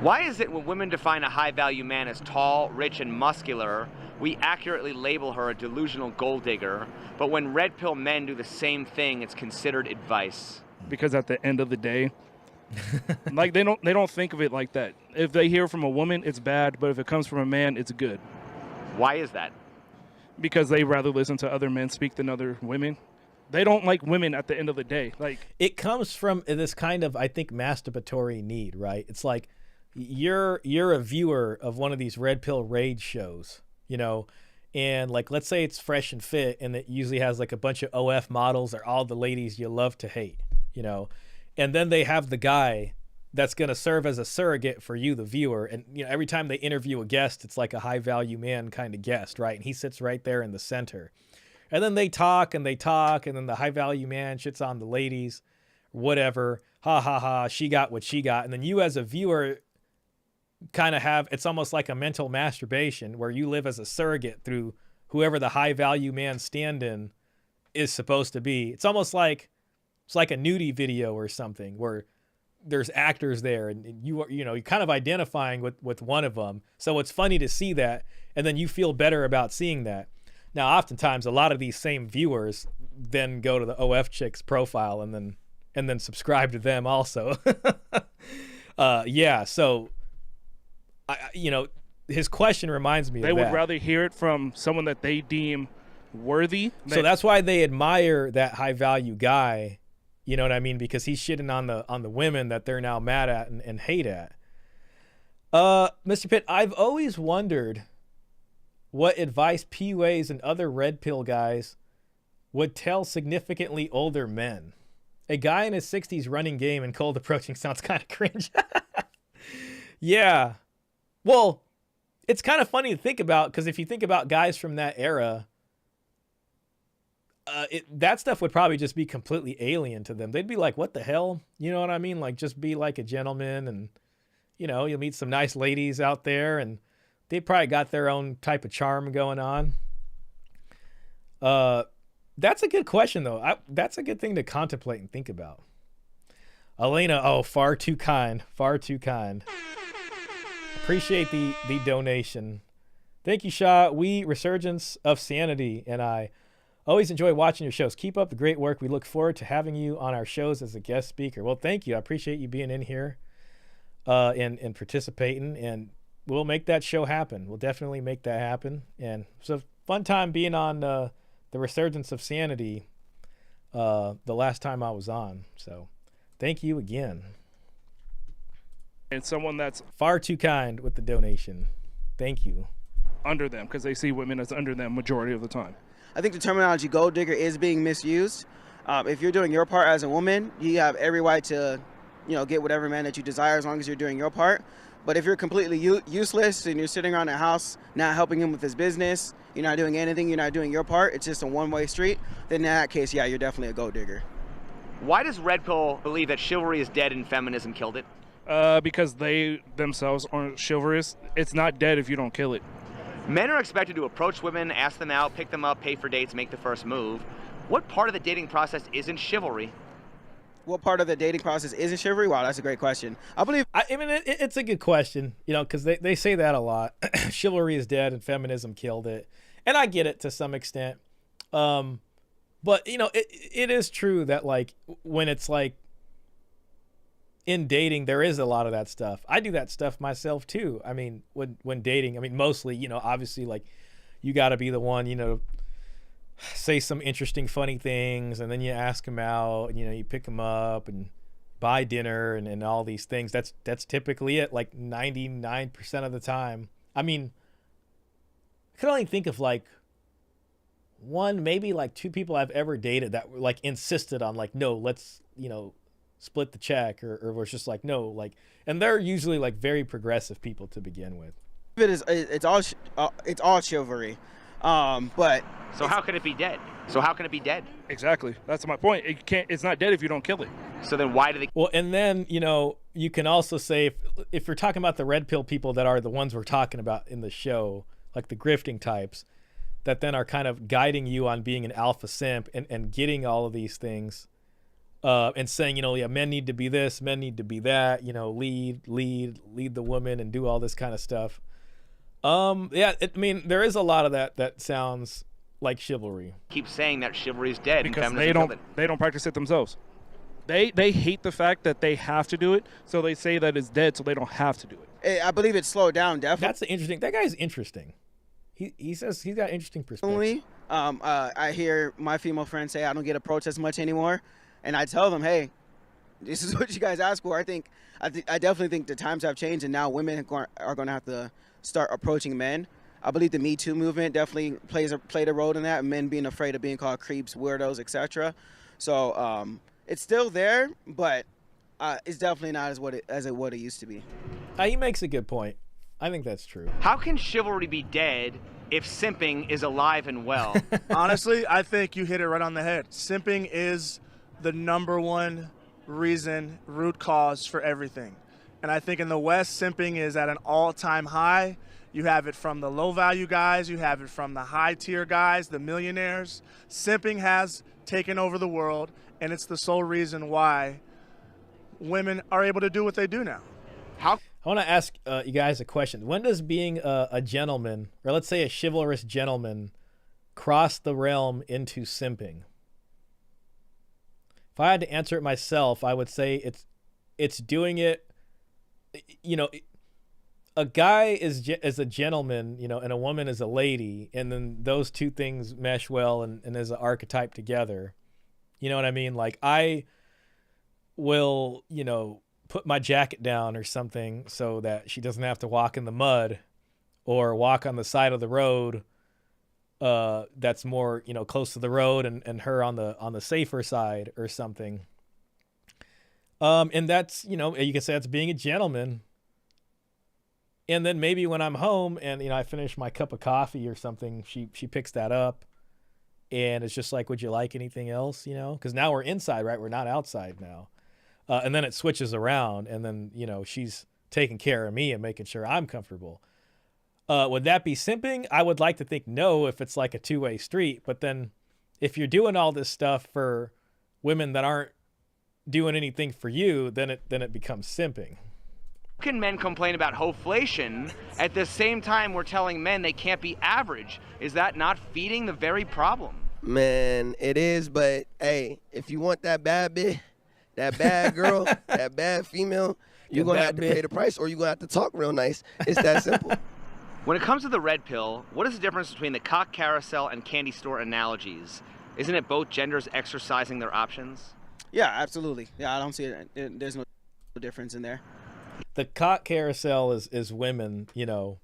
Why is it when women define a high-value man as tall, rich, and muscular, we accurately label her a delusional gold digger, but when red pill men do the same thing, it's considered advice? Because at the end of the day, like, they don't think of it like that. If they hear from a woman, it's bad, but if it comes from a man, it's good. Why is that? Because they rather listen to other men speak than other women. They don't like women at the end of the day. Like, it comes from this kind of, I think, masturbatory need, right? It's like you're a viewer of one of these red pill rage shows, you know, and like, let's say it's Fresh and Fit, and it usually has like a bunch of OF models or all the ladies you love to hate, you know. And then they have the guy that's going to serve as a surrogate for you, the viewer. And, you know, every time they interview a guest, it's like a high value man kind of guest, right? And he sits right there in the center. And then they talk, and then the high value man shits on the ladies, whatever. Ha ha ha. She got what she got. And then you as a viewer kind of have, it's almost like a mental masturbation where you live as a surrogate through whoever the high value man stand-in is supposed to be. It's almost like, it's like a nudie video or something where there's actors there and you're kind of identifying with one of them. So it's funny to see that, and then you feel better about seeing that. Now, oftentimes a lot of these same viewers then go to the OF chick's profile and then subscribe to them also. Yeah. So, his question reminds me of that. They would rather hear it from someone that they deem worthy. So that's why they admire that high value guy. You know what I mean? Because he's shitting on the women that they're now mad at and hate at. Mr. Pitt, I've always wondered what advice P-Ways and other red pill guys would tell significantly older men. A guy in his 60s running game and cold approaching sounds kind of cringe. Yeah. Well, it's kind of funny to think about, because if you think about guys from that era, that stuff would probably just be completely alien to them. They'd be like, what the hell? You know what I mean? Like, just be like a gentleman, and, you know, you'll meet some nice ladies out there, and they probably got their own type of charm going on. That's a good question, though. That's a good thing to contemplate and think about. Elena, far too kind. Far too kind. Appreciate the donation. Thank you, Shah. We, Resurgence of Sanity, and I always enjoy watching your shows. Keep up the great work. We look forward to having you on our shows as a guest speaker. Well, thank you. I appreciate you being in here and participating, and we'll make that show happen. We'll definitely make that happen. And it's a fun time being on the Resurgence of Sanity the last time I was on. So thank you again. And someone that's far too kind with the donation. Thank you. Under them, because they see women as under them majority of the time. I think the terminology gold digger is being misused. If you're doing your part as a woman, you have every right to, get whatever man that you desire as long as you're doing your part. But if you're completely useless and you're sitting around the house not helping him with his business, you're not doing anything, you're not doing your part, it's just a one-way street, then in that case, yeah, you're definitely a gold digger. Why does Redpill believe that chivalry is dead and feminism killed it? Because they themselves aren't chivalrous. It's not dead if you don't kill it. Men are expected to approach women, ask them out, pick them up, pay for dates, make the first move. What part of the dating process isn't chivalry? What part of the dating process isn't chivalry? Wow, that's a great question. I believe. I mean, it's a good question, you know, because they say that a lot. Chivalry is dead and feminism killed it. And I get it to some extent. But, you know, it is true that, like, when it's, like, in dating, there is a lot of that stuff. I do that stuff myself, too. I mean, when dating, I mean, mostly, you know, obviously, like, you got to be the one, you know, say some interesting, funny things, and then you ask them out, and, you know, you pick them up and buy dinner and all these things. That's typically it, like 99% of the time. I mean, I can only think of, like, one, maybe like two people I've ever dated that were like insisted on like, no, let's, you know, split the check, or was just like, no, like, and they're usually like very progressive people to begin with. It's all chivalry. But so how can it be dead? So how can it be dead? Exactly. That's my point. It's not dead if you don't kill it. So then why do they? Well, and then, you know, you can also say if you're talking about the red pill people that are the ones we're talking about in the show, like the grifting types, that then are kind of guiding you on being an alpha simp and getting all of these things, and saying, you know, yeah, men need to be this, men need to be that, you know, lead the woman and do all this kind of stuff. Yeah, I mean, there is a lot of that sounds like chivalry. Keep saying that chivalry is dead because and they don't practice it themselves. They hate the fact that they have to do it, so they say that it's dead so they don't have to do it. I believe it's slowed down, definitely. That's interesting. That guy's interesting. He says he's got interesting perspective. I hear my female friends say I don't get approached as much anymore, and I tell them, hey, this is what you guys ask for. I definitely think the times have changed, and now women are going to have to start approaching men. I believe the Me Too movement definitely played a role in that, men being afraid of being called creeps, weirdos, etc. So it's still there, but it's definitely not as what it used to be. He makes a good point. I think that's true. How can chivalry be dead if simping is alive and well? Honestly, I think you hit it right on the head. Simping is the #1 reason, root cause for everything. And I think in the West, simping is at an all-time high. You have it from the low-value guys. You have it from the high-tier guys, the millionaires. Simping has taken over the world, and it's the sole reason why women are able to do what they do now. I want to ask you guys a question. When does being a gentleman, or let's say a chivalrous gentleman, cross the realm into simping? If I had to answer it myself, I would say it's doing it, you know, a guy is a gentleman, you know, and a woman is a lady, and then those two things mesh well and as an archetype together. You know what I mean? Like, I will, you know, put my jacket down or something so that she doesn't have to walk in the mud or walk on the side of the road that's more, you know, close to the road, and her on the safer side or something. And that's, you know, you can say that's being a gentleman. And then maybe when I'm home and, you know, I finish my cup of coffee or something, she picks that up, and it's just like, would you like anything else? You know, because now we're inside, right? We're not outside now. And then it switches around, and then, you know, she's taking care of me and making sure I'm comfortable. Would that be simping? I would like to think no, if it's like a two-way street. But then if you're doing all this stuff for women that aren't doing anything for you, then it becomes simping. How can men complain about hoflation at the same time we're telling men they can't be average? Is that not feeding the very problem? Man, it is, but hey, if you want that bad bitch, that bad girl, that bad female, you're going to have to pay the price, or you're going to have to talk real nice. It's that simple. When it comes to the red pill, what is the difference between the cock carousel and candy store analogies? Isn't it both genders exercising their options? Yeah, absolutely. Yeah, I don't see it. There's no difference in there. The cock carousel is women, you know.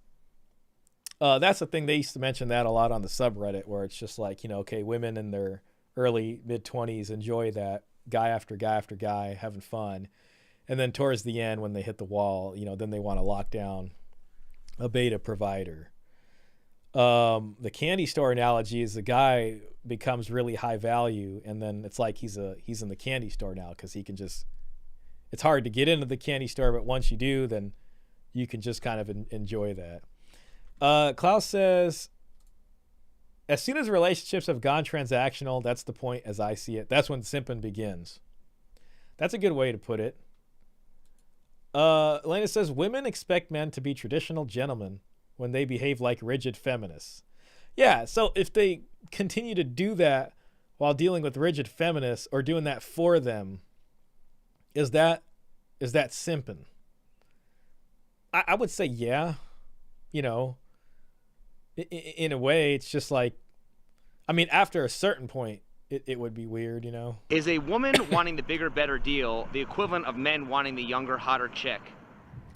That's the thing. They used to mention that a lot on the subreddit, where it's just like, you know, okay, women in their early mid-20s enjoy that. Guy after guy after guy having fun. And then towards the end, when they hit the wall, then they want to lock down a beta provider. The candy store analogy is the guy becomes really high value, and then it's like he's in the candy store now because he can just. It's hard to get into the candy store, but once you do, then you can just kind of enjoy that. Klaus says, as soon as relationships have gone transactional, that's the point as I see it. That's when simping begins. That's a good way to put it. Elena says, women expect men to be traditional gentlemen when they behave like rigid feminists. Yeah, so if they continue to do that while dealing with rigid feminists or doing that for them, is that simping? I would say yeah. In a way, it's just like, I mean, after a certain point, it would be weird, Is a woman wanting the bigger, better deal the equivalent of men wanting the younger, hotter chick?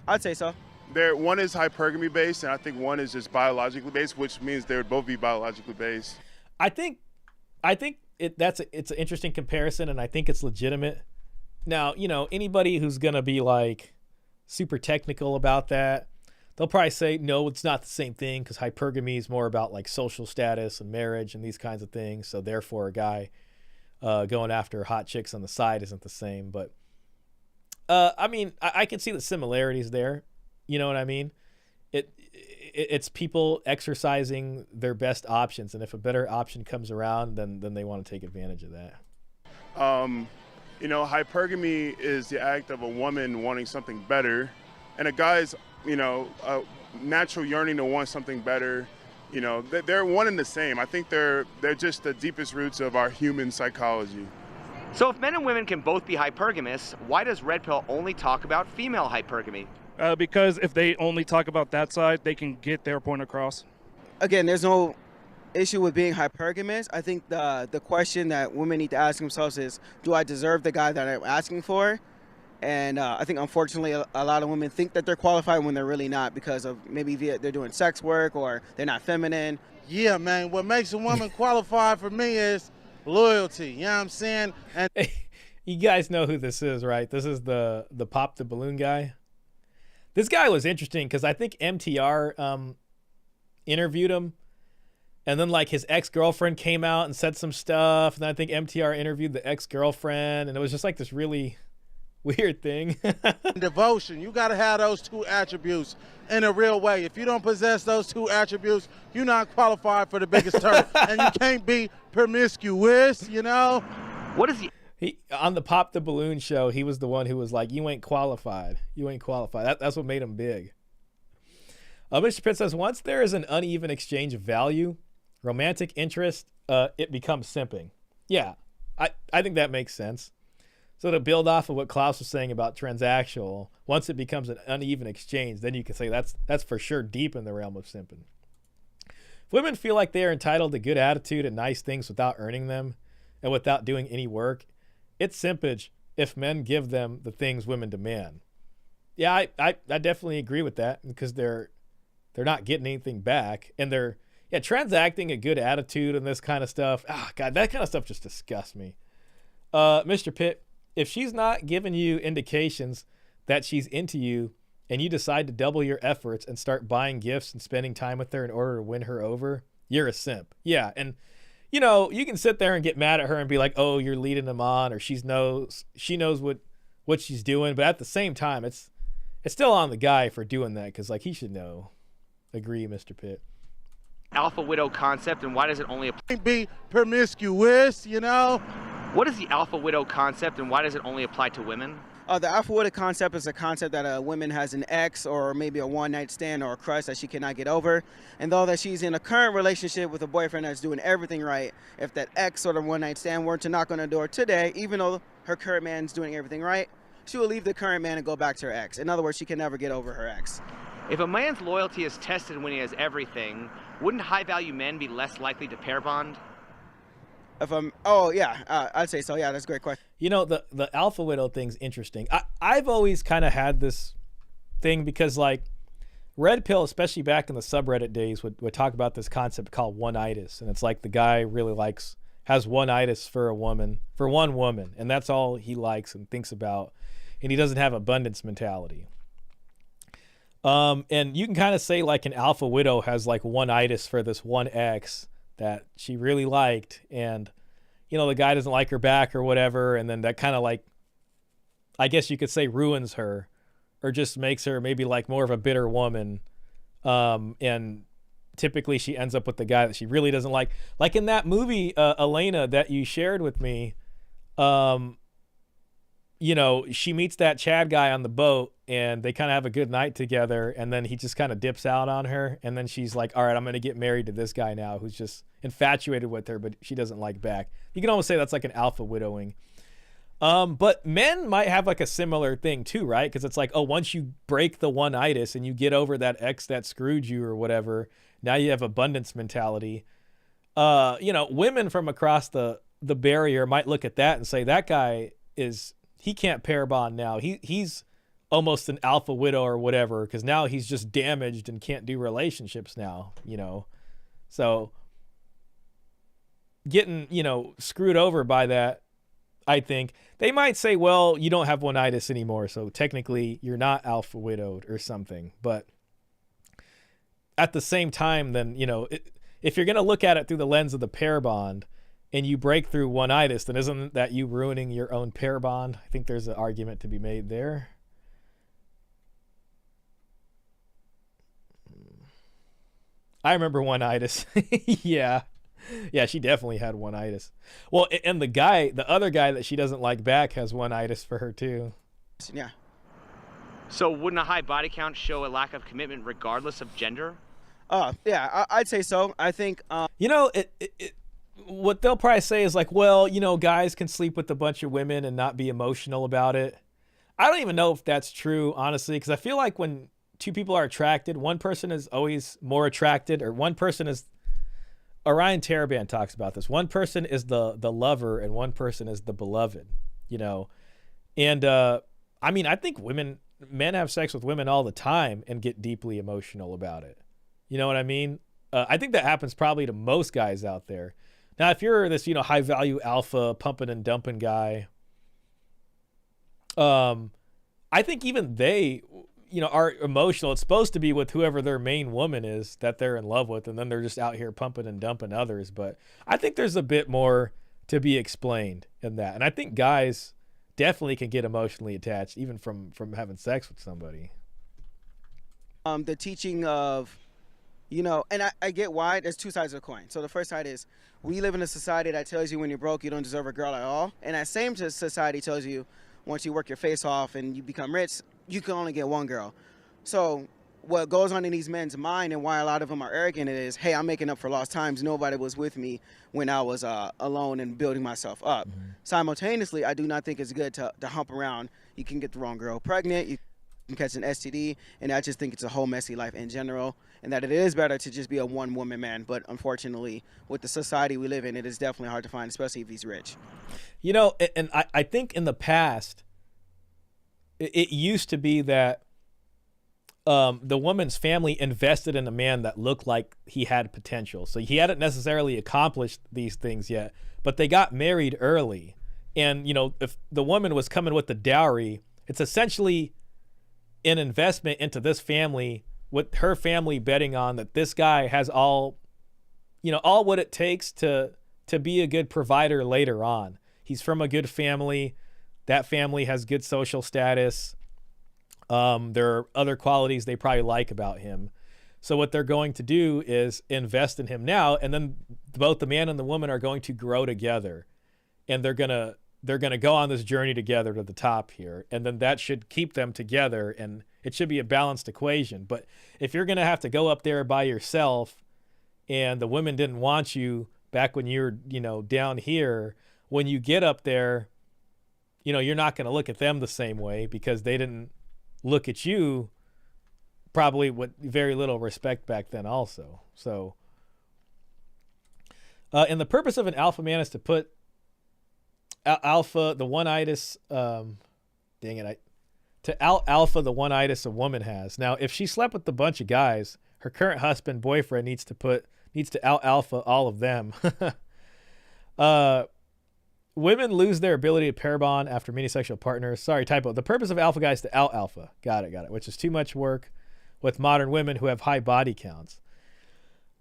I'd say so. One is hypergamy based, and I think one is just biologically based, which means they would both be biologically based. I think it's an interesting comparison, and I think it's legitimate. Now, anybody who's gonna be like super technical about that, they'll probably say, no, it's not the same thing because hypergamy is more about like social status and marriage and these kinds of things. So therefore a guy going after hot chicks on the side isn't the same. But I mean, I can see the similarities there. You know what I mean? It's people exercising their best options. And if a better option comes around, then they want to take advantage of that. Hypergamy is the act of a woman wanting something better, and a guy's, a natural yearning to want something better. They're one and the same. I think they're just the deepest roots of our human psychology. So if men and women can both be hypergamous, why does Redpill only talk about female hypergamy? Because if they only talk about that side, they can get their point across. Again, there's no issue with being hypergamous. I think the question that women need to ask themselves is, do I deserve the guy that I'm asking for? And I think, unfortunately, a lot of women think that they're qualified when they're really not because of maybe they're doing sex work or they're not feminine. Yeah, man, what makes a woman qualified for me is loyalty. You know what I'm saying? And you guys know who this is, right? This is the Pop the Balloon guy. This guy was interesting because I think MTR interviewed him. And then, like, his ex-girlfriend came out and said some stuff. And then I think MTR interviewed the ex-girlfriend. And it was just, like, this really weird thing. Devotion. You got to have those two attributes in a real way. If you don't possess those two attributes, you're not qualified for the biggest turn. And you can't be promiscuous, What is he on the Pop the Balloon show, he was the one who was like, you ain't qualified. You ain't qualified. That's what made him big. Mr. Pitt says, once there is an uneven exchange of value, romantic interest, it becomes simping. Yeah, I think that makes sense. So to build off of what Klaus was saying about transactional, once it becomes an uneven exchange, then you can say that's for sure deep in the realm of simping. If women feel like they are entitled to good attitude and nice things without earning them and without doing any work, it's simpage if men give them the things women demand. Yeah, I definitely agree with that because they're not getting anything back, and they're transacting a good attitude and this kind of stuff. God, that kind of stuff just disgusts me. Mr. Pitt, if she's not giving you indications that she's into you and you decide to double your efforts and start buying gifts and spending time with her in order to win her over, you're a simp. Yeah, and you can sit there and get mad at her and be like, oh, you're leading them on, or she knows what she's doing, but at the same time, it's still on the guy for doing that because, like, he should know. Agree, Mr. Pitt. Alpha widow concept, and why does it only apply? Be promiscuous, What is the alpha widow concept, and why does it only apply to women? The alpha widow concept is a concept that a woman has an ex or maybe a one-night stand or a crush that she cannot get over. And though that she's in a current relationship with a boyfriend that's doing everything right, if that ex or the one-night stand were to knock on the door today, even though her current man's doing everything right, she will leave the current man and go back to her ex. In other words, she can never get over her ex. If a man's loyalty is tested when he has everything, wouldn't high-value men be less likely to pair bond? I'd say so. Yeah, that's a great question. The alpha widow thing's interesting. I've always kind of had this thing because, like, Redpill, especially back in the subreddit days, would talk about this concept called one-itis. And it's like the guy really has one-itis for one woman, and that's all he likes and thinks about. and he doesn't have abundance mentality. And you can kind of say like an alpha widow has like one-itis for this one ex that she really liked, and you know, the guy doesn't like her back or whatever, and then that kind of like, I guess you could say, ruins her, or just makes her maybe like more of a bitter woman. And typically she ends up with the guy that she really doesn't like. Like in that movie, Elena, that you shared with me, you know, she meets that Chad guy on the boat and they kind of have a good night together, and then he just kind of dips out on her, and then she's like, all right, I'm going to get married to this guy now who's just infatuated with her, but she doesn't like back. You can almost say that's like an alpha widowing. But men might have like a similar thing too, right? Because it's like, oh, once you break the one-itis and you get over that ex that screwed you or whatever, now you have abundance mentality. You know, women from across the barrier might look at that and say, that guy he can't pair bond now. He's almost an alpha widow or whatever, because now he's just damaged and can't do relationships now, you know? So getting, you know, screwed over by that, I think they might say, well, you don't have one-itis anymore, so technically you're not alpha widowed or something. But at the same time, then, you know, if you're going to look at it through the lens of the pair bond and you break through one-itis, then isn't that you ruining your own pair bond? I think there's an argument to be made there. I remember one-itis. Yeah, she definitely had one-itis. Well, and the other guy that she doesn't like back has one-itis for her too. Yeah. So wouldn't a high body count show a lack of commitment regardless of gender? Yeah, I'd say so. I think, you know, what they'll probably say is like, well, you know, guys can sleep with a bunch of women and not be emotional about it. I don't even know if that's true, honestly, because I feel like when two people are attracted, one person is always more attracted, or one person is, Orion Taraban talks about this. One person is the lover and one person is the beloved, you know? And, I mean, I think men have sex with women all the time and get deeply emotional about it. You know what I mean? I think that happens probably to most guys out there. Now, if you're this, you know, high value alpha pumping and dumping guy, I think even they, you know, are emotional. It's supposed to be with whoever their main woman is that they're in love with, and then they're just out here pumping and dumping others. But I think there's a bit more to be explained in that. And I think guys definitely can get emotionally attached even from having sex with somebody. The teaching of, you know, and I get why. There's two sides of the coin. So the first side is, we live in a society that tells you when you're broke, you don't deserve a girl at all. And that same society tells you once you work your face off and you become rich, you can only get one girl. So what goes on in these men's mind and why a lot of them are arrogant is, hey, I'm making up for lost times. Nobody was with me when I was alone and building myself up. Mm-hmm. Simultaneously, I do not think it's good to hump around. You can get the wrong girl pregnant. You can catch an STD. And I just think it's a whole messy life in general. And that it is better to just be a one-woman man. But unfortunately, with the society we live in, it is definitely hard to find, especially if he's rich. You know, and I think in the past, it used to be that the woman's family invested in a man that looked like he had potential. So he hadn't necessarily accomplished these things yet, but they got married early. And, you know, if the woman was coming with the dowry, it's essentially an investment into this family, with her family betting on that this guy has all what it takes to be a good provider later on. He's from a good family. That family has good social status. There are other qualities they probably like about him. So what they're going to do is invest in him now, and then both the man and the woman are going to grow together, and they're gonna go on this journey together to the top here, and then that should keep them together, and it should be a balanced equation. But if you're gonna have to go up there by yourself, and the women didn't want you back when you were, you know, down here, when you get up there, you know, you're not going to look at them the same way because they didn't look at you probably with very little respect back then also. So, and the purpose of an alpha man is to put alpha, the one-itis, to out-alpha the one-itis a woman has. Now, if she slept with a bunch of guys, her current husband, boyfriend needs to out-alpha all of them. women lose their ability to pair bond after meeting sexual partners. Sorry, typo. The purpose of alpha guy is to out alpha. Got it. Which is too much work with modern women who have high body counts.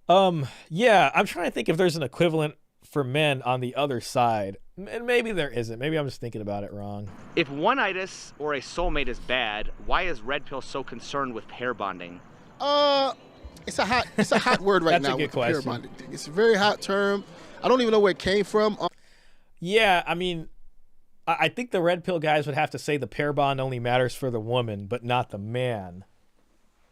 Yeah, I'm trying to think if there's an equivalent for men on the other side. And maybe there isn't. Maybe I'm just thinking about it wrong. If one-itis or a soulmate is bad, why is Redpill so concerned with pair bonding? It's a hot word right now with the pair bonding thing. It's a very hot term. I don't even know where it came from. Yeah, I mean, I think the red pill guys would have to say the pair bond only matters for the woman, but not the man.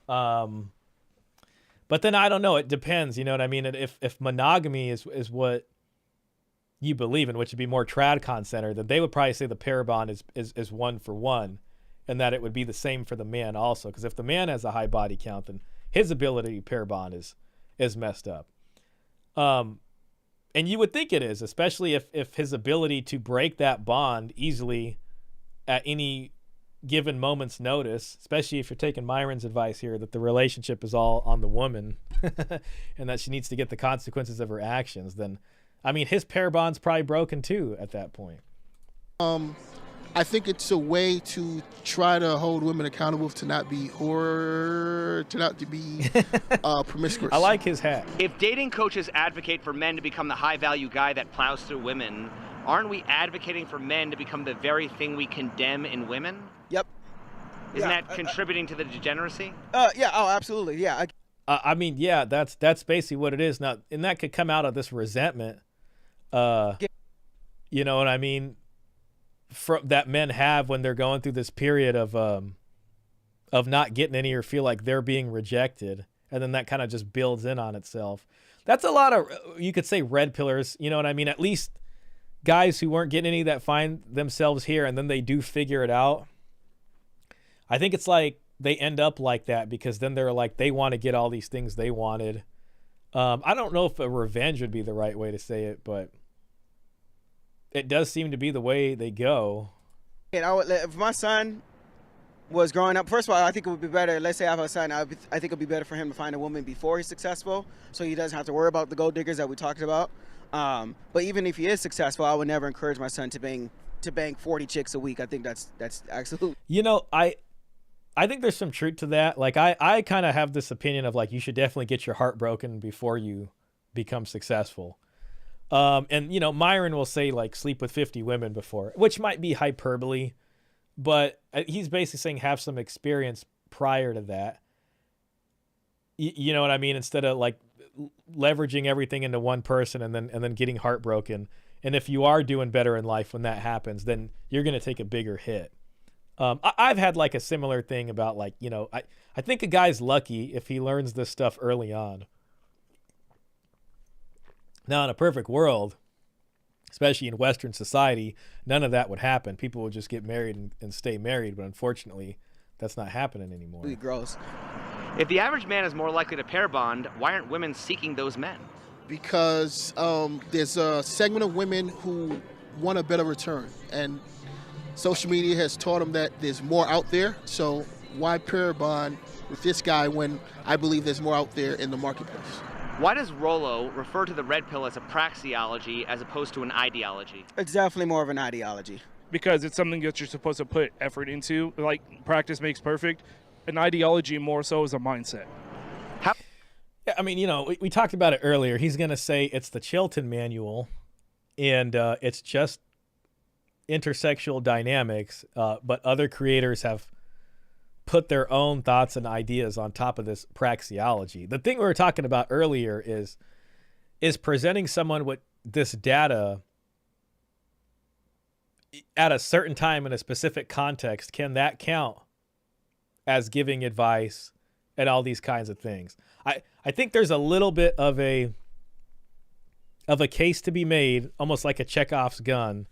But then I don't know. It depends. You know what I mean? If monogamy is what you believe in, which would be more Tradcon centered, then they would probably say the pair bond is 1 for 1, and that it would be the same for the man also. Because if the man has a high body count, then his ability to pair bond is messed up. And you would think it is, especially if his ability to break that bond easily at any given moment's notice, especially if you're taking Myron's advice here that the relationship is all on the woman and that she needs to get the consequences of her actions, then, I mean, his pair bond's probably broken too at that point. I think it's a way to try to hold women accountable to not be promiscuous. I like his hat. If dating coaches advocate for men to become the high-value guy that plows through women, aren't we advocating for men to become the very thing we condemn in women? Yep. Isn't that contributing to the degeneracy? Yeah. Oh, absolutely. Yeah. I mean, yeah, that's basically what it is now, and that could come out of this resentment. You know what I mean? That men have when they're going through this period of not getting any or feel like they're being rejected, and then that kind of just builds in on itself. That's a lot of, you could say, red pillars. You know what I mean? At least guys who weren't getting any that find themselves here, and then they do figure it out. I think it's like they end up like that because then they're like they want to get all these things they wanted. I don't know if a revenge would be the right way to say it, but it does seem to be the way they go. And if my son was growing up, first of all, I think it would be better. Let's say I have a son. I think it would be better for him to find a woman before he's successful, so he doesn't have to worry about the gold diggers that we talked about. But even if he is successful, I would never encourage my son to bang 40 chicks a week. I think that's absolute. You know, I think there's some truth to that. Like I kind of have this opinion of like you should definitely get your heart broken before you become successful. And you know, Myron will say like sleep with 50 women before, which might be hyperbole, but he's basically saying have some experience prior to that. You know what I mean? Instead of like leveraging everything into one person and then getting heartbroken. And if you are doing better in life when that happens, then you're going to take a bigger hit. I've had like a similar thing about like, you know, I think a guy's lucky if he learns this stuff early on. Now, in a perfect world, especially in Western society, none of that would happen. People would just get married and stay married. But unfortunately, that's not happening anymore. Really gross. If the average man is more likely to pair bond, why aren't women seeking those men? Because there's a segment of women who want a better return. And social media has taught them that there's more out there. So why pair bond with this guy when I believe there's more out there in the marketplace? Why does Rollo refer to the red pill as a praxeology as opposed to an ideology? It's definitely more of an ideology. Because it's something that you're supposed to put effort into. Like practice makes perfect. An ideology more so is a mindset. Yeah, I mean, you know, we talked about it earlier. He's going to say it's the Chilton Manual, and it's just intersexual dynamics, but other creators have put their own thoughts and ideas on top of this praxeology. The thing we were talking about earlier is presenting someone with this data at a certain time in a specific context. Can that count as giving advice and all these kinds of things? I think there's a little bit of a case to be made, almost like a Chekhov's gun,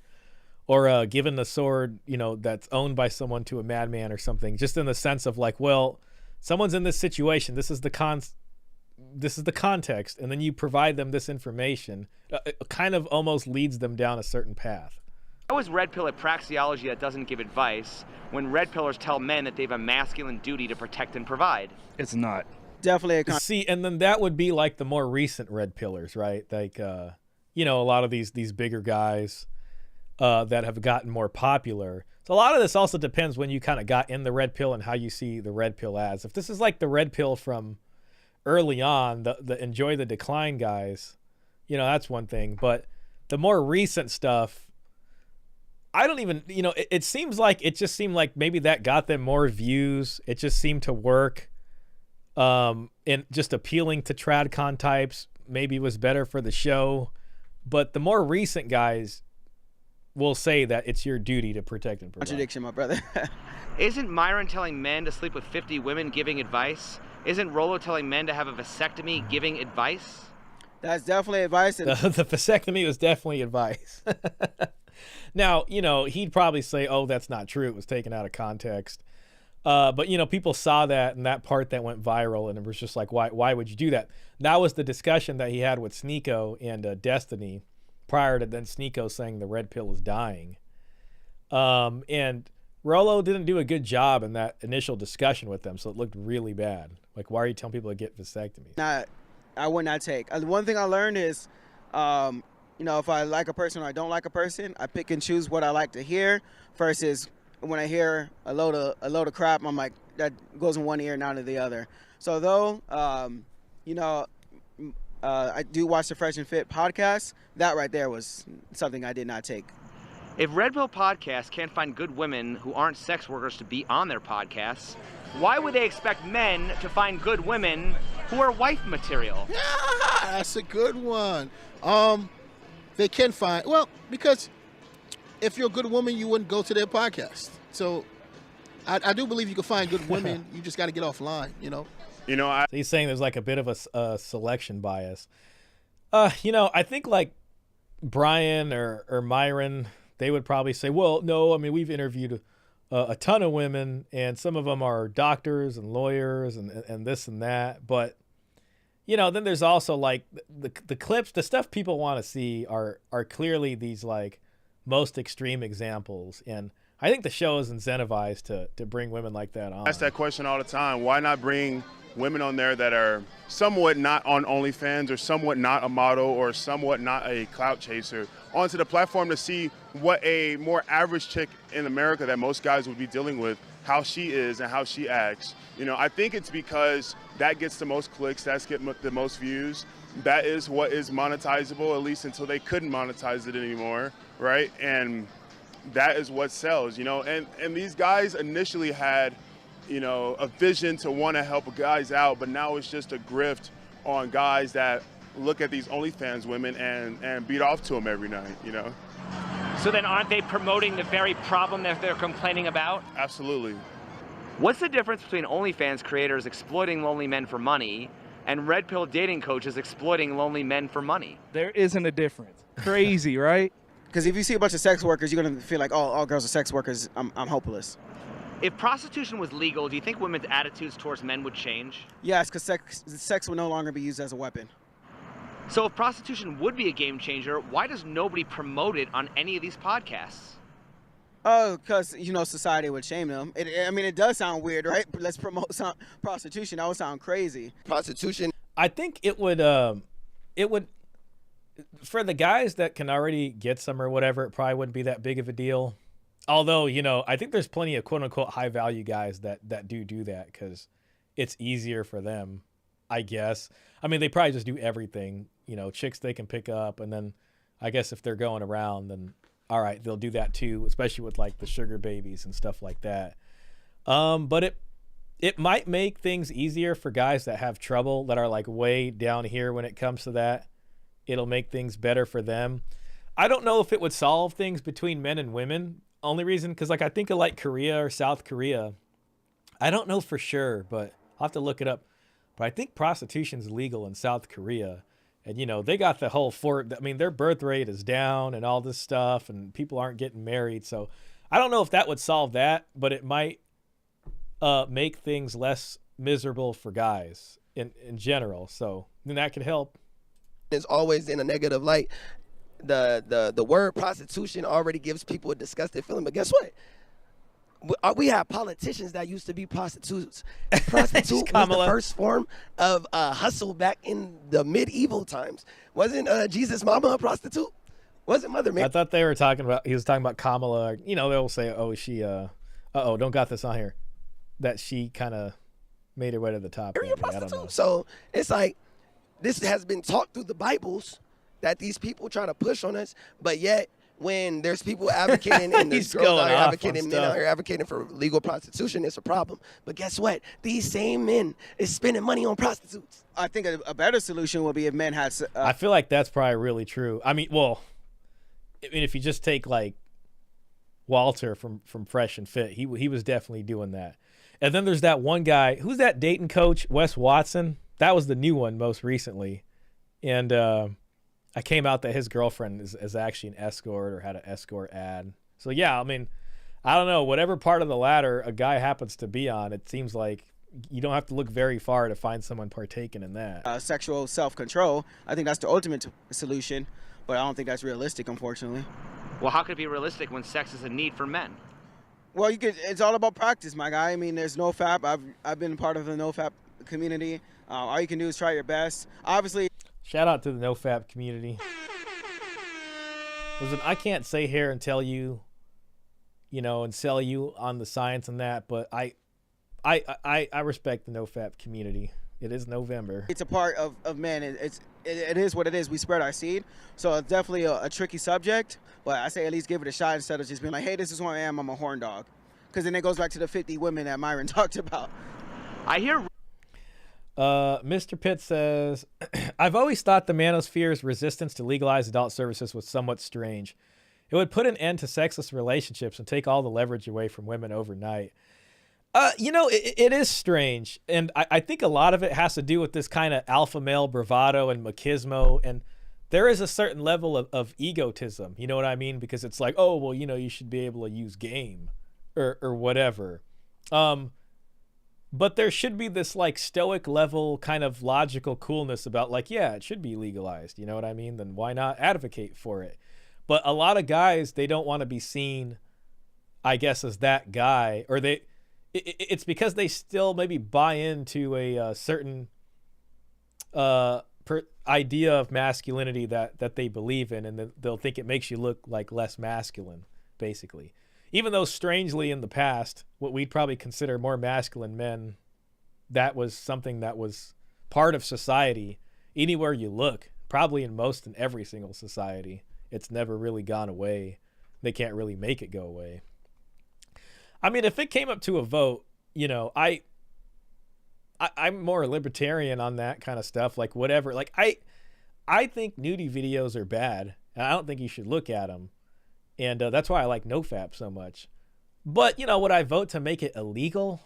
or given the sword, you know, that's owned by someone to a madman or something, just in the sense of like, well, someone's in this situation. This is the context. And then you provide them this information. It kind of almost leads them down a certain path. How is red pill a praxeology that doesn't give advice when red pillars tell men that they have a masculine duty to protect and provide? It's not. Definitely See, and then that would be like the more recent red pillars, right? Like, you know, a lot of these bigger guys that have gotten more popular. So a lot of this also depends when you kind of got in the red pill and how you see the red pill as. If this is like the red pill from early on, the enjoy the decline guys, you know, that's one thing. But the more recent stuff, I don't even, you know, it seems like, it just seemed like maybe that got them more views. It just seemed to work. And just appealing to Tradcon types maybe was better for the show. But the more recent guys will say that it's your duty to protect and provide. Contradiction, my brother. Isn't Myron telling men to sleep with 50 women giving advice? Isn't Rolo telling men to have a vasectomy giving advice? That's definitely advice. The vasectomy was definitely advice. Now, you know, he'd probably say, oh, that's not true. It was taken out of context. But, you know, people saw that and that part that went viral, and it was just like, why would you do that? That was the discussion that he had with Sneako and Destiny prior to then Sneako saying the red pill is dying. And Rolo didn't do a good job in that initial discussion with them, so it looked really bad. Like, why are you telling people to get vasectomy? I would not take. One thing I learned is, you know, if I like a person or I don't like a person, I pick and choose what I like to hear versus when I hear a load of crap, I'm like, that goes in one ear and out of the other. So though, you know, I do watch the Fresh and Fit podcast. That right there was something I did not take. If Redpill Podcast can't find good women who aren't sex workers to be on their podcasts, why would they expect men to find good women who are wife material? Yeah, that's a good one. They can find, well, because if you're a good woman, you wouldn't go to their podcast. So I do believe you can find good women. You just got to get offline, you know? You know, So he's saying there's like a bit of a selection bias. You know, I think like Brian or Myron, they would probably say, well, no, I mean, we've interviewed a ton of women, and some of them are doctors and lawyers and this and that. But, you know, then there's also like the clips, the stuff people want to see are clearly these like most extreme examples. And I think the show is incentivized to bring women like that on. I ask that question all the time. Why not bring women on there that are somewhat not on OnlyFans or somewhat not a model or somewhat not a clout chaser onto the platform to see what a more average chick in America that most guys would be dealing with, how she is and how she acts. You know, I think it's because that gets the most clicks, that's getting the most views. That is what is monetizable, at least until they couldn't monetize it anymore, right? And that is what sells, you know? And these guys initially had, you know, a vision to want to help guys out, but now it's just a grift on guys that look at these OnlyFans women and beat off to them every night, you know? So then aren't they promoting the very problem that they're complaining about? Absolutely. What's the difference between OnlyFans creators exploiting lonely men for money and Red Pill dating coaches exploiting lonely men for money? There isn't a difference. Crazy, right? Because if you see a bunch of sex workers, you're going to feel like, oh, all girls are sex workers. I'm hopeless. If prostitution was legal, do you think women's attitudes towards men would change? Yes, because sex will no longer be used as a weapon. So if prostitution would be a game changer, why does nobody promote it on any of these podcasts? Oh, because, you know, society would shame them. I mean, it does sound weird, right? Let's promote prostitution. That would sound crazy. Prostitution. I think it would, for the guys that can already get some or whatever, it probably wouldn't be that big of a deal. Although, you know, I think there's plenty of quote unquote high value guys that do that because it's easier for them, I guess. I mean, they probably just do everything, you know, chicks they can pick up. And then I guess if they're going around, then all right, they'll do that too, especially with like the sugar babies and stuff like that. But it might make things easier for guys that have trouble, that are like way down here when it comes to that. It'll make things better for them. I don't know if it would solve things between men and women. Only reason, because like I think of like Korea or South Korea. I don't know for sure, but I'll have to look it up. But I think prostitution's legal in South Korea. And, you know, they got the whole I mean, their birth rate is down and all this stuff, and people aren't getting married. So I don't know if that would solve that, but it might make things less miserable for guys in general. So then that could help. It's always in a negative light. The word prostitution already gives people a disgusting feeling. But guess what? We have politicians that used to be prostitutes. Prostitute was the first form of hustle back in the medieval times. Wasn't Jesus' mama a prostitute? Wasn't Mother Mary? I thought he was talking about Kamala. You know, they'll say, oh, she, don't got this on here. That she kind of made her way to the top. Maybe. I don't know. So it's like, this has been taught through the Bibles that these people try to push on us, but yet when there's people advocating and there's girls out here advocating, men out here advocating for legal prostitution, it's a problem. But guess what? These same men is spending money on prostitutes. I think a better solution would be if men had. I feel like that's probably really true. I mean, if you just take like Walter from Fresh and Fit, he was definitely doing that. And then there's that one guy, who's that Dayton coach, Wes Watson? That was the new one most recently. And I came out that his girlfriend is actually an escort or had an escort ad. So, yeah, I mean, I don't know. Whatever part of the ladder a guy happens to be on, it seems like you don't have to look very far to find someone partaking in that. Sexual self-control, I think that's the ultimate solution, but I don't think that's realistic, unfortunately. Well, how could it be realistic when sex is a need for men? Well, it's all about practice, my guy. I mean, there's NoFap. I've been part of the NoFap community. All you can do is try your best. Obviously. Shout out to the NoFap community. Listen, I can't sit here and tell you, and sell you on the science and that, but I respect the NoFap community. It is November. It's a part of men. It is what it is. We spread our seed. So it's definitely a tricky subject, but I say at least give it a shot instead of just being like, hey, this is who I am. I'm a horn dog. Because then it goes back to the 50 women that Myron talked about. I hear... Mr. Pitt says, I've always thought the manosphere's resistance to legalized adult services was somewhat strange. It would put an end to sexless relationships and take all the leverage away from women overnight. It is strange. And I think a lot of it has to do with this kind of alpha male bravado and machismo. And there is a certain level of egotism. You know what I mean? Because it's like, oh, well, you should be able to use game or whatever. But there should be this like stoic level kind of logical coolness about like, yeah, it should be legalized. You know what I mean? Then why not advocate for it? But a lot of guys, they don't want to be seen, I guess, as that guy, or it's because they still maybe buy into a certain idea of masculinity that they believe in, and they'll think it makes you look like less masculine, basically. Even though strangely in the past, what we'd probably consider more masculine men, that was something that was part of society. Anywhere you look, probably in most and every single society, it's never really gone away. They can't really make it go away. I mean, if it came up to a vote, I'm more libertarian on that kind of stuff. Like whatever. Like I think nudie videos are bad, and I don't think you should look at them. And that's why I like NoFap so much. But, would I vote to make it illegal?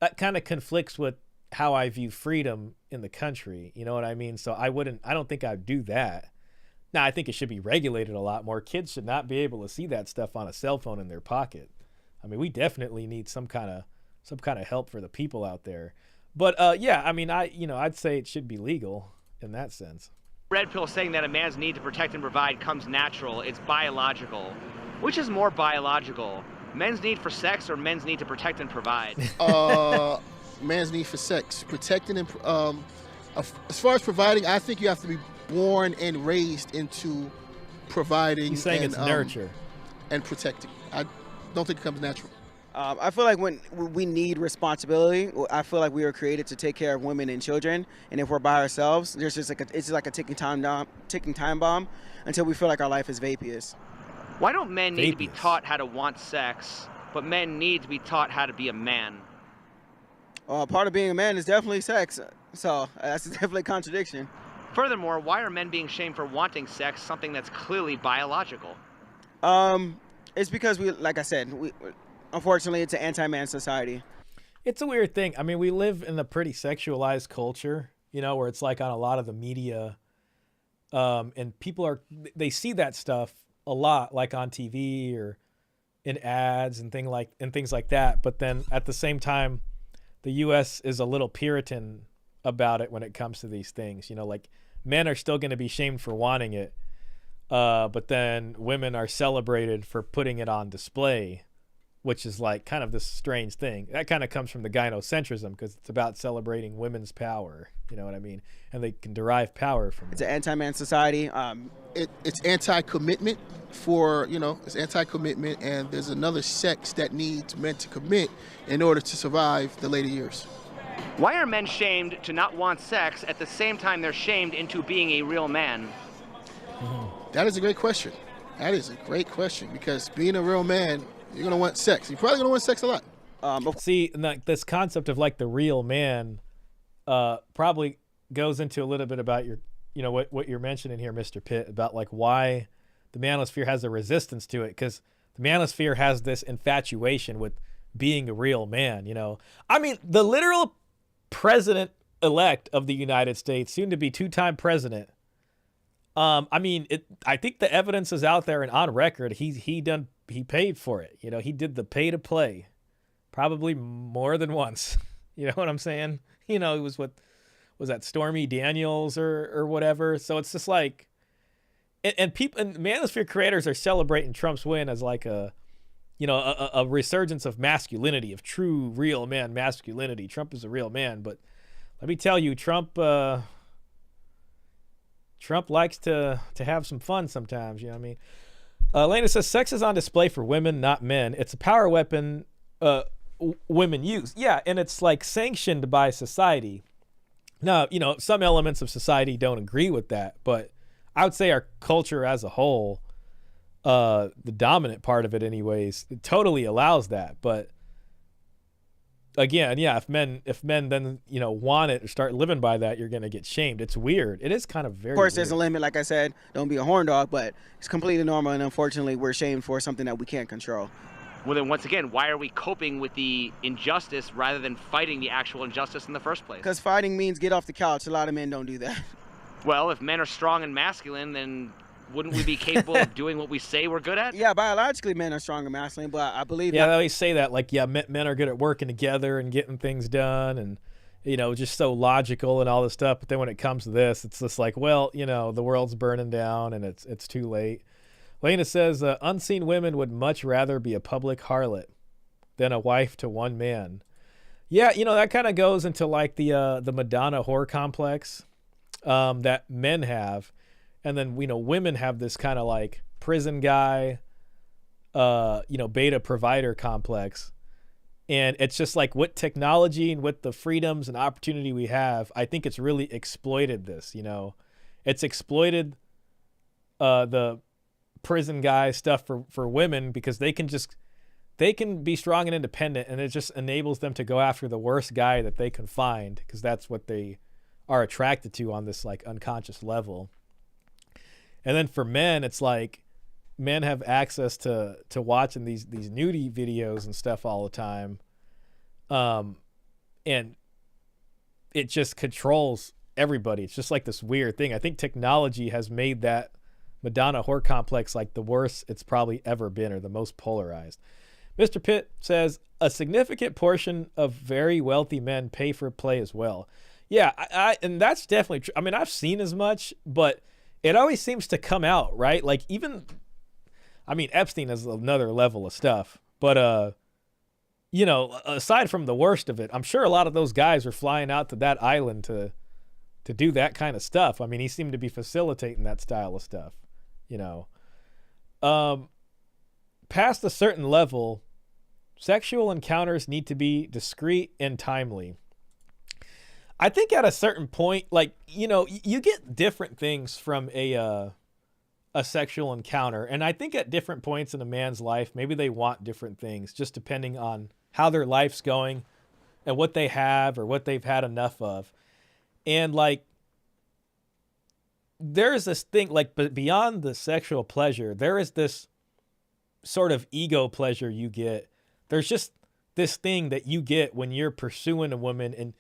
That kind of conflicts with how I view freedom in the country. You know what I mean? So I don't think I'd do that. Now, I think it should be regulated a lot more. Kids should not be able to see that stuff on a cell phone in their pocket. I mean, we definitely need some kind of help for the people out there. But yeah, I mean, I'd say it should be legal in that sense. Redpill saying that a man's need to protect and provide comes natural. It's biological. Which is more biological? Men's need for sex or men's need to protect and provide? Man's need for sex. Protecting and as far as providing, I think you have to be born and raised into providing. He's saying it's nurture and protecting. I don't think it comes natural. I feel like when we need responsibility, I feel like we were created to take care of women and children, and if we're by ourselves, it's just like a ticking time bomb until we feel like our life is vaporous. Why don't men need to be taught how to want sex, but men need to be taught how to be a man? Part of being a man is definitely sex, so that's definitely a contradiction. Furthermore, why are men being shamed for wanting sex, something that's clearly biological? It's because like I said, unfortunately, it's an anti-man society. It's a weird thing. I mean, we live in a pretty sexualized culture, where it's like on a lot of the media, and people they see that stuff a lot, like on TV or in ads and things like that. But then at the same time, the U.S. is a little Puritan about it when it comes to these things. Like men are still going to be shamed for wanting it, but then women are celebrated for putting it on display, which is like kind of this strange thing. That kind of comes from the gynocentrism because it's about celebrating women's power. You know what I mean? And they can derive power from It's an anti-man society. It's anti-commitment it's anti-commitment, and there's another sex that needs men to commit in order to survive the later years. Why are men shamed to not want sex at the same time they're shamed into being a real man? That is a great question. That is a great question, because being a real man, you're going to want sex. You're probably going to want sex a lot. See, this concept of like the real man probably goes into a little bit about your, what you're mentioning here, Mr. Pitt, about like why the manosphere has a resistance to it, because the manosphere has this infatuation with being a real man. I mean, the literal president-elect of the United States, soon to be two-time president. I think the evidence is out there and on record. He paid for it. He did the pay to play, probably more than once. You know what I'm saying? It was was that Stormy Daniels or whatever. So it's just like, and people and manosphere creators are celebrating Trump's win as like a resurgence of masculinity, of true real man masculinity. Trump is a real man, but let me tell you, Trump likes to have some fun sometimes. You know what I mean? Elena says, sex is on display for women, not men. It's a power weapon women use. Yeah, and it's like sanctioned by society. Now, some elements of society don't agree with that, but I would say our culture as a whole, the dominant part of it anyways, it totally allows that. But again, yeah, if men then, want it or start living by that, you're going to get shamed. It's weird. It is kind of very Of course, weird. There's a limit. Like I said, don't be a horn dog, but it's completely normal. And unfortunately, we're shamed for something that we can't control. Well, then once again, why are we coping with the injustice rather than fighting the actual injustice in the first place? Because fighting means get off the couch. A lot of men don't do that. Well, if men are strong and masculine, then wouldn't we be capable of doing what we say we're good at? Yeah, biologically, men are strong and masculine, but I believe Yeah, they always say that, like, yeah, men are good at working together and getting things done and, just so logical and all this stuff. But then when it comes to this, it's just like, well, the world's burning down and it's too late. Lena says, unseen women would much rather be a public harlot than a wife to one man. Yeah, that kind of goes into like the Madonna whore complex that men have. And then, women have this kind of like prison guy, beta provider complex. And it's just like with technology and with the freedoms and opportunity we have, I think it's really exploited this, It's exploited the prison guy stuff for women because they can be strong and independent, and it just enables them to go after the worst guy that they can find because that's what they are attracted to on this like unconscious level. And then for men, it's like men have access to watching these nudie videos and stuff all the time. And it just controls everybody. It's just like this weird thing. I think technology has made that Madonna whore complex like the worst it's probably ever been, or the most polarized. Mr. Pitt says a significant portion of very wealthy men pay for play as well. Yeah, and that's definitely true. I mean, I've seen as much, but it always seems to come out, right? Like Epstein is another level of stuff, but aside from the worst of it, I'm sure a lot of those guys are flying out to that island to do that kind of stuff. I mean, he seemed to be facilitating that style of stuff, past a certain level, sexual encounters need to be discreet and timely. I think at a certain point, like, you get different things from a sexual encounter. And I think at different points in a man's life, maybe they want different things just depending on how their life's going and what they have or what they've had enough of. And like, there's this thing like, but beyond the sexual pleasure, there is this sort of ego pleasure you get. There's just this thing that you get when you're pursuing a woman and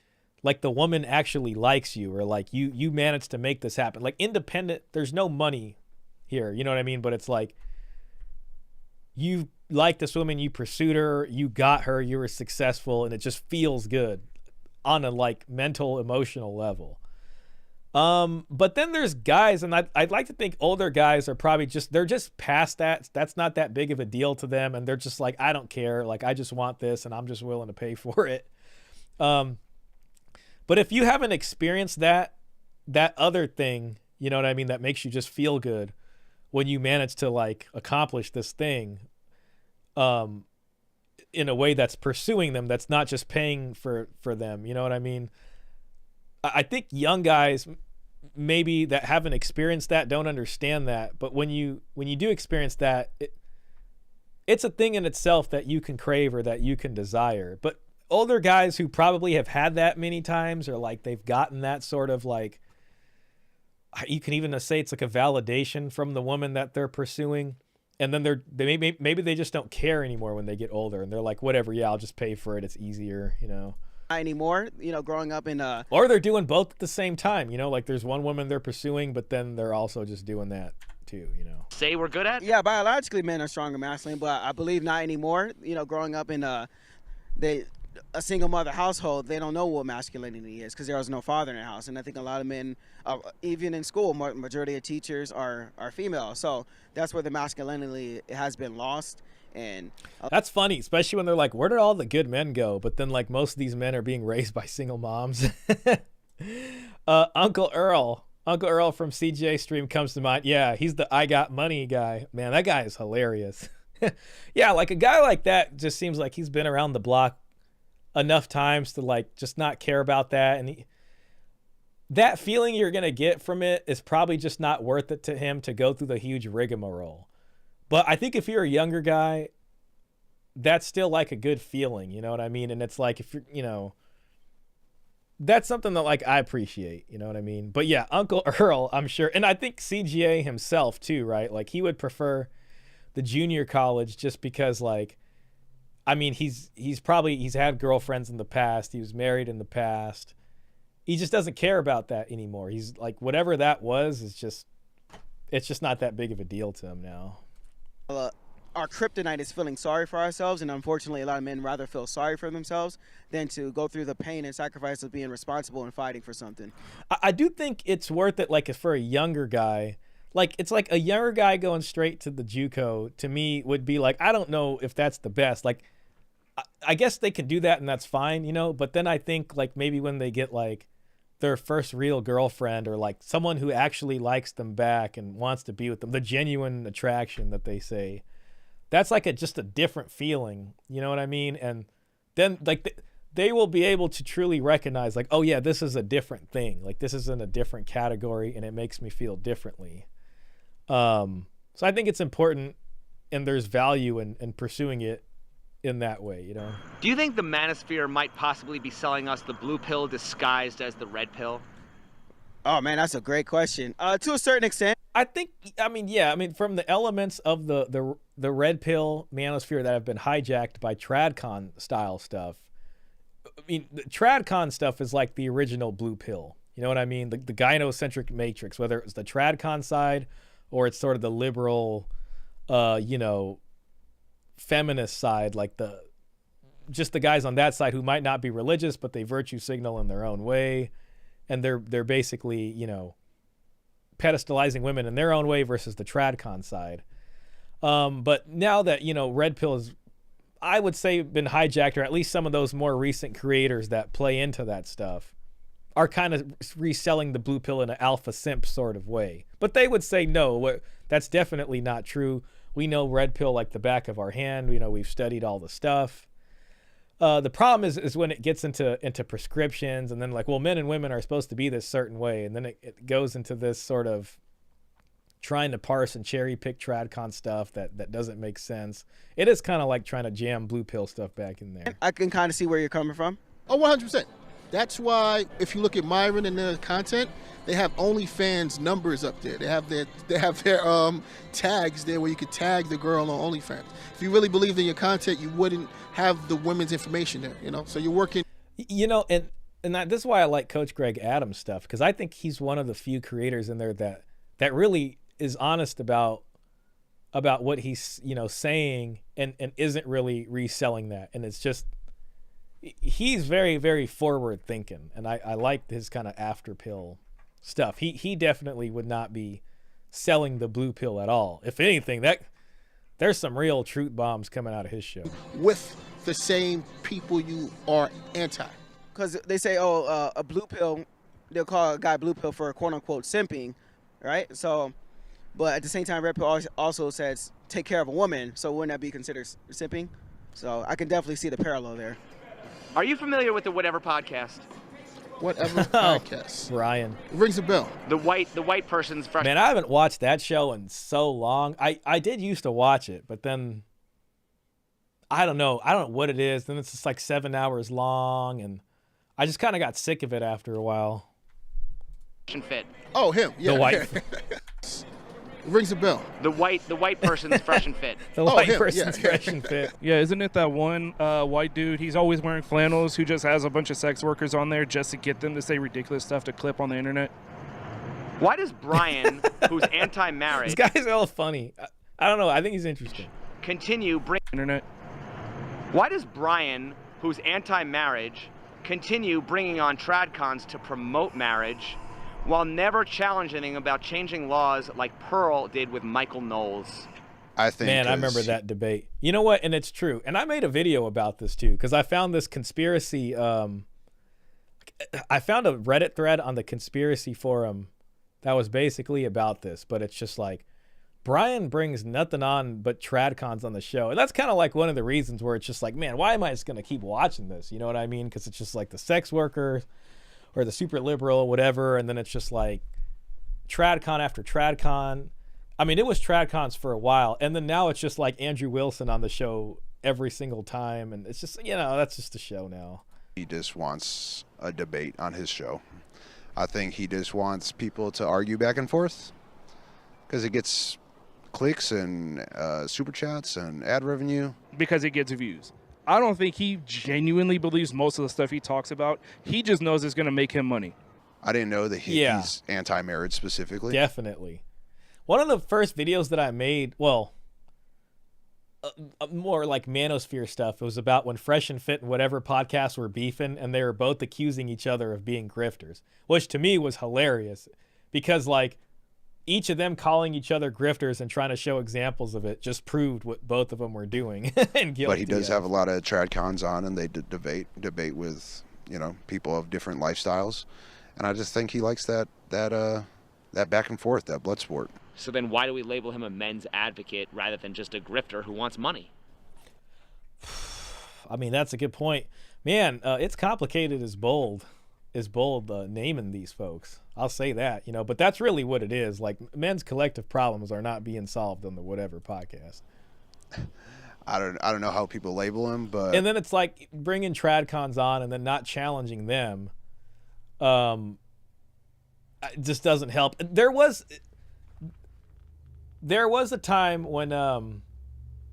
like the woman actually likes you, or like you managed to make this happen. Like independent, there's no money here, you know what I mean? But it's like, you like this woman, you pursued her, you got her, you were successful, and it just feels good on a like mental, emotional level. But then there's guys, and I'd like to think older guys are probably they're just past that. That's not that big of a deal to them, and they're just like, I don't care. Like, I just want this, and I'm just willing to pay for it. But if you haven't experienced that other thing, you know what I mean, that makes you just feel good when you manage to like accomplish this thing, in a way that's pursuing them, that's not just paying for them. You know what I mean? I think young guys maybe that haven't experienced that don't understand that. But when you do experience that, it's a thing in itself that you can crave or that you can desire. But older guys who probably have had that many times, or like they've gotten that sort of like, you can even say it's like a validation from the woman that they're pursuing. And then maybe they just don't care anymore when they get older, and they're like, whatever, yeah, I'll just pay for it. It's easier, you know. Not anymore, you know, growing up in or they're doing both at the same time, you know, like there's one woman they're pursuing, but then they're also just doing that too, you know. Say we're good at? Yeah, biologically men are stronger masculine, but I believe not anymore. You know, growing up in a single mother household, they don't know what masculinity is because there was no father in the house. And I think a lot of men, even in school, majority of teachers are female. So that's where the masculinity has been lost. And that's funny, especially when they're like, where did all the good men go? But then like most of these men are being raised by single moms. Uncle Earl from CJ stream comes to mind. Yeah, he's the I got money guy. Man, that guy is hilarious. Yeah, like a guy like that just seems like he's been around the block enough times to like just not care about that. And that feeling you're going to get from it is probably just not worth it to him to go through the huge rigmarole. But I think if you're a younger guy, that's still like a good feeling, you know what I mean? And it's like, if you're, you know, that's something that like I appreciate, you know what I mean? But yeah, Uncle Earl, I'm sure. And I think CGA himself too, right? Like he would prefer the junior college just because like, I mean, he's had girlfriends in the past. He was married in the past. He just doesn't care about that anymore. He's like, whatever that was, it's just not that big of a deal to him now. Our kryptonite is feeling sorry for ourselves, and unfortunately a lot of men rather feel sorry for themselves than to go through the pain and sacrifice of being responsible and fighting for something. I do think it's worth it, like for a younger guy. Like it's like a younger guy going straight to the JUCO to me would be like, I don't know if that's the best. Like I guess they can do that and that's fine, you know, but then I think like maybe when they get like their first real girlfriend or like someone who actually likes them back and wants to be with them, the genuine attraction that they say, that's like just a different feeling, you know what I mean? And then like they will be able to truly recognize like, oh yeah, this is a different thing. Like this is in a different category and it makes me feel differently. So I think it's important and there's value in pursuing it in that way, you know. Do you think the manosphere might possibly be selling us the blue pill disguised as the red pill? Oh man, that's a great question. To a certain extent, I mean, from the elements of the red pill manosphere that have been hijacked by Tradcon style stuff. I mean, the Tradcon stuff is like the original blue pill. You know what I mean? The gynocentric matrix, whether it's the Tradcon side or it's sort of the liberal, you know, feminist side, like the guys on that side who might not be religious but they virtue signal in their own way, and they're basically, you know, pedestalizing women in their own way versus the Tradcon side. But now that, you know, red pill has, I would say, been hijacked, or at least some of those more recent creators that play into that stuff are kind of reselling the blue pill in an alpha simp sort of way. But they would say no, that's definitely not true. We know red pill like the back of our hand. You know, we've studied all the stuff. The problem is when it gets into prescriptions and then like, well, men and women are supposed to be this certain way. And then it goes into this sort of trying to parse and cherry pick Tradcon stuff that doesn't make sense. It is kind of like trying to jam blue pill stuff back in there. I can kind of see where you're coming from. Oh, 100%. That's why if you look at Myron and their content, they have OnlyFans numbers up there. They have their tags there where you could tag the girl on OnlyFans. If you really believed in your content, you wouldn't have the women's information there, you know? So you're working. You know, and this is why I like Coach Greg Adams stuff, because I think he's one of the few creators in there that really is honest about what he's, you know, saying and isn't really reselling that. And it's just, he's very, very forward thinking. And I like his kind of after pill stuff. He definitely would not be selling the blue pill at all. If anything, there's some real truth bombs coming out of his show. With the same people you are anti. Because they say, a blue pill, they'll call a guy blue pill for quote unquote simping, right? So, but at the same time, Redpill also says take care of a woman. So wouldn't that be considered simping? So I can definitely see the parallel there. Are you familiar with the Whatever podcast? Whatever podcast. Brian. Rings a bell. The white person's fresh. Man, I haven't watched that show in so long. I did used to watch it, but then I don't know what it is. Then it's just like 7 hours long, and I just kind of got sick of it after a while. Fit. Oh, him. Yeah. The white. Rings a bell. The white person's fresh and fit. The white person's fresh and fit. Yeah, isn't it that one white dude? He's always wearing flannels who just has a bunch of sex workers on there just to get them to say ridiculous stuff to clip on the internet. Why does Brian, who's anti-marriage, this guy's all funny. I don't know. I think he's interesting. Continue bring internet? Why does Brian, who's anti-marriage, continue bringing on Tradcons to promote marriage, while never challenging about changing laws like Pearl did with Michael Knowles? I think. Man, I remember that debate. You know what? And it's true. And I made a video about this too, because I found this conspiracy. I found a Reddit thread on the conspiracy forum that was basically about this, but it's just like Brian brings nothing on but Tradcons on the show. And that's kind of like one of the reasons where it's just like, man, why am I just going to keep watching this? You know what I mean? Because it's just like the sex worker or the super liberal or whatever. And then it's just like Tradcon after Tradcon. I mean, it was Tradcons for a while. And then now it's just like Andrew Wilson on the show every single time. And it's just, that's just the show now. He just wants a debate on his show. I think he just wants people to argue back and forth because it gets clicks and super chats and ad revenue. Because it gets views. I don't think he genuinely believes most of the stuff he talks about. He just knows it's going to make him money. I didn't know that he's anti-marriage specifically. Definitely. One of the first videos that I made, more like manosphere stuff, it was about when Fresh and Fit and whatever podcasts were beefing, and they were both accusing each other of being grifters, which to me was hilarious because like each of them calling each other grifters and trying to show examples of it just proved what both of them were doing and guilty. But he does have a lot of Tradcons on, and they debate with people of different lifestyles, and I just think he likes that back and forth, that blood sport. So then why do we label him a men's advocate rather than just a grifter who wants money? I mean, that's a good point. Man, it's complicated as bold naming these folks. I'll say that, but that's really what it is. Like, men's collective problems are not being solved on the Whatever podcast. I don't know how people label him, but... And then it's like bringing Tradcons on and then not challenging them just doesn't help. There was a time when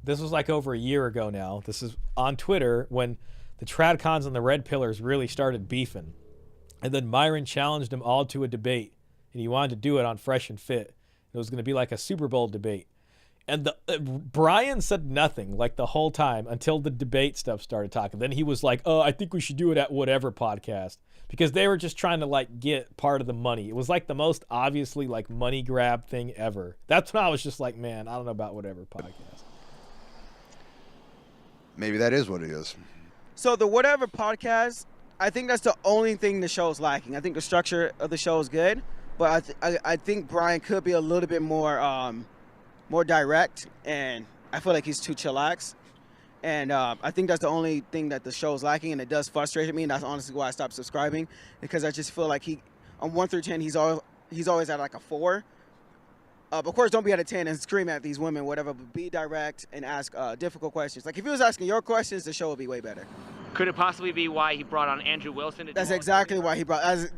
this was like over a year ago now. This is on Twitter when the Tradcons and the Redpillers really started beefing. And then Myron challenged them all to a debate, and he wanted to do it on Fresh and Fit. It was going to be like a Super Bowl debate. And Brian said nothing like the whole time until the debate stuff started talking. Then he was like, "Oh, I think we should do it at Whatever podcast," because they were just trying to like get part of the money. It was like the most obviously like money grab thing ever. That's when I was just like, man, I don't know about Whatever podcast. Maybe that is what it is. So the Whatever podcast, I think that's the only thing the show's lacking. I think the structure of the show is good, but I think Brian could be a little bit more direct, and I feel like he's too chillax. And I think that's the only thing that the show's lacking, and it does frustrate me, and that's honestly why I stopped subscribing, because I just feel like on 1 through 10, he's always at like a 4. Of course, don't be at a 10 and scream at these women, whatever, but be direct and ask difficult questions. Like, if he was asking your questions, the show would be way better. Could it possibly be why he brought on Andrew Wilson? That's exactly why he brought, as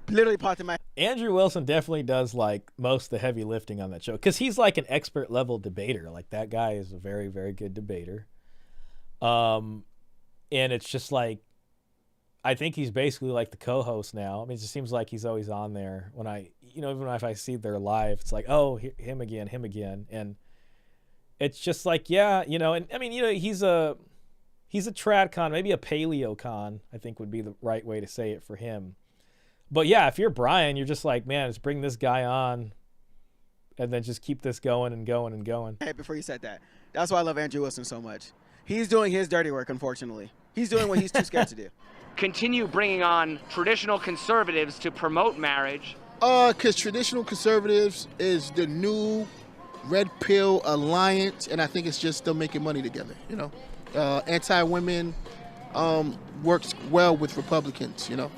literally popped in my... Andrew Wilson definitely does like most of the heavy lifting on that show, because he's like an expert level debater. Like, that guy is a very, very good debater. And it's just like, I think he's basically like the co-host now. I mean, it just seems like he's always on there. When even if I see their live, it's like, oh, him again. And it's just like, yeah, and I mean, he's a Tradcon, maybe a Paleocon, I think would be the right way to say it for him. But yeah, if you're Brian, you're just like, man, just bring this guy on and then just keep this going and going and going. Hey, before you said that, that's why I love Andrew Wilson so much. He's doing his dirty work, unfortunately. He's doing what he's too scared to do. Continue bringing on traditional conservatives to promote marriage. Because traditional conservatives is the new Red Pill alliance, and I think it's just them making money together, you know. Anti-women works well with Republicans, you know.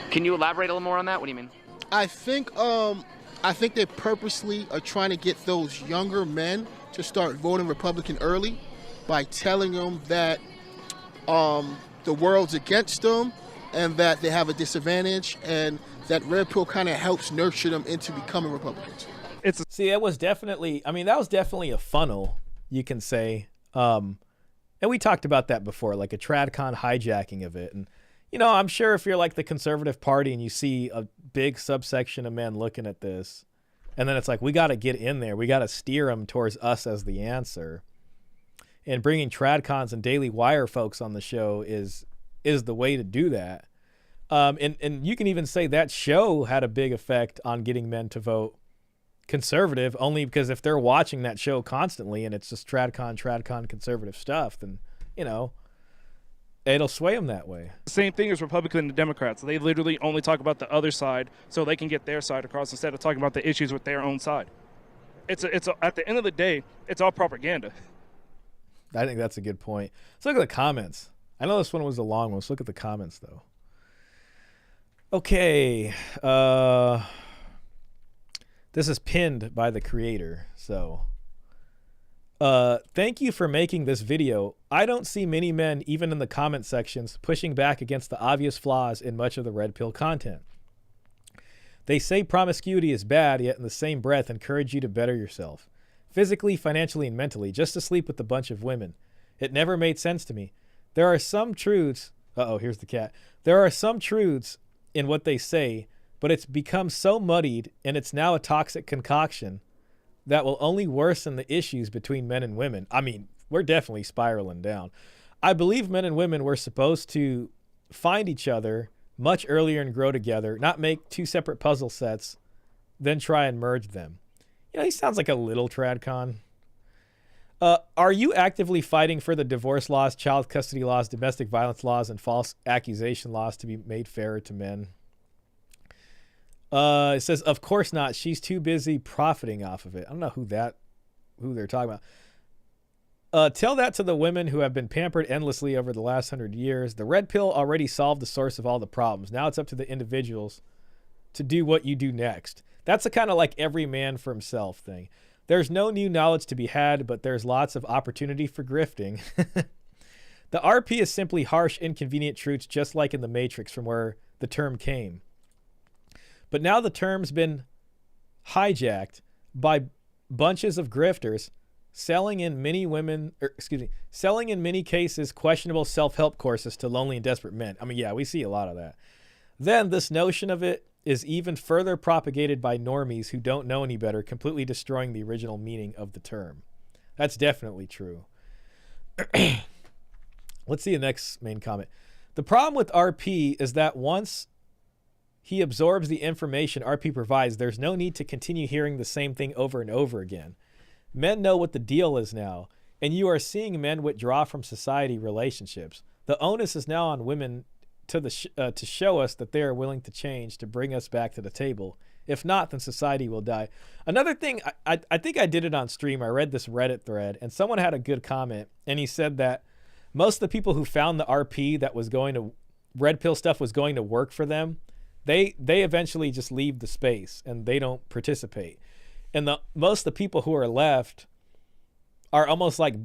Can you elaborate a little more on that? What do you mean? I think they purposely are trying to get those younger men to start voting Republican early by telling them that the world's against them and that they have a disadvantage, and that Red Pill kind of helps nurture them into becoming Republicans. See, it was definitely, I mean, that was definitely a funnel, you can say. And we talked about that before, like a Tradcon hijacking of it. And, you know, I'm sure if you're like the conservative party and you see a big subsection of men looking at this, and then it's like, we got to get in there. We got to steer them towards us as the answer. And bringing Tradcons and Daily Wire folks on the show is the way to do that. And you can even say that show had a big effect on getting men to vote conservative, only because if they're watching that show constantly and it's just Tradcon conservative stuff, then, you know, it'll sway them that way. Same thing as Republican and Democrats. They literally only talk about the other side so they can get their side across instead of talking about the issues with their own side. It's at the end of the day, it's all propaganda. I think that's a good point. Let's look at the comments. I know this one was a long one. Let's look at the comments, though. Okay. This is pinned by the creator. So, thank you for making this video. I don't see many men, even in the comment sections, pushing back against the obvious flaws in much of the Red Pill content. They say promiscuity is bad, yet in the same breath encourage you to better yourself. Physically, financially, and mentally, just to sleep with a bunch of women. It never made sense to me. There are some truths. Here's the cat. There are some truths in what they say, but it's become so muddied and it's now a toxic concoction that will only worsen the issues between men and women. I mean, we're definitely spiraling down. I believe men and women were supposed to find each other much earlier and grow together, not make two separate puzzle sets, then try and merge them. You know, he sounds like a little Tradcon. Are you actively fighting for the divorce laws, child custody laws, domestic violence laws, and false accusation laws to be made fairer to men? It says, of course not. She's too busy profiting off of it. I don't know who they're talking about. Tell that to the women who have been pampered endlessly over the last 100 years. The Red Pill already solved the source of all the problems. Now it's up to the individuals to do what you do next. That's a kind of like every man for himself thing. There's no new knowledge to be had, but there's lots of opportunity for grifting. The RP is simply harsh, inconvenient truths, just like in the Matrix, from where the term came. But now the term's been hijacked by bunches of grifters selling in many cases questionable self-help courses to lonely and desperate men. I mean, yeah, we see a lot of that. Then this notion of it is even further propagated by normies who don't know any better, completely destroying the original meaning of the term. That's definitely true. Let's see the next main comment. The problem with RP is that once he absorbs the information RP provides, there's no need to continue hearing the same thing over and over again. Men know what the deal is now, and you are seeing men withdraw from society relationships. The onus is now on women to show us that they are willing to change, to bring us back to the table. If not, then society will die. Another thing, I think I did it on stream. I read this Reddit thread, and someone had a good comment, and he said that most of the people who found the RP that was going to, Red Pill stuff was going to work for them, they eventually just leave the space, and they don't participate. And most of the people who are left are almost like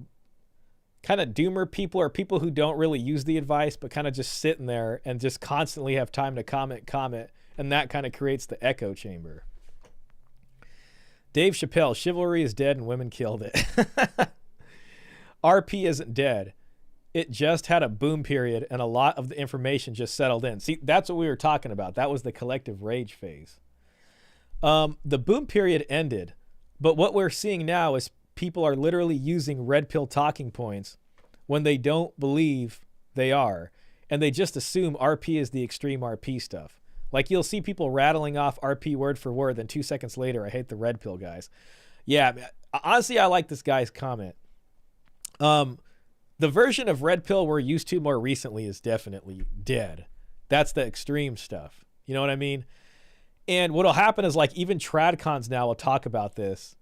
kind of doomer people, or people who don't really use the advice, but kind of just sitting there and just constantly have time to comment, and that kind of creates the echo chamber. Dave Chappelle, chivalry is dead and women killed it. RP isn't dead. It just had a boom period and a lot of the information just settled in. See, that's what we were talking about. That was the collective rage phase. The boom period ended, but what we're seeing now is people are literally using Red Pill talking points when they don't believe they are, and they just assume RP is the extreme RP stuff. Like you'll see people rattling off RP word for word, then 2 seconds later, I hate the red pill guys. Yeah, honestly, I like this guy's comment. The version of red pill we're used to more recently is definitely dead. That's the extreme stuff. You know what I mean? And what'll happen is like even Tradcons now will talk about this,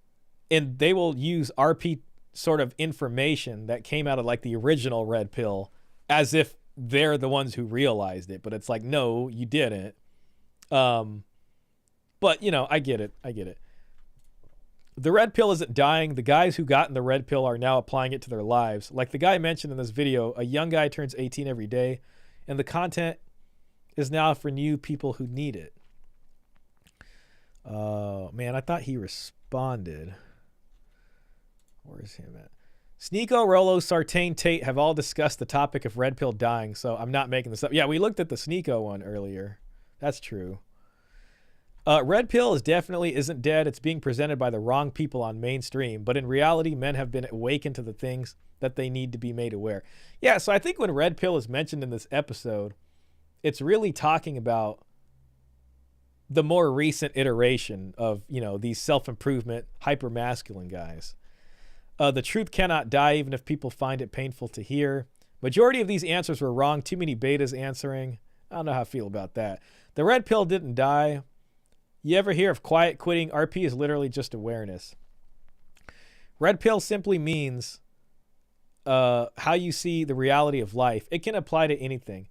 and they will use RP sort of information that came out of like the original red pill as if they're the ones who realized it. But it's like, no, you didn't. But you know, I get it. The red pill isn't dying. The guys who got in the red pill are now applying it to their lives. Like the guy mentioned in this video, a young guy turns 18 every day, and the content is now for new people who need it. Man, I thought he responded. Where's him at? Sneako, Rolo, Sartain, Tate have all discussed the topic of red pill dying, so I'm not making this up. Yeah, we looked at the Sneako one earlier. That's true. Red pill definitely isn't dead. It's being presented by the wrong people on mainstream, but in reality, men have been awakened to the things that they need to be made aware. Yeah, so I think when red pill is mentioned in this episode, it's really talking about the more recent iteration of, you know, these self-improvement, hyper-masculine guys. The truth cannot die even if people find it painful to hear. Majority of these answers were wrong. Too many betas answering. I don't know how I feel about that. The red pill didn't die. You ever hear of quiet quitting? RP is literally just awareness. Red pill simply means how you see the reality of life. It can apply to anything.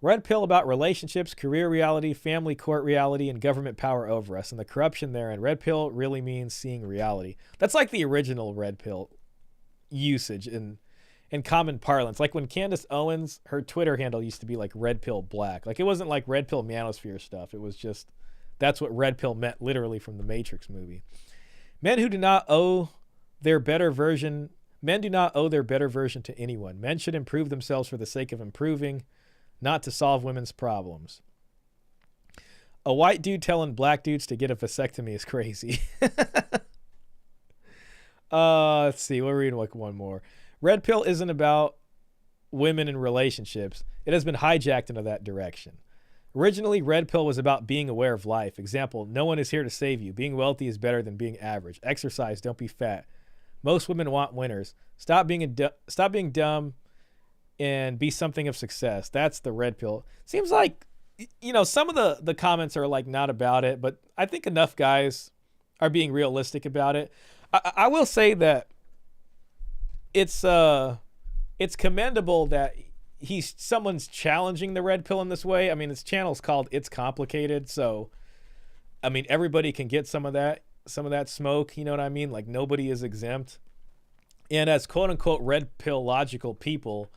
Red pill about relationships, career reality, family court reality, and government power over us, and the corruption therein. Red pill really means seeing reality. That's like the original red pill usage in common parlance. Like when Candace Owens, her Twitter handle used to be like red pill black. Like it wasn't like red pill manosphere stuff. It was just, that's what red pill meant literally from the Matrix movie. Men do not owe their better version to anyone. Men should improve themselves for the sake of improving, not to solve women's problems. A white dude telling black dudes to get a vasectomy is crazy. Let's see. We'll read like one more. Red pill isn't about women in relationships. It has been hijacked into that direction. Originally, red pill was about being aware of life. Example, no one is here to save you. Being wealthy is better than being average. Exercise, don't be fat. Most women want winners. Stop being dumb and be something of success. That's the red pill. Seems like, you know, some of the comments are like not about it, but I think enough guys are being realistic about it. I will say that it's commendable that someone's challenging the red pill in this way. I mean, his channel's called It's Complicated, so I mean everybody can get some of that smoke, you know what I mean? Like nobody is exempt. And as quote unquote red pill logical people,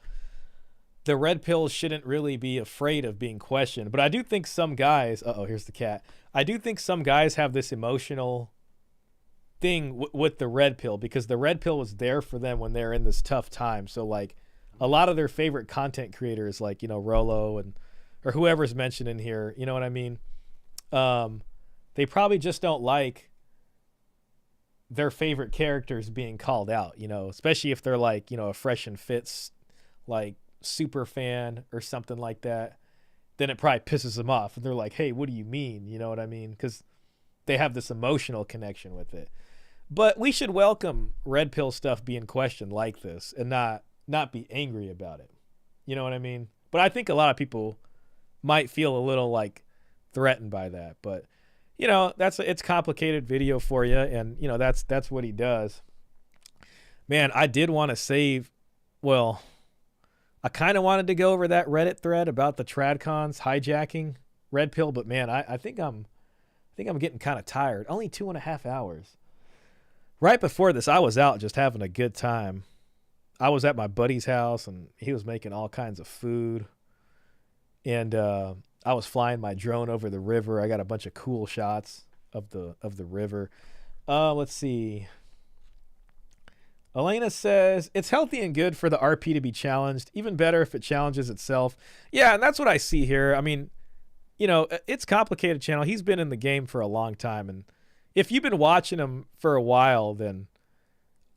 the red pill shouldn't really be afraid of being questioned. But I do think some guys, here's the cat. I do think some guys have this emotional thing with the red pill because the red pill was there for them when they're in this tough time. So like a lot of their favorite content creators, like, you know, Rolo or whoever's mentioned in here, you know what I mean? They probably just don't like their favorite characters being called out, you know, especially if they're like, you know, a Fresh and Fits, like, super fan or something like that. Then it probably pisses them off. And they're like, hey, what do you mean? You know what I mean? Because they have this emotional connection with it. But we should welcome red pill stuff being questioned like this and not be angry about it. You know what I mean? But I think a lot of people might feel a little like threatened by that. But, you know, it's complicated video for you. And, you know, that's what he does. Man, I did want to save, well, I kind of wanted to go over that Reddit thread about the Tradcons hijacking red pill, but man, I think I'm getting kind of tired. Only 2.5 hours. Right before this, I was out just having a good time. I was at my buddy's house and he was making all kinds of food. And I was flying my drone over the river. I got a bunch of cool shots of the river. Let's see. Elena says, it's healthy and good for the RP to be challenged. Even better if it challenges itself. Yeah, and that's what I see here. I mean, you know, It's Complicated channel. He's been in the game for a long time. And if you've been watching him for a while, then,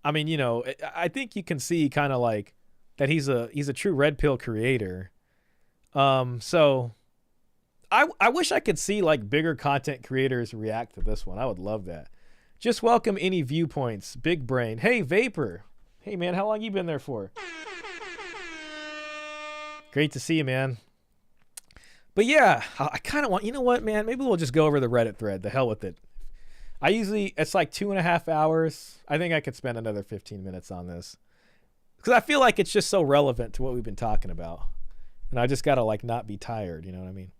I mean, you know, I think you can see kind of like that he's a true red pill creator. So I wish I could see like bigger content creators react to this one. I would love that. Just welcome any viewpoints. Big brain. Hey, Vapor. Hey, man, how long you been there for? Great to see you, man. But yeah, I kind of want, you know what, man? Maybe we'll just go over the Reddit thread. The hell with it. It's like 2.5 hours. I think I could spend another 15 minutes on this. Because I feel like it's just so relevant to what we've been talking about. And I just got to like not be tired, you know what I mean?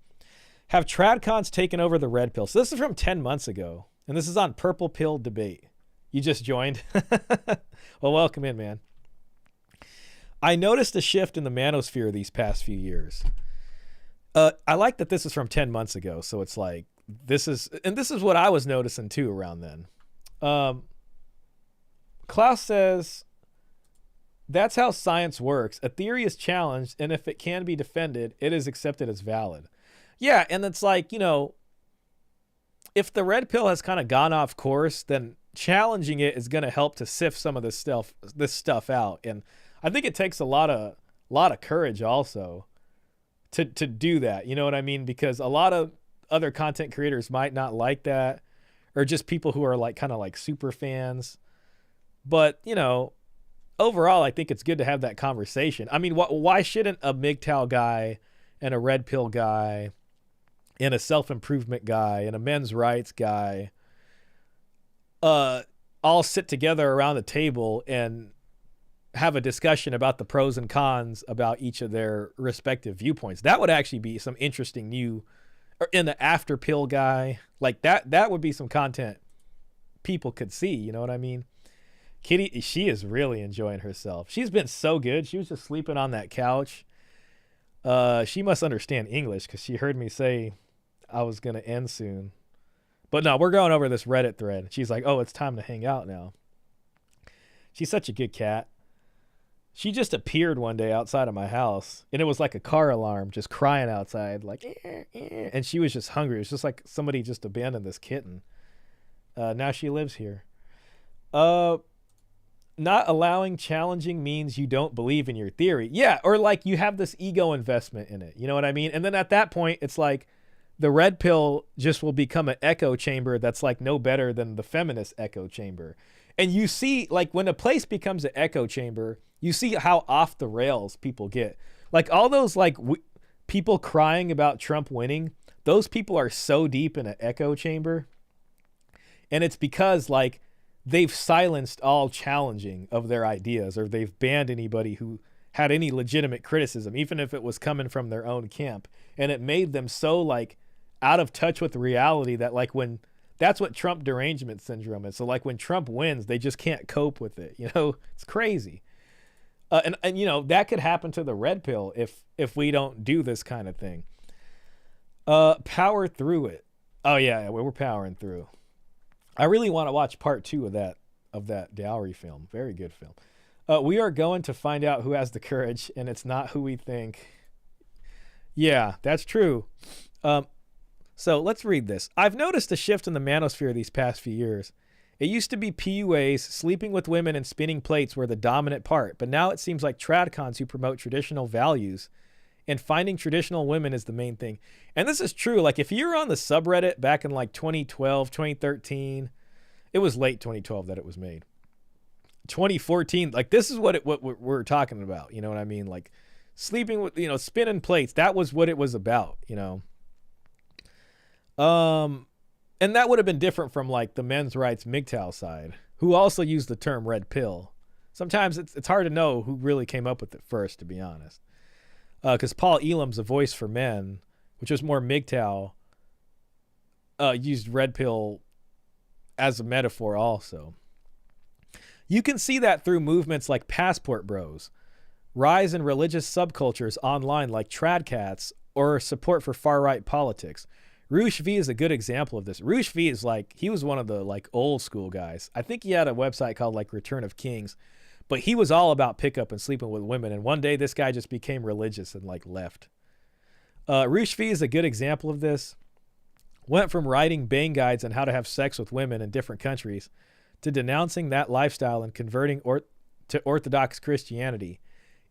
Have Tradcons taken over the Red Pill? So this is from 10 months ago. And this is on Purple Pill Debate. You just joined? Well, welcome in, man. I noticed a shift in the manosphere these past few years. I like that this is from 10 months ago. So it's like, this is what I was noticing too around then. Klaus says, that's how science works. A theory is challenged, and if it can be defended, it is accepted as valid. Yeah, and it's like, you know, if the Red Pill has kind of gone off course, then challenging it is going to help to sift some of this stuff out. And I think it takes a lot of courage also to do that. You know what I mean? Because a lot of other content creators might not like that, or just people who are like kind of like super fans. But, you know, overall, I think it's good to have that conversation. I mean, why shouldn't a MGTOW guy and a Red Pill guy and a self-improvement guy and a men's rights guy all sit together around the table and have a discussion about the pros and cons about each of their respective viewpoints? That would actually be some interesting new, or in the after pill guy, like that would be some content people could see, you know what I mean? Kitty, she is really enjoying herself. She's been so good. She was just sleeping on that couch. She must understand English because she heard me say I was going to end soon. But no, we're going over this Reddit thread. She's like, oh, it's time to hang out now. She's such a good cat. She just appeared one day outside of my house, and it was like a car alarm just crying outside, like, and she was just hungry. It was just like somebody just abandoned this kitten. Now she lives here. Not allowing challenging means you don't believe in your theory. Yeah, or like you have this ego investment in it. You know what I mean? And then at that point, it's like the Red Pill just will become an echo chamber that's like no better than the feminist echo chamber. And you see, like when a place becomes an echo chamber, you see how off the rails people get. Like all those like people crying about Trump winning, those people are so deep in an echo chamber. And it's because like they've silenced all challenging of their ideas, or they've banned anybody who had any legitimate criticism, even if it was coming from their own camp. And it made them so like out of touch with reality that like when that's what Trump derangement syndrome is. So like when Trump wins, they just can't cope with it. You know, it's crazy. And you know, that could happen to the Red Pill if we don't do this kind of thing. Power through it. Oh yeah, we're powering through. I really want to watch part 2 of that Dowry film. Very good film. We are going to find out who has the courage, and it's not who we think. Yeah, that's true. So let's read this. I've noticed a shift in the manosphere these past few years. It used to be PUAs, sleeping with women and spinning plates were the dominant part, but now it seems like Tradcons who promote traditional values and finding traditional women is the main thing. And this is true. Like if you're on the subreddit back in like 2012, 2013, it was late 2012 that it was made. 2014, like this is what we're talking about. You know what I mean? Like sleeping with, you know, spinning plates. That was what it was about, you know? And that would have been different from like the men's rights MGTOW side, who also used the term Red Pill. Sometimes it's hard to know who really came up with it first, to be honest. Because Paul Elam's A Voice for Men, which was more MGTOW, used Red Pill as a metaphor also. You can see that through movements like Passport Bros, rise in religious subcultures online like Tradcats, or support for far-right politics. Roosh V is a good example of this. Roosh V is like, he was one of the like old school guys. I think he had a website called like Return of Kings, but he was all about pickup and sleeping with women. And one day this guy just became religious and like left. Roosh V is a good example of this. Went from writing bang guides on how to have sex with women in different countries to denouncing that lifestyle and converting to Orthodox Christianity.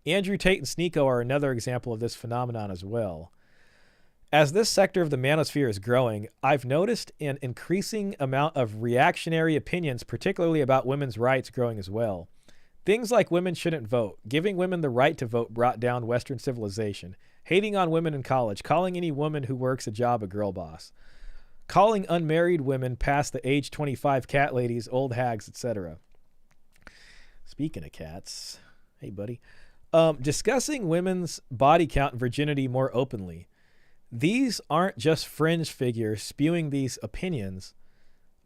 Andrew Tate and Sneako are another example of this phenomenon as well. As this sector of the manosphere is growing, I've noticed an increasing amount of reactionary opinions, particularly about women's rights, growing as well. Things like women shouldn't vote, giving women the right to vote brought down Western civilization, hating on women in college, calling any woman who works a job a girl boss, calling unmarried women past the age 25 cat ladies, old hags, etc. Speaking of cats, hey buddy, discussing women's body count and virginity more openly. These aren't just fringe figures spewing these opinions,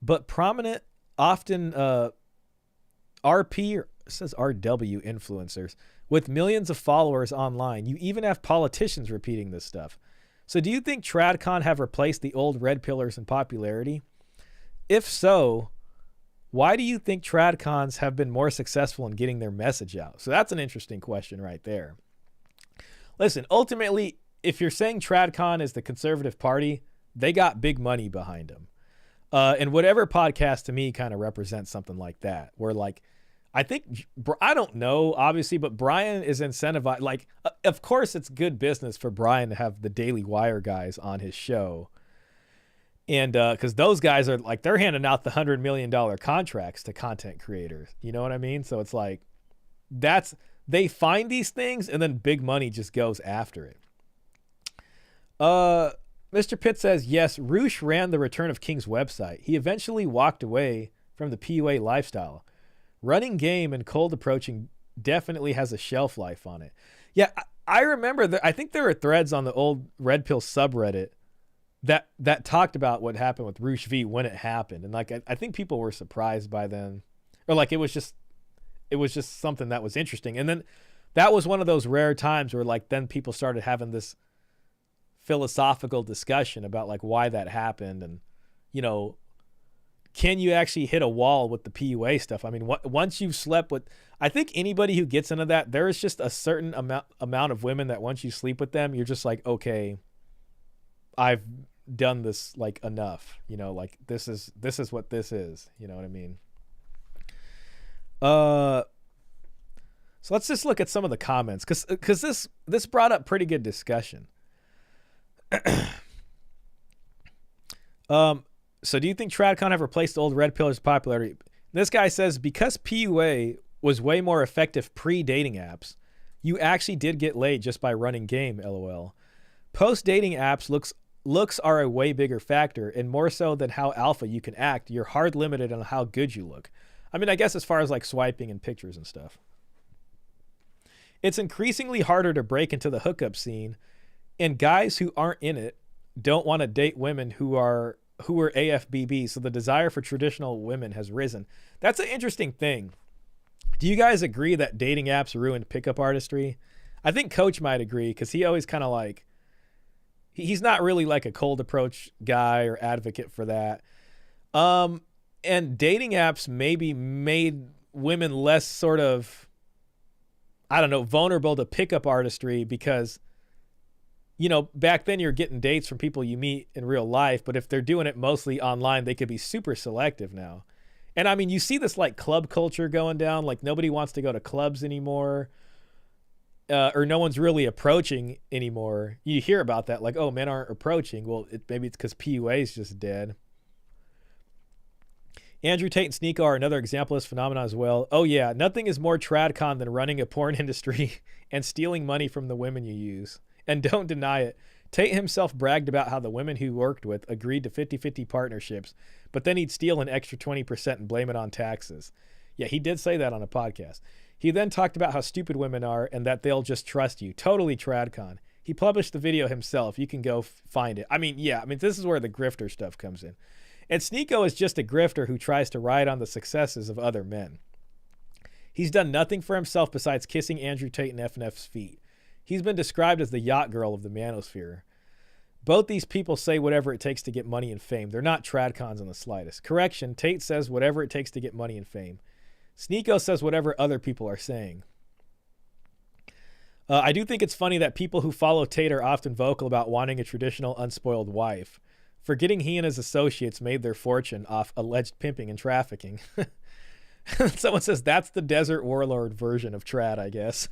but prominent, often RP, or it says RW influencers with millions of followers online. You even have politicians repeating this stuff. So do you think Tradcon have replaced the old red pillars in popularity? If so, why do you think Tradcons have been more successful in getting their message out? So that's an interesting question right there. Listen, ultimately, if you're saying Tradcon is the conservative party, they got big money behind them. And whatever podcast to me kind of represents something like that, where like, I think, I don't know, obviously, but Brian is incentivized. Like, of course, it's good business for Brian to have the Daily Wire guys on his show. And because those guys are like, they're handing out the $100 million contracts to content creators. You know what I mean? So it's like, they find these things and then big money just goes after it. Mr. Pitt says, yes, Roosh ran the Return of King's website. He eventually walked away from the PUA lifestyle. Running game and cold approaching definitely has a shelf life on it. Yeah, I remember that. I think there are threads on the old Redpill subreddit that talked about what happened with Roosh V when it happened. And like, I think people were surprised by then, or like, it was just something that was interesting. And then that was one of those rare times where like, then people started having this philosophical discussion about like why that happened. And, you know, can you actually hit a wall with the PUA stuff? I mean, once you've slept with, I think anybody who gets into that, there is just a certain amount of women that once you sleep with them, you're just like, okay, I've done this like enough, you know, like this is what this is, you know what I mean? So let's just look at some of the comments because this brought up pretty good discussion. So do you think Tradcon have replaced the old red pillars popularity? This guy says, because PUA was way more effective pre-dating apps, you actually did get laid just by running game, LOL. Post-dating apps looks are a way bigger factor, and more so than how alpha you can act, you're hard limited on how good you look. I mean, I guess as far as like swiping and pictures and stuff. It's increasingly harder to break into the hookup scene, and guys who aren't in it don't want to date women who are AFBB, so the desire for traditional women has risen. That's an interesting thing. Do you guys agree that dating apps ruined pickup artistry? I think Coach might agree, because he always kind of like, he's not really like a cold approach guy or advocate for that. And dating apps maybe made women less sort of, I don't know, vulnerable to pickup artistry because, you know, back then you're getting dates from people you meet in real life, but if they're doing it mostly online, they could be super selective now. And I mean, you see this like club culture going down, like nobody wants to go to clubs anymore, or no one's really approaching anymore. You hear about that, like, oh, men aren't approaching. Well, maybe it's because PUA is just dead. Andrew Tate and Sneako are another example of this phenomenon as well. Oh yeah, nothing is more Tradcon than running a porn industry and stealing money from the women you use. And don't deny it. Tate himself bragged about how the women he worked with agreed to 50-50 partnerships, but then he'd steal an extra 20% and blame it on taxes. Yeah, he did say that on a podcast. He then talked about how stupid women are and that they'll just trust you. Totally Tradcon. He published the video himself. You can go find it. I mean, yeah, this is where the grifter stuff comes in. And Sneako is just a grifter who tries to ride on the successes of other men. He's done nothing for himself besides kissing Andrew Tate and FNF's feet. He's been described as the yacht girl of the manosphere. Both these people say whatever it takes to get money and fame. They're not Tradcons in the slightest. Correction, Tate says whatever it takes to get money and fame. Sneako says whatever other people are saying. I do think it's funny that people who follow Tate are often vocal about wanting a traditional unspoiled wife, forgetting he and his associates made their fortune off alleged pimping and trafficking. Someone says that's the desert warlord version of trad, I guess.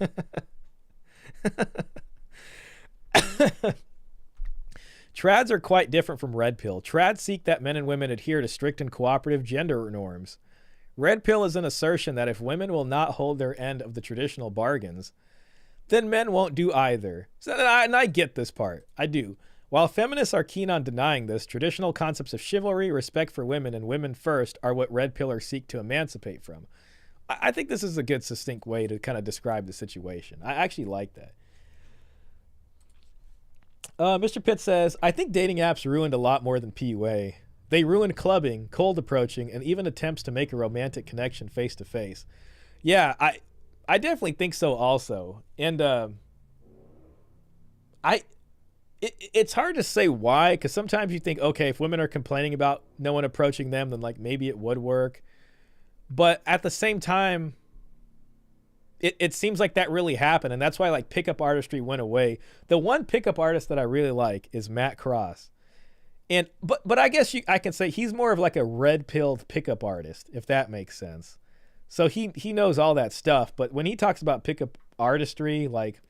Trads are quite different from Red Pill. Trads seek that men and women adhere to strict and cooperative gender norms. Red Pill is an assertion that if women will not hold their end of the traditional bargains, then men won't do either. And I get this part. I do. While feminists are keen on denying this, traditional concepts of chivalry, respect for women, and women first are what Red Pillers seek to emancipate from. I think this is a good, succinct way to kind of describe the situation. I actually like that. Mr. Pitt says, I think dating apps ruined a lot more than PUA. They ruined clubbing, cold approaching, and even attempts to make a romantic connection face-to-face. Yeah, I definitely think so also. And it's hard to say why, because sometimes you think, okay, if women are complaining about no one approaching them, then like maybe it would work. But at the same time, it seems like that really happened, and that's why like pickup artistry went away. The one pickup artist that I really like is Matt Cross. And but I guess I can say he's more of like a red-pilled pickup artist, if that makes sense. So he knows all that stuff, but when he talks about pickup artistry, like,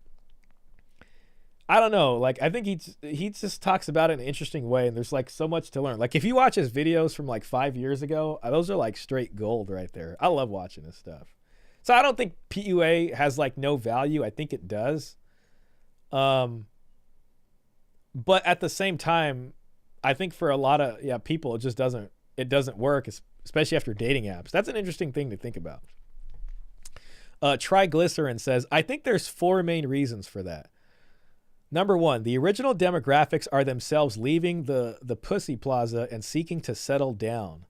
I don't know, like I think he just talks about it in an interesting way, and there's like so much to learn. Like if you watch his videos from like 5 years ago, those are like straight gold right there. I love watching his stuff. So I don't think PUA has like no value. I think it does. But at the same time, I think for a lot of people, it just doesn't work, especially after dating apps. That's an interesting thing to think about. Triglycerin says, I think there's 4 main reasons for that. Number 1, the original demographics are themselves leaving the pussy plaza and seeking to settle down.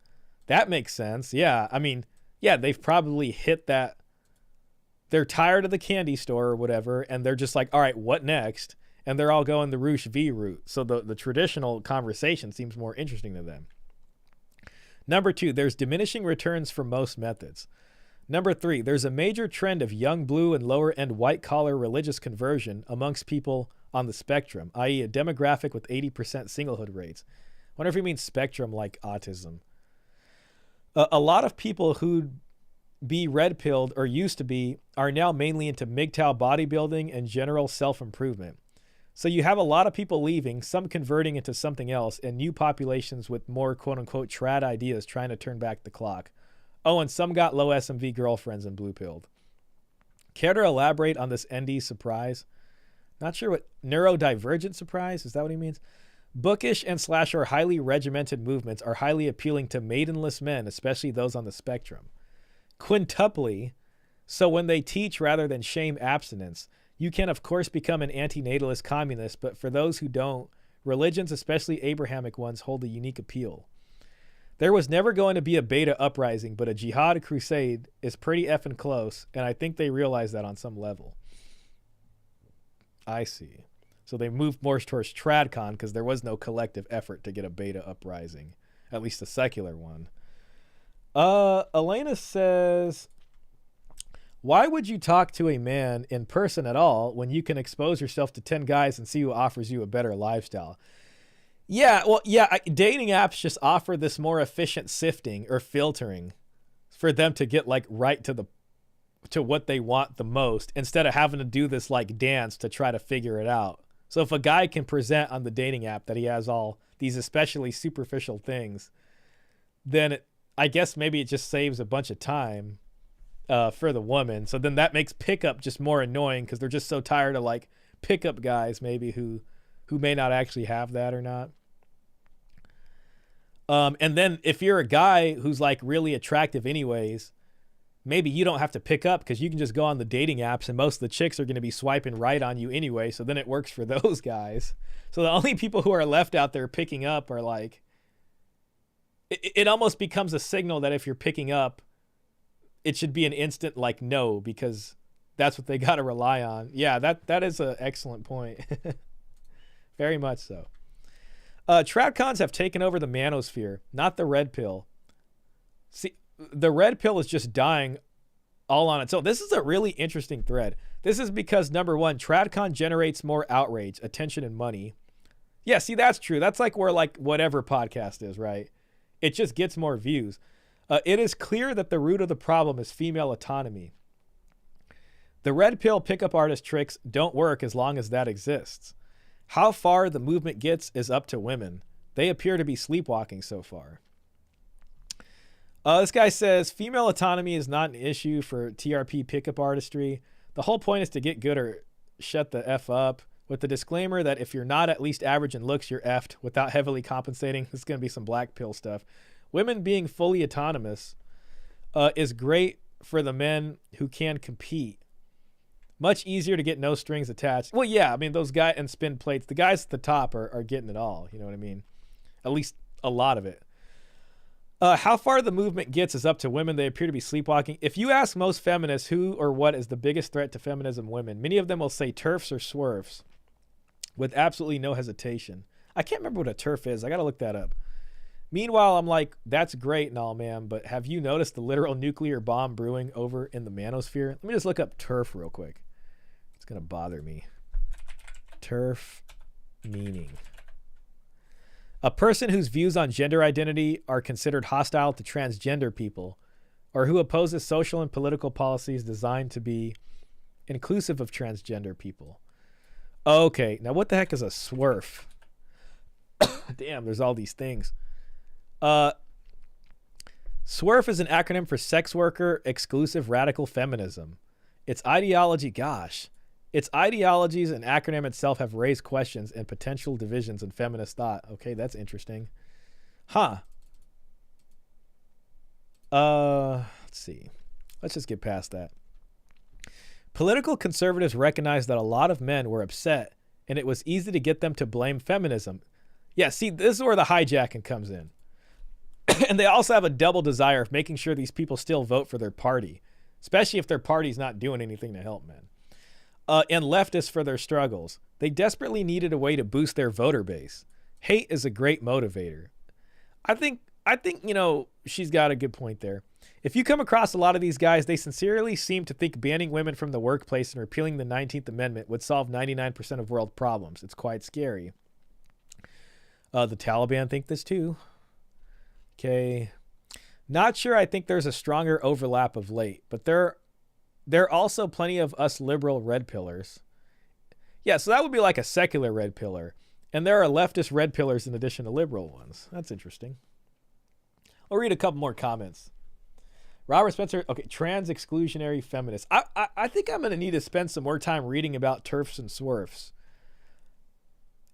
That makes sense. Yeah, I mean, yeah, they've probably hit that. They're tired of the candy store or whatever, and they're just like, all right, what next? And they're all going the Roosh V route. So the traditional conversation seems more interesting to them. Number 2, there's diminishing returns for most methods. Number 3, there's a major trend of young blue and lower end white collar religious conversion amongst people on the spectrum, i.e. a demographic with 80% singlehood rates. I wonder if he means spectrum like autism. A lot of people who'd be red-pilled or used to be are now mainly into MGTOW bodybuilding and general self-improvement. So you have a lot of people leaving, some converting into something else, and new populations with more quote-unquote trad ideas trying to turn back the clock. Oh, and some got low SMV girlfriends and blue-pilled. Care to elaborate on this ND surprise? Not sure what neurodivergent surprise, is that what he means? Bookish and slasher highly regimented movements are highly appealing to maidenless men, especially those on the spectrum. Quintuply, so when they teach rather than shame abstinence, you can of course become an anti-natalist communist, but for those who don't, religions, especially Abrahamic ones, hold a unique appeal. There was never going to be a beta uprising, but a jihad crusade is pretty effing close, and I think they realize that on some level. I see. So they moved more towards Tradcon because there was no collective effort to get a beta uprising, at least a secular one. Elena says, why would you talk to a man in person at all when you can expose yourself to 10 guys and see who offers you a better lifestyle? Yeah, well, yeah, dating apps just offer this more efficient sifting or filtering for them to get like right to what they want the most, instead of having to do this like dance to try to figure it out. So if a guy can present on the dating app that he has all these especially superficial things, then I guess maybe it just saves a bunch of time for the woman. So then that makes pickup just more annoying because they're just so tired of like pickup guys maybe who may not actually have that or not. And then if you're a guy who's like really attractive anyways, maybe you don't have to pick up because you can just go on the dating apps and most of the chicks are going to be swiping right on you anyway. So then it works for those guys. So the only people who are left out there picking up are like, it almost becomes a signal that if you're picking up, it should be an instant like no, because that's what they got to rely on. Yeah, that is an excellent point. Very much so. Tradcons have taken over the manosphere, not the red pill. See, the red pill is just dying all on its own. This is a really interesting thread. This is because, number 1, Tradcon generates more outrage, attention, and money. Yeah, see, that's true. That's like where like whatever podcast is, right? It just gets more views. It is clear that the root of the problem is female autonomy. The red pill pickup artist tricks don't work as long as that exists. How far the movement gets is up to women. They appear to be sleepwalking so far. This guy says, female autonomy is not an issue for TRP pickup artistry. The whole point is to get good or shut the F up, with the disclaimer that if you're not at least average in looks, you're effed, without heavily compensating. This is going to be some black pill stuff. Women being fully autonomous is great for the men who can compete. Much easier to get no strings attached. Well, yeah, I mean, those guys and spin plates, the guys at the top are getting it all. You know what I mean? At least a lot of it. How far the movement gets is up to women. They appear to be sleepwalking. If you ask most feminists who or what is the biggest threat to feminism, women, many of them will say turfs or swerves with absolutely no hesitation. I can't remember what a turf is. I got to look that up. Meanwhile, I'm like, that's great and all, man, but have you noticed the literal nuclear bomb brewing over in the manosphere? Let me just look up turf real quick. It's going to bother me. Turf meaning. A person whose views on gender identity are considered hostile to transgender people, or who opposes social and political policies designed to be inclusive of transgender people. Okay, now what the heck is a swerf? Damn, there's all these things. SWERF is an acronym for Sex Worker Exclusive Radical Feminism. Its ideologies and acronym itself have raised questions and potential divisions in feminist thought. Okay, that's interesting. Huh. Let's see. Let's just get past that. Political conservatives recognized that a lot of men were upset, and it was easy to get them to blame feminism. Yeah, see, this is where the hijacking comes in. And they also have a double desire of making sure these people still vote for their party, especially if their party's not doing anything to help men. And leftists for their struggles. They desperately needed a way to boost their voter base. Hate is a great motivator. I think, you know, she's got a good point there. If you come across a lot of these guys, they sincerely seem to think banning women from the workplace and repealing the 19th Amendment would solve 99% of world problems. It's quite scary. The Taliban think this too. Okay. Not sure I think there's a stronger overlap of late, but there are also plenty of us liberal red pillars. Yeah, so that would be like a secular red pillar. And there are leftist red pillars in addition to liberal ones. That's interesting. I'll read a couple more comments. Robert Spencer, okay, trans exclusionary feminist. I think I'm going to need to spend some more time reading about turfs and swerfs.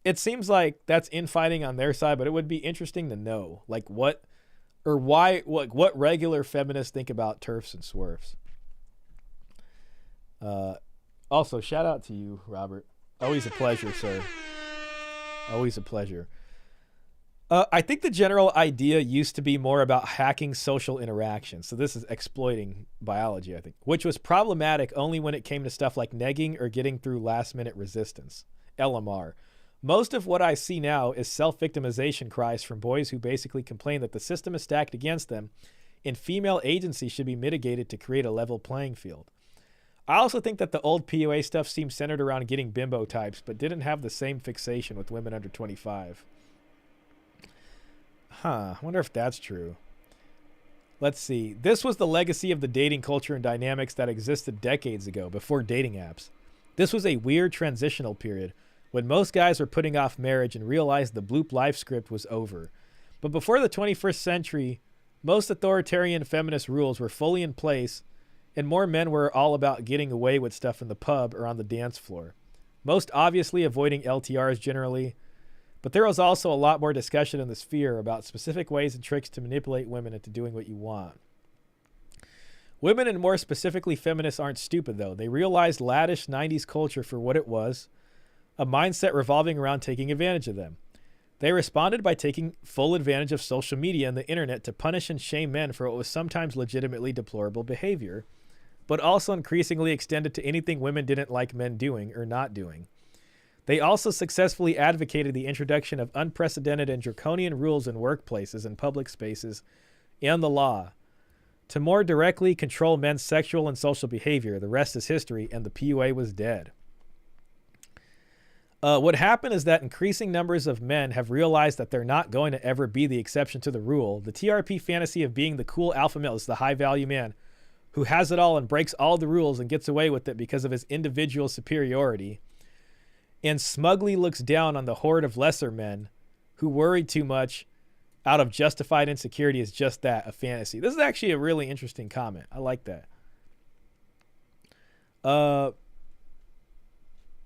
It seems like that's infighting on their side, but it would be interesting to know, like what regular feminists think about turfs and swerfs. Also, shout out to you, Robert. Always a pleasure, sir. Always a pleasure. I think the general idea used to be more about hacking social interaction. So this is exploiting biology, I think, which was problematic only when it came to stuff like negging or getting through last-minute resistance, LMR. Most of what I see now is self-victimization cries from boys who basically complain that the system is stacked against them and female agency should be mitigated to create a level playing field. I also think that the old PUA stuff seemed centered around getting bimbo types, but didn't have the same fixation with women under 25. I wonder if that's true. Let's see. This was the legacy of the dating culture and dynamics that existed decades ago, before dating apps. This was a weird transitional period when most guys were putting off marriage and realized the bloop life script was over. But before the 21st century, most authoritarian feminist rules were fully in place, and more men were all about getting away with stuff in the pub or on the dance floor. Most obviously avoiding LTRs generally, but there was also a lot more discussion in the sphere about specific ways and tricks to manipulate women into doing what you want. Women, and more specifically feminists, aren't stupid though. They realized laddish 90s culture for what it was, a mindset revolving around taking advantage of them. They responded by taking full advantage of social media and the internet to punish and shame men for what was sometimes legitimately deplorable behavior, but also increasingly extended to anything women didn't like men doing or not doing. They also successfully advocated the introduction of unprecedented and draconian rules in workplaces and public spaces and the law to more directly control men's sexual and social behavior. The rest is history, and the PUA was dead. What happened is that increasing numbers of men have realized that they're not going to ever be the exception to the rule. The TRP fantasy of being the cool alpha male is the high-value man who has it all and breaks all the rules and gets away with it because of his individual superiority and smugly looks down on the horde of lesser men who worry too much out of justified insecurity is just that, a fantasy. This is actually a really interesting comment. I like that.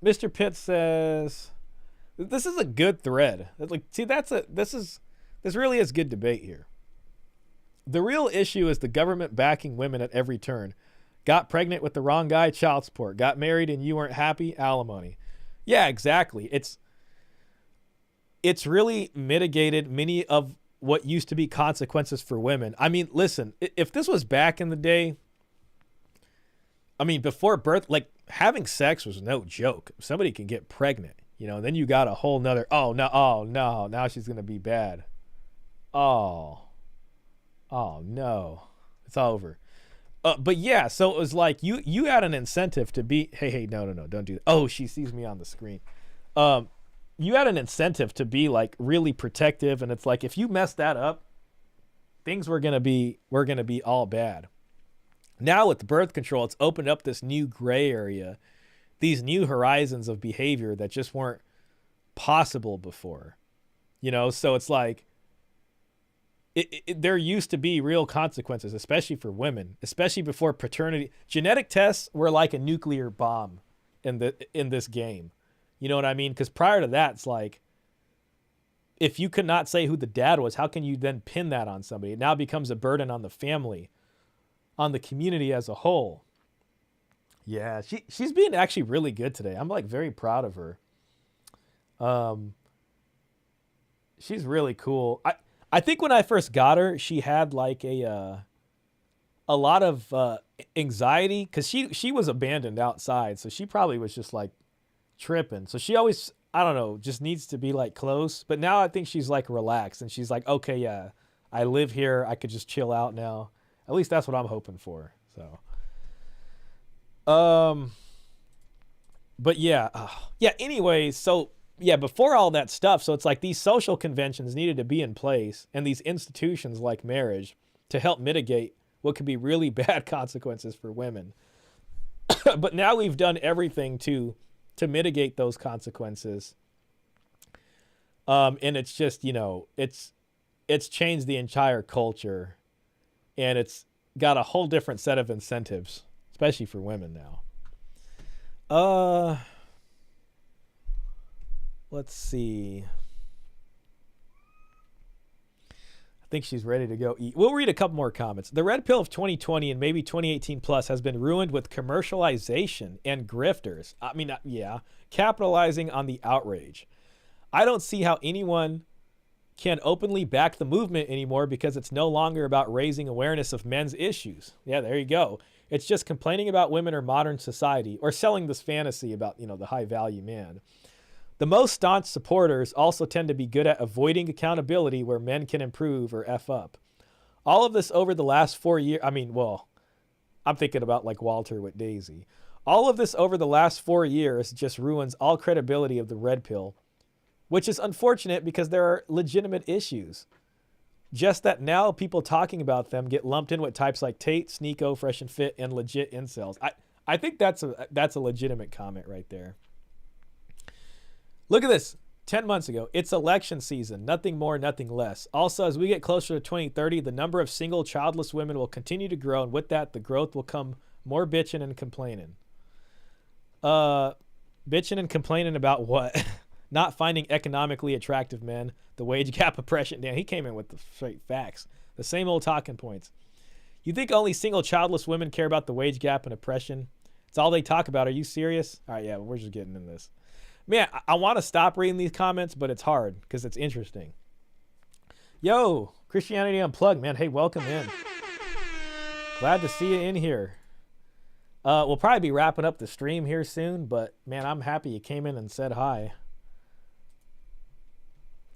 Mr. Pitt says, this is a good thread. Like, see, this really is good debate here. The real issue is the government backing women at every turn. Got pregnant with the wrong guy, child support. Got married and you weren't happy, alimony. Yeah, exactly. It's really mitigated many of what used to be consequences for women. I mean, listen, if this was back in the day, I mean, before birth, like having sex was no joke. Somebody can get pregnant, you know, then you got a whole nother, oh no, now she's going to be bad. Oh no, it's all over. But yeah, so it was like you had an incentive to be, hey, no, don't do that. Oh, she sees me on the screen. You had an incentive to be like really protective, and it's like if you mess that up, things were gonna be all bad. Now with birth control, it's opened up this new gray area, these new horizons of behavior that just weren't possible before. You know, so it's like there used to be real consequences, especially for women, especially before paternity. Genetic tests were like a nuclear bomb in this game. You know what I mean? Because prior to that, it's like, if you could not say who the dad was, how can you then pin that on somebody? It now becomes a burden on the family, on the community as a whole. Yeah, she's being actually really good today. I'm like very proud of her. She's really cool. I think when I first got her, she had like a lot of anxiety because she was abandoned outside, so she probably was just like tripping. So she always, I don't know, just needs to be like close. But now I think she's like relaxed and she's like, okay, yeah, I live here. I could just chill out now. At least that's what I'm hoping for. So, but yeah, anyway, so yeah, before all that stuff, so it's like these social conventions needed to be in place and these institutions like marriage to help mitigate what could be really bad consequences for women. But now we've done everything to mitigate those consequences. And it's just, you know, it's changed the entire culture, and it's got a whole different set of incentives, especially for women now. Let's see. I think she's ready to go eat. We'll read a couple more comments. The red pill of 2020 and maybe 2018 plus has been ruined with commercialization and grifters. I mean, yeah, capitalizing on the outrage. I don't see how anyone can openly back the movement anymore because it's no longer about raising awareness of men's issues. Yeah, there you go. It's just complaining about women or modern society, or selling this fantasy about, you know, the high value man. The most staunch supporters also tend to be good at avoiding accountability where men can improve or F up. All of this over the last 4 years. I mean, well, I'm thinking about like Walter with Daisy. All of this over the last 4 years just ruins all credibility of the red pill, which is unfortunate because there are legitimate issues. Just that now people talking about them get lumped in with types like Tate, Sneako, Fresh and Fit, and legit incels. I think that's a legitimate comment right there. Look at this. 10 months ago, it's election season. Nothing more, nothing less. Also, as we get closer to 2030, the number of single childless women will continue to grow, and with that, the growth will come more bitching and complaining. Bitching and complaining about what? Not finding economically attractive men, the wage gap, oppression. Damn, he came in with the straight facts. The same old talking points. You think only single childless women care about the wage gap and oppression? It's all they talk about. Are you serious? All right, yeah, we're just getting in this. Man, I want to stop reading these comments, but it's hard because it's interesting. Yo, Christianity Unplugged, man. Hey, welcome in. Glad to see you in here. We'll probably be wrapping up the stream here soon, but man, I'm happy you came in and said hi.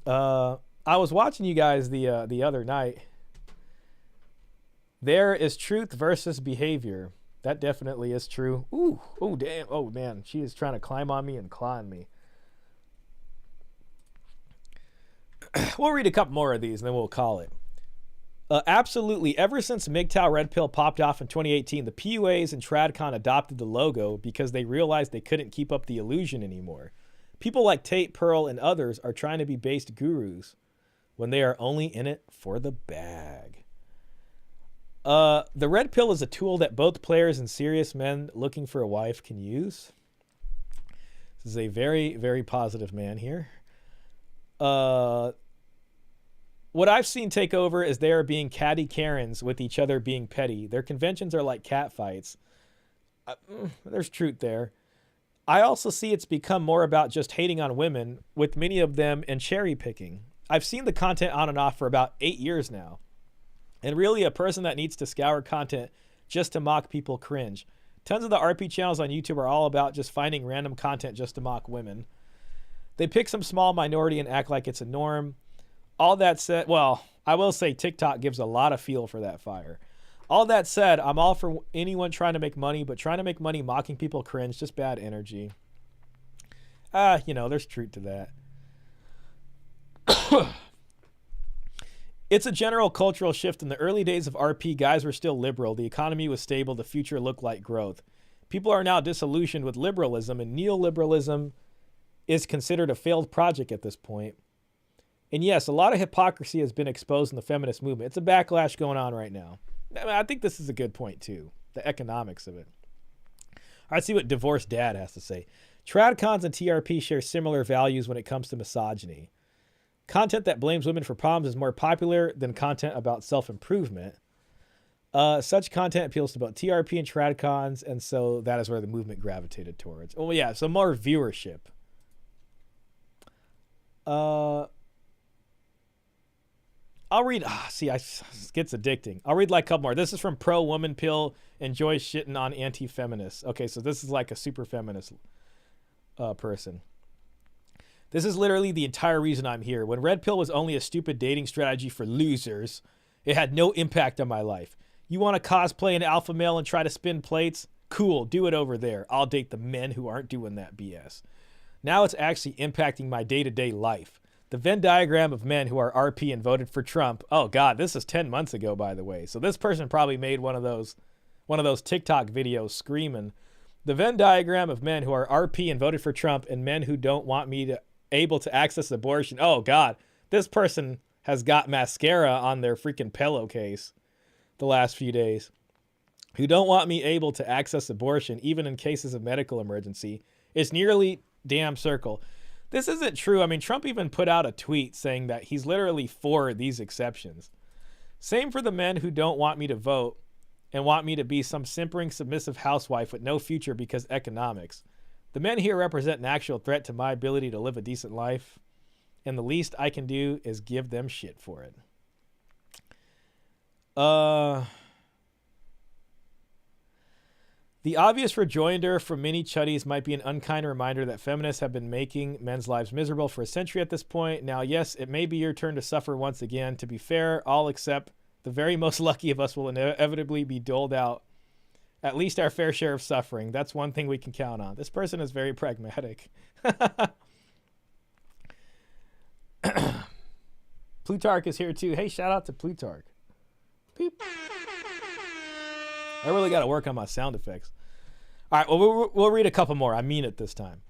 I was watching you guys the other night. There is truth versus behavior. That definitely is true. Ooh, oh damn, oh man, she is trying to climb on me and claw on me. We'll read a couple more of these and then we'll call it. Absolutely, ever since MGTOW Red Pill popped off in 2018, the PUAs and Tradcon adopted the logo because they realized they couldn't keep up the illusion anymore. People like Tate, Pearl, and others are trying to be based gurus when they are only in it for the bag. The red pill is a tool that both players and serious men looking for a wife can use. This is a very, very positive man here. What I've seen take over is they are being catty Karens with each other being petty. Their conventions are like cat fights. There's truth there. I also see it's become more about just hating on women, with many of them and cherry picking. I've seen the content on and off for about 8 years now. And really a person that needs to scour content just to mock people cringe. Tons of the RP channels on YouTube are all about just finding random content just to mock women. They pick some small minority and act like it's a norm. All that said, well, I will say TikTok gives a lot of fuel for that fire. All that said, I'm all for anyone trying to make money, but trying to make money mocking people cringe, just bad energy. There's truth to that. It's a general cultural shift. In the early days of RP, guys were still liberal. The economy was stable. The future looked like growth. People are now disillusioned with liberalism, and neoliberalism is considered a failed project at this point. And yes, a lot of hypocrisy has been exposed in the feminist movement. It's a backlash going on right now. I think this is a good point, too. The economics of it. All right, see what Divorced Dad has to say. Tradcons and TRP share similar values when it comes to misogyny. Content that blames women for problems is more popular than content about self-improvement. Such content appeals to both TRP and Tradcons, and so that is where the movement gravitated towards. Oh, yeah, so more viewership. I'll read. It gets addicting. I'll read like a couple more. This is from Pro Woman Pill. Enjoys shitting on anti-feminists. Okay, so this is like a super feminist person. This is literally the entire reason I'm here. When Redpill was only a stupid dating strategy for losers, it had no impact on my life. You want to cosplay an alpha male and try to spin plates? Cool, do it over there. I'll date the men who aren't doing that BS. Now it's actually impacting my day-to-day life. The Venn diagram of men who are RP and voted for Trump. Oh God, this is 10 months ago, by the way. So this person probably made one of those TikTok videos screaming. The Venn diagram of men who are RP and voted for Trump and men who don't want me to able to access abortion. Oh God, this person has got mascara on their freaking pillowcase the last few days. Who don't want me able to access abortion even in cases of medical emergency. It's nearly damn circle. This isn't true. I mean, Trump even put out a tweet saying that he's literally for these exceptions. Same for the men who don't want me to vote and want me to be some simpering, submissive housewife with no future because economics. The men here represent an actual threat to my ability to live a decent life, and the least I can do is give them shit for it. The obvious rejoinder from many chuddies might be an unkind reminder that feminists have been making men's lives miserable for a century at this point. Now, yes, it may be your turn to suffer once again. To be fair, all except the very most lucky of us will inevitably be doled out at least our fair share of suffering. That's one thing we can count on. This person is very pragmatic. Plutarch is here too. Hey, shout out to Plutarch. Beep. I really got to work on my sound effects. All right, well, we'll read a couple more. I mean it this time.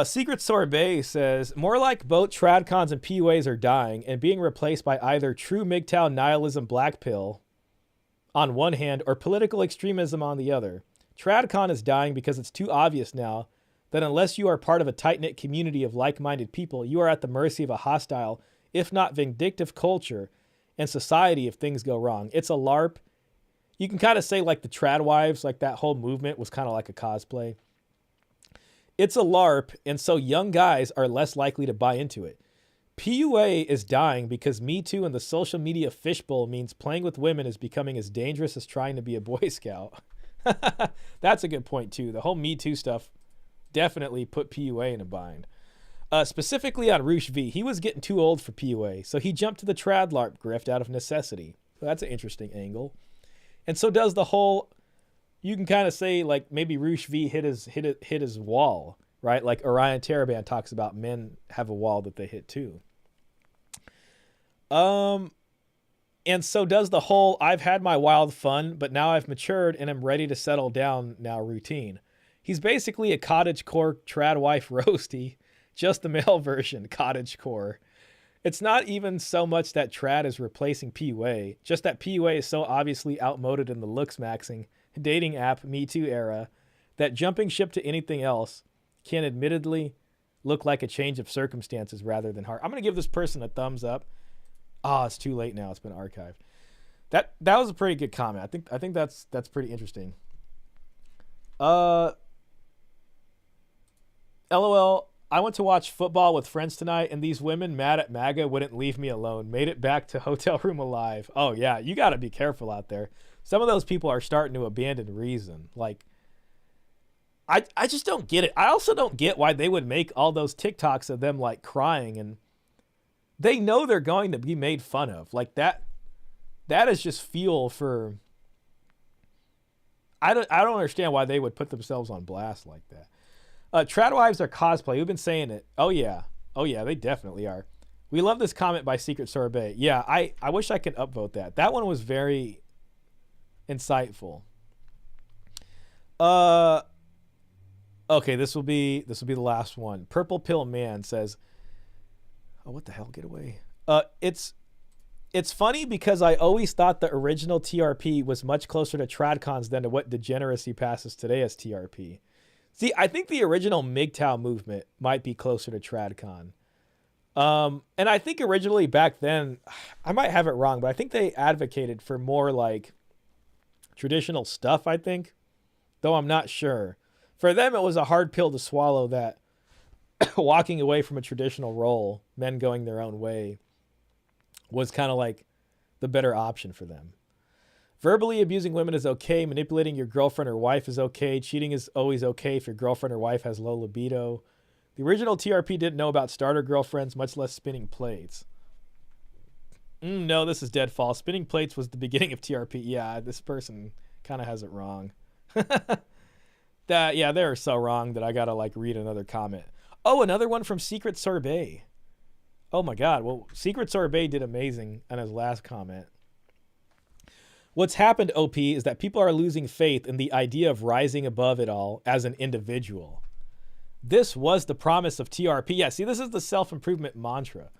Secret Sorbet says, more like both Tradcons and PUAs are dying and being replaced by either true MGTOW nihilism black pill on one hand or political extremism on the other. Tradcon is dying because it's too obvious now that unless you are part of a tight-knit community of like-minded people, you are at the mercy of a hostile, if not vindictive culture and society if things go wrong. It's a LARP. You can kind of say like the Trad Wives, like that whole movement was kind of like a cosplay. It's a LARP, and so young guys are less likely to buy into it. PUA is dying because Me Too and the social media fishbowl means playing with women is becoming as dangerous as trying to be a Boy Scout. That's a good point, too. The whole Me Too stuff definitely put PUA in a bind. Specifically on Roosh V, he was getting too old for PUA, so he jumped to the Trad LARP grift out of necessity. So that's an interesting angle. And so does the whole, you can kind of say like maybe Roosh V hit his wall, right? Like Orion Taraban talks about men have a wall that they hit too. And so does the whole I've had my wild fun, but now I've matured and I'm ready to settle down now routine. He's basically a cottagecore trad wife roasty, just the male version, cottagecore. It's not even so much that trad is replacing PUA, just that PUA is so obviously outmoded in the looks-maxing dating app Me Too era that jumping ship to anything else can admittedly look like a change of circumstances rather than hard. I'm going to give this person a thumbs up. Oh, it's too late now. It's been archived. That was a pretty good comment. I think that's pretty interesting. LOL, I went to watch football with friends tonight, and these women mad at MAGA wouldn't leave me alone. Made it back to hotel room alive. Oh, yeah, you got to be careful out there. Some of those people are starting to abandon reason. Like, I just don't get it. I also don't get why they would make all those TikToks of them, like, crying, and they know they're going to be made fun of. Like, that is just fuel for... I don't understand why they would put themselves on blast like that. Tradwives are cosplay. We've been saying it. Oh yeah, they definitely are. We love this comment by Secret Sorbet. Yeah, I wish I could upvote that. That one was very insightful. Okay, this will be the last one. Purple Pill Man says, oh, what the hell? Get away. It's funny because I always thought the original TRP was much closer to Tradcons than to what degeneracy passes today as TRP. See, I think the original MGTOW movement might be closer to Tradcon. And I think originally back then, I might have it wrong, but I think they advocated for more like traditional stuff, I think. Though I'm not sure. For them, it was a hard pill to swallow that walking away from a traditional role, men going their own way, was kind of like the better option for them. Verbally abusing women is okay. Manipulating your girlfriend or wife is okay. Cheating is always okay if your girlfriend or wife has low libido. The original TRP didn't know about starter girlfriends, much less spinning plates. No, this is dead false. Spinning plates was the beginning of TRP. Yeah, this person kind of has it wrong. They're so wrong that I got to like read another comment. Oh, another one from Secret Sorbet. Oh my God. Well, Secret Sorbet did amazing on his last comment. What's happened, OP, is that people are losing faith in the idea of rising above it all as an individual. This was the promise of TRP. Yeah, see, this is the self-improvement mantra.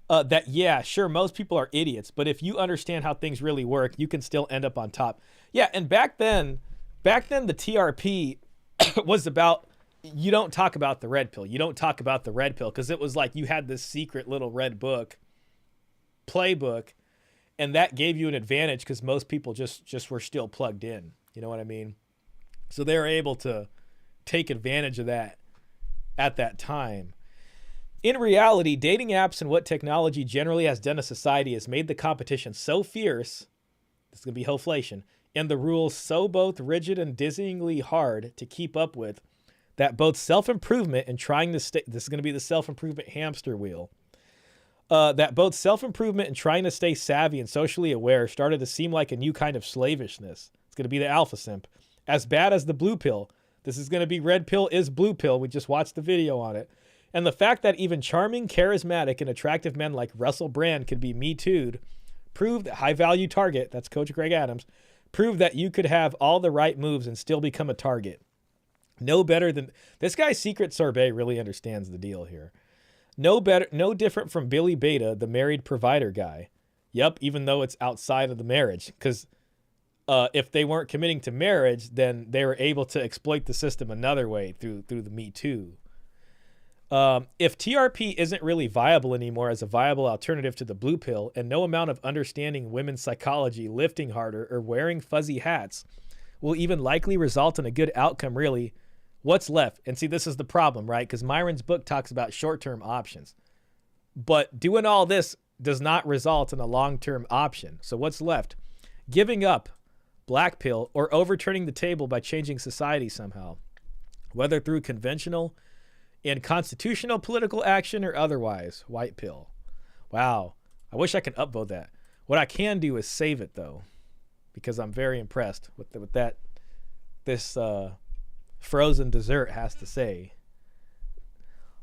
That, yeah, sure, most people are idiots, but if you understand how things really work, you can still end up on top. Yeah, and back then the TRP was about, you don't talk about the red pill. You don't talk about the red pill because it was like you had this secret little red book, playbook, and that gave you an advantage because most people just were still plugged in. You know what I mean? So they were able to take advantage of that at that time. In reality, dating apps and what technology generally has done to society has made the competition so fierce, this is going to be hoflation, and the rules so both rigid and dizzyingly hard to keep up with, that both self-improvement and trying to stay, this is going to be the self-improvement hamster wheel, that both self-improvement and trying to stay savvy and socially aware started to seem like a new kind of slavishness. It's going to be the alpha simp. As bad as the blue pill. This is going to be red pill is blue pill. We just watched the video on it. And the fact that even charming, charismatic, and attractive men like Russell Brand could be Me Too'd proved that high-value target, that's Coach Greg Adams, proved that you could have all the right moves and still become a target. No better than... This guy, Secret Sorbet, really understands the deal here. No different from Billy Beta, the married provider guy. Yep, even though it's outside of the marriage. Because if they weren't committing to marriage, then they were able to exploit the system another way through the Me Too. If TRP isn't really viable anymore as a viable alternative to the blue pill, and no amount of understanding women's psychology, lifting harder, or wearing fuzzy hats will even likely result in a good outcome, really, what's left? And see, this is the problem, right? Because Myron's book talks about short-term options. But doing all this does not result in a long-term option. So what's left? Giving up, black pill, or overturning the table by changing society somehow, whether through conventional and constitutional political action or otherwise, white pill. Wow. I wish I could upvote that. What I can do is save it, though, because I'm very impressed with that this frozen dessert has to say.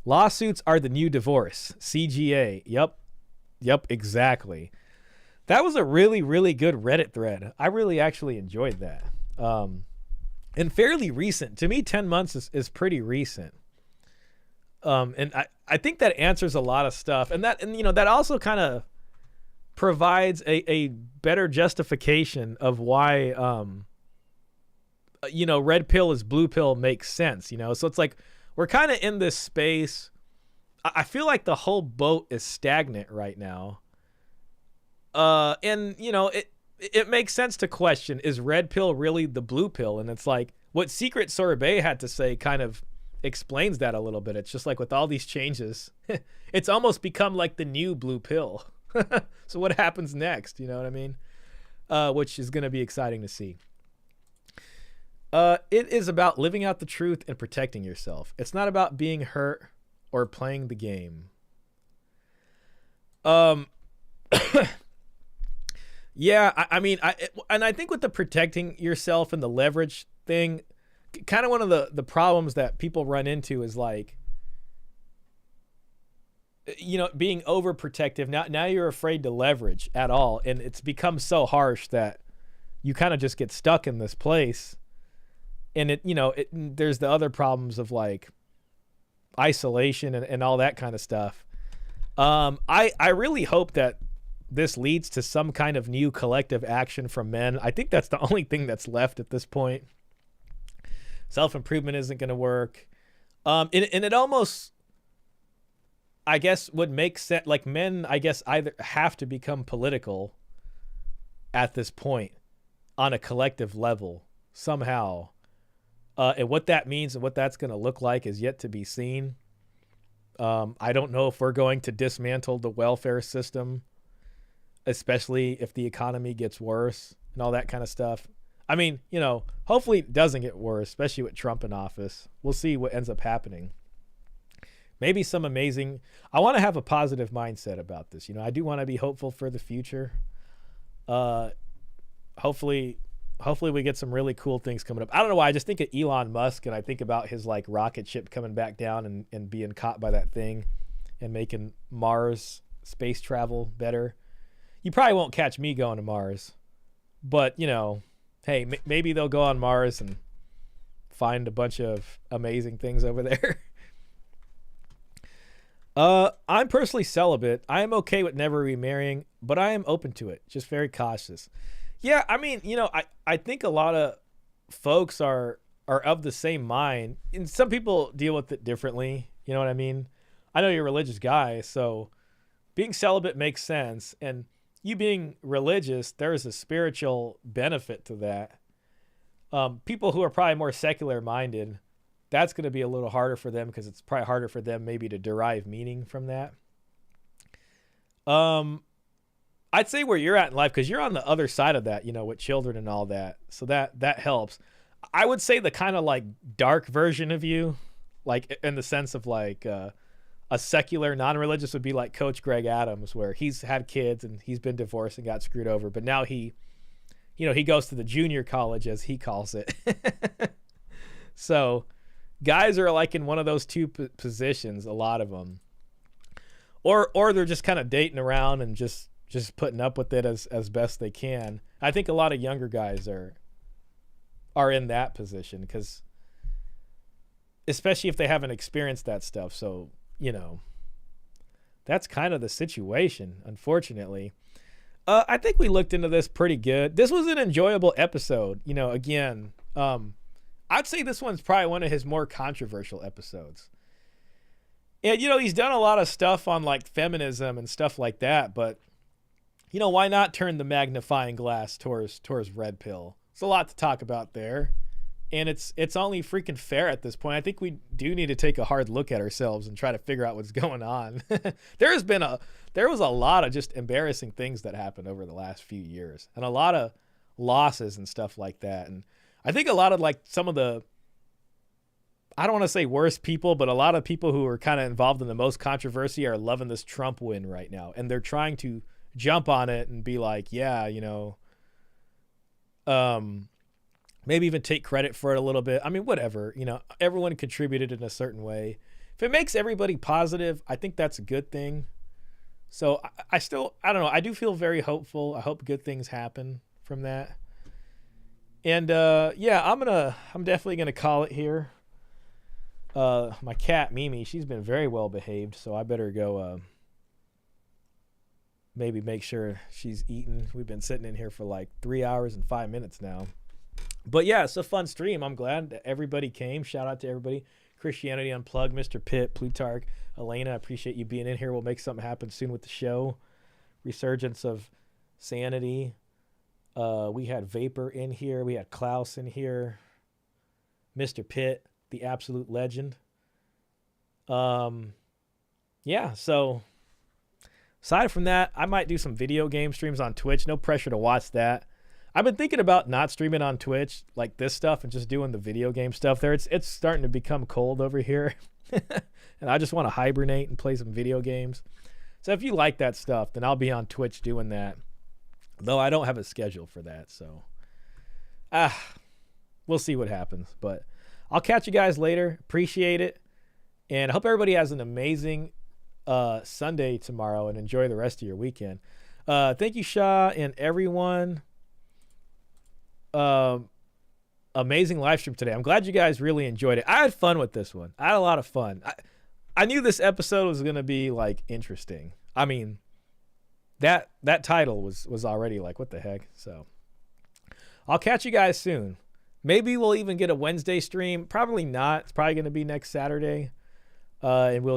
Lawsuits are the new divorce. CGA. Yep, exactly. That was a really, really good Reddit thread. I really actually enjoyed that. And and fairly recent. To me, 10 months is pretty recent. And I think that answers a lot of stuff. And that also kind of provides a better justification of why, red pill is blue pill makes sense, So it's like, we're kind of in this space. I feel like the whole boat is stagnant right now. And it makes sense to question, is red pill really the blue pill? And it's like what Secret Sorbet had to say kind of explains that a little bit. It's just like with all these changes, it's almost become like the new blue pill. So what happens next? You know what I mean? Which is going to be exciting to see. It is about living out the truth and protecting yourself. It's not about being hurt or playing the game. Yeah, I think with the protecting yourself and the leverage thing, kind of one of the problems that people run into is like, being overprotective. Now you're afraid to leverage at all. And it's become so harsh that you kind of just get stuck in this place. And there's the other problems of like isolation and all that kind of stuff. I really hope that this leads to some kind of new collective action from men. I think that's the only thing that's left at this point. Self-improvement isn't going to work. And it almost, I guess, would make sense. Like men, I guess, either have to become political at this point on a collective level somehow. And what that means and what that's going to look like is yet to be seen. I don't know if we're going to dismantle the welfare system, especially if the economy gets worse and all that kind of stuff. I mean, hopefully it doesn't get worse, especially with Trump in office. We'll see what ends up happening. Maybe some amazing, I want to have a positive mindset about this. I do want to be hopeful for the future. Hopefully we get some really cool things coming up. I don't know why. I just think of Elon Musk and I think about his like rocket ship coming back down and being caught by that thing and making Mars space travel better. You probably won't catch me going to Mars, but hey, maybe they'll go on Mars and find a bunch of amazing things over there. I'm personally celibate. I am okay with never remarrying, but I am open to it. Just very cautious. Yeah, I mean, I think a lot of folks are of the same mind, and some people deal with it differently. You know what I mean? I know you're a religious guy, so being celibate makes sense. And you being religious, there is a spiritual benefit to that. People who are probably more secular minded, that's going to be a little harder for them because it's probably harder for them maybe to derive meaning from that. I'd say where you're at in life, because you're on the other side of that, with children and all that. So that helps. I would say the kind of like dark version of you, like in the sense of like a secular non-religious would be like Coach Greg Adams, where he's had kids and he's been divorced and got screwed over. But now he goes to the junior college, as he calls it. So guys are like in one of those two positions, a lot of them. Or they're just kind of dating around and just putting up with it as best they can. I think a lot of younger guys are in that position because especially if they haven't experienced that stuff. So, that's kind of the situation, unfortunately. I think we looked into this pretty good. This was an enjoyable episode. Again, I'd say this one's probably one of his more controversial episodes. And, he's done a lot of stuff on like feminism and stuff like that, but why not turn the magnifying glass towards Red Pill? It's a lot to talk about there. And it's only freaking fair at this point. I think we do need to take a hard look at ourselves and try to figure out what's going on. There was a lot of just embarrassing things that happened over the last few years and a lot of losses and stuff like that. And I think a lot of like some of the, I don't want to say worst people, but a lot of people who are kind of involved in the most controversy are loving this Trump win right now. And they're trying to jump on it and be like, yeah, maybe even take credit for it a little bit. I mean, whatever, everyone contributed in a certain way. If it makes everybody positive, I think that's a good thing. So I don't know. I do feel very hopeful. I hope good things happen from that. And yeah, I'm definitely gonna call it here. My cat Mimi, she's been very well behaved, so I better go maybe make sure she's eaten. We've been sitting in here for like 3 hours and 5 minutes now. But yeah, it's a fun stream. I'm glad that everybody came. Shout out to everybody. Christianity Unplugged, Mr. Pitt, Plutarch, Elena, I appreciate you being in here. We'll make something happen soon with the show. Resurgence of Sanity. We had Vapor in here. We had Klaus in here. Mr. Pitt, the absolute legend. Yeah, so aside from that, I might do some video game streams on Twitch. No pressure to watch that. I've been thinking about not streaming on Twitch like this stuff and just doing the video game stuff there. It's starting to become cold over here. And I just want to hibernate and play some video games. So if you like that stuff, then I'll be on Twitch doing that. Though I don't have a schedule for that, so we'll see what happens. But I'll catch you guys later. Appreciate it. And I hope everybody has an amazing Sunday tomorrow and enjoy the rest of your weekend. Thank you, Shah, and everyone. Amazing live stream today. I'm glad you guys really enjoyed it. I had fun with this one. I had a lot of fun. I knew this episode was going to be like interesting. I mean, that title was already like, what the heck? So I'll catch you guys soon. Maybe we'll even get a Wednesday stream. Probably not. It's probably going to be next Saturday. And we'll